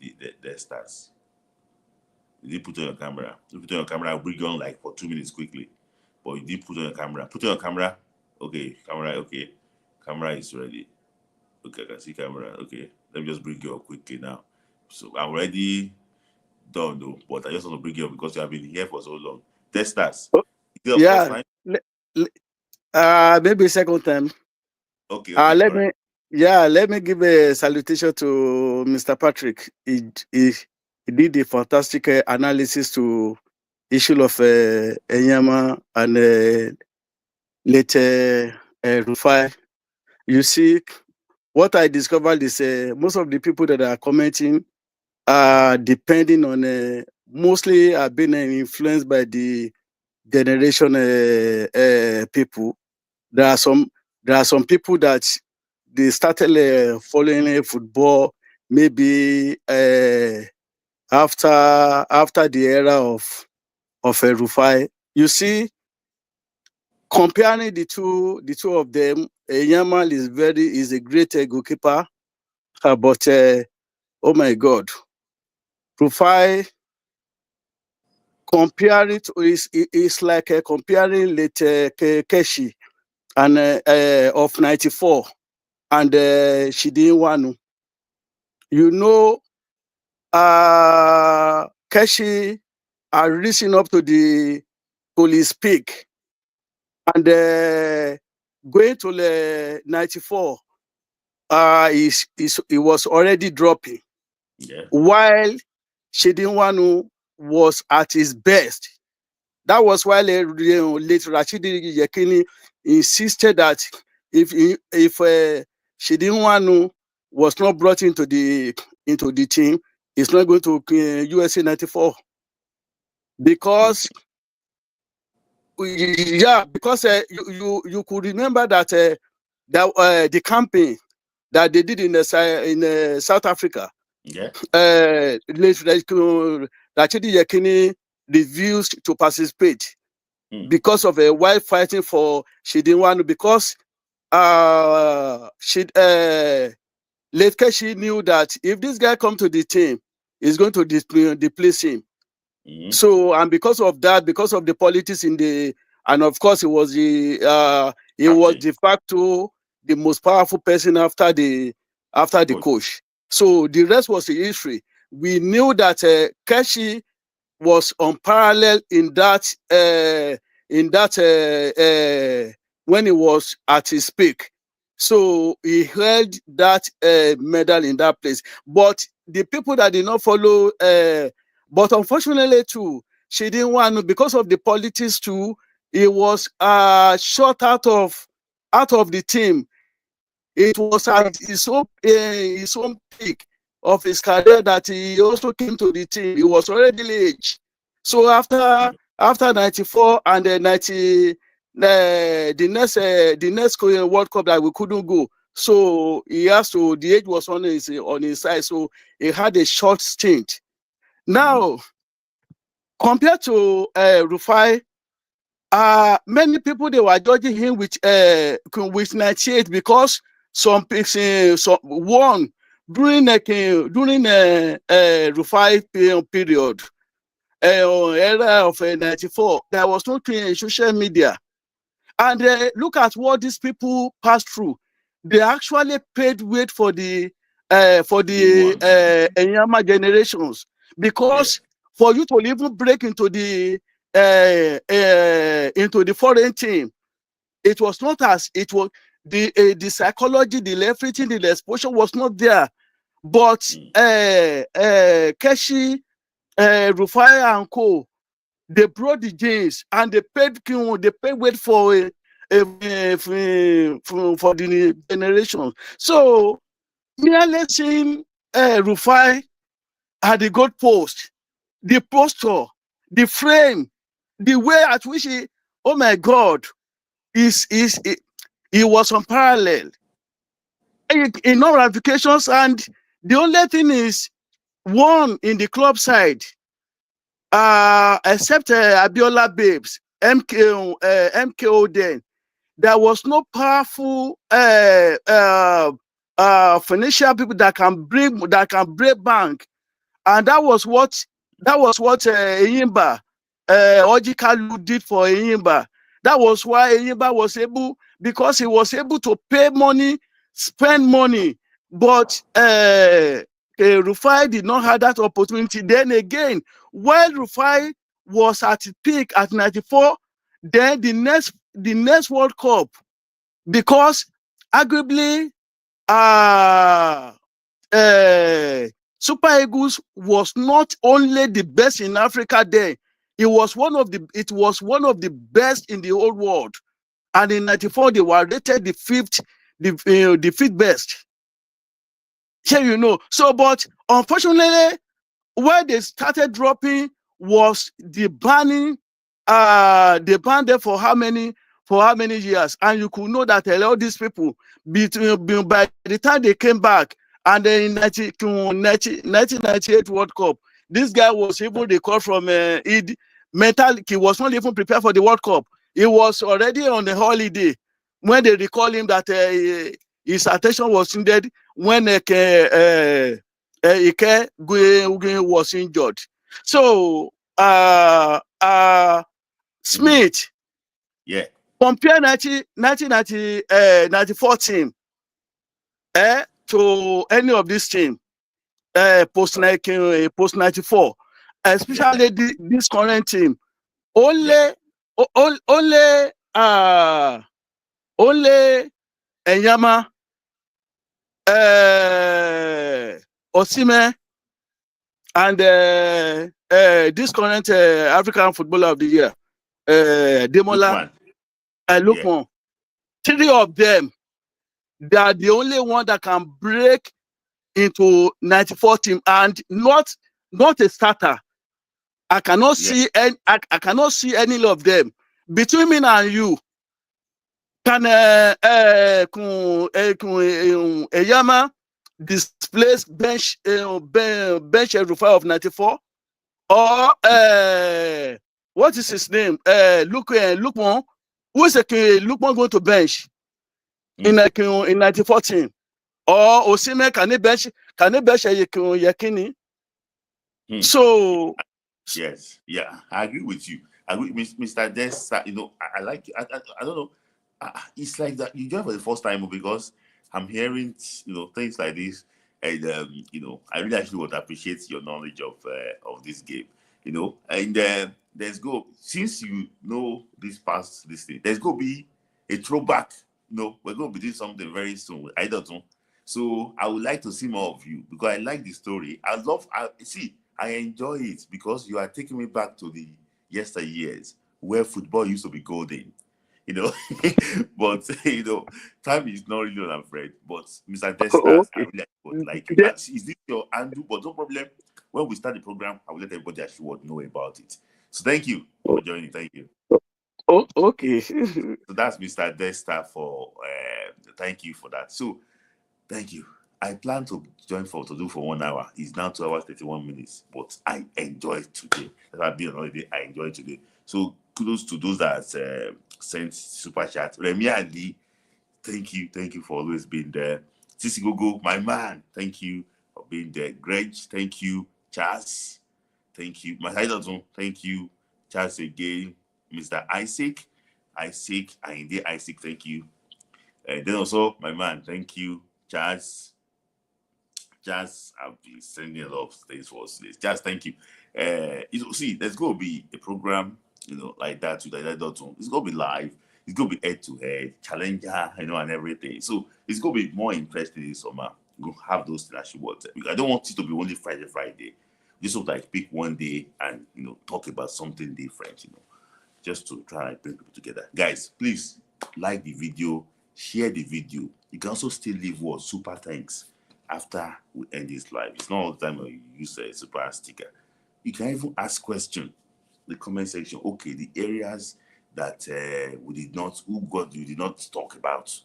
the stars. You didn't put on your camera. You put on your camera, I'll bring you on like for 2 minutes quickly. But you didn't put on your camera. Put on your camera. Okay, camera, okay. Camera is ready. Okay, I can see camera. Okay, let me just bring you up quickly now. So I'm already done though, but I just want to bring you up because you have been here for so long. Testers. Is it Yeah. first Maybe second time. Okay. Let me give a salutation to Mr. Patrick. He did a fantastic analysis to issue of Enyama and later Rufai. You see, what I discovered is most of the people that are commenting are depending on mostly have been influenced by the generation people. There are some people that they started following football maybe after the era of Rufai. You see, comparing the two of them, Yamal is a great goalkeeper, but oh my God, Rufai compare it is like comparing late Keshi and of 94 and Shidinwanu. You know, Keshi are risen up to the police peak and going to the 94 it was already dropping, Yeah. while Shidinwanu was at his best. That was why late Rashidi Yekini insisted that if Shidinwanu was not brought into the team, he's not going to USA 94 because because you could remember that the campaign that they did in South Africa. Yeah. Rashidi Yekini refused to participate because of a wife fighting for Shidinwanu, because Late Keshi knew that if this guy come to the team, he's going to displace him. So, and because of that, because of the politics and of course, he was de facto the most powerful person after the coach. So the rest was the history. We knew that Keshi was unparalleled in that when he was at his peak. So he held that medal in that place. But the people that did not follow, but unfortunately too, she didn't want, because of the politics too, he was shot out of the team. It was at his own peak of his career that he also came to the team. He was already age. So after 94 and 90, the next World Cup that we couldn't go, so he has to. The age was on his side, so he had a short stint. Now, compared to Rufai, many people, they were judging him with 98 because some one during Rufai period, era of 94, there was no social media, and look at what these people passed through. They actually paid weight for the Enyama generations, because for you to even break into the foreign team, it was not as it was the psychology, the everything, the exposure was not there. But Keshi, Rufai and Co, they brought the genes and they paid weight for the generation. So merely seeing Rufai at the goal post, the posture, the frame, the way at which he, oh my God, he was unparalleled in all ramifications. And the only thing is, one in the club side, except Abiola Babes, MKO then, there was no powerful financial people that can break bank, and that was what Eyimba Ojikalu did for Eyimba. That was why Eyimba was able, because he was able to pay money, spend money, but Rufai did not have that opportunity. Then again, while Rufai was at its peak at 94, then the next World Cup, because arguably Super Eagles was not only the best in Africa then, it was one of the best in the whole world. And in 94, they were rated the fifth best. Here, you know. So, but unfortunately, where they started dropping was the banning. They banned them for how many years? And you could know that a lot of these people, by the time they came back, and then in 1998 World Cup, this guy was even recalled from mental. He was not even prepared for the World Cup. He was already on the holiday when they recalled him that his attention was needed when Ike was injured. So Smith. Yeah. Compare 94 team to any of this team post 94, especially this current team. Only Enyama, Osime, and this current African Footballer of the Year, Demola, Lukman. Three of them, they are the only one that can break into 94 team and not a starter. I cannot see any. I cannot see any of them. Between me and you, can Eyama displace bench Rufai of 94, or what is his name? Lukman. Who is Lukman going to bench in 94 team? Or Osime can he bench Yakini? So yes, yeah, I agree with you. I agree, Mr. Dessa. You know, I like. I don't know. It's like that. You join for the first time because I'm hearing, you know, things like this, and you know, I really actually would appreciate your knowledge of this game. You know, and there's go since you know this past this thing. There's go be a throwback. You know, we're going to be doing something very soon. I don't know. So I would like to see more of you because I like the story. I enjoy it because you are taking me back to the yesteryears where football used to be golden, you know. But you know, time is not really on, I'm afraid. But Mr. Destas, I okay. would like you. The- Is this your handle? But no problem. When we start the program, I will let everybody actually know about it. So thank you for joining. Thank you. okay. So that's Mr. Desta for thank you for that. So thank you. I plan to join to do for 1 hour. It's now 2 hours 31 minutes, but I enjoyed today. That I've been on holiday. I enjoyed today. So kudos to those that sent super chat. Remy Ali, thank you for always being there. Sisi Gogo, my man, thank you for being there. Greg, thank you. Charles, thank you. Masai, thank you. Charles again. Mr. Isaac, Isaac, thank you. Then also my man, thank you. Charles, I've been sending a lot of things for us today. Just thank you. See, there's going to be a program, you know, like that with that. It's going to be live. It's going to be head to head, challenger, you know, and everything. So it's going to be more interesting this summer. We'll have those things that you want. I don't want it to be only Friday. Just sort of like pick one day and, you know, talk about something different, you know, just to try and bring people together. Guys, please like the video, share the video. You can also still leave what super thanks after we end this live. It's not all the time when you use a super sticker. You can even ask questions in the comment section. Okay, the areas that you did not talk about,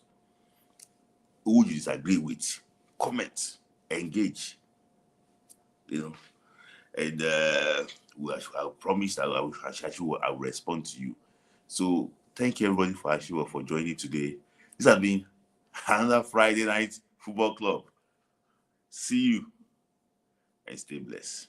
who you disagree with, comment, engage, you know, and I promise I will respond to you. So thank you everybody for joining today. This has been another Friday night football club. See you and stay blessed.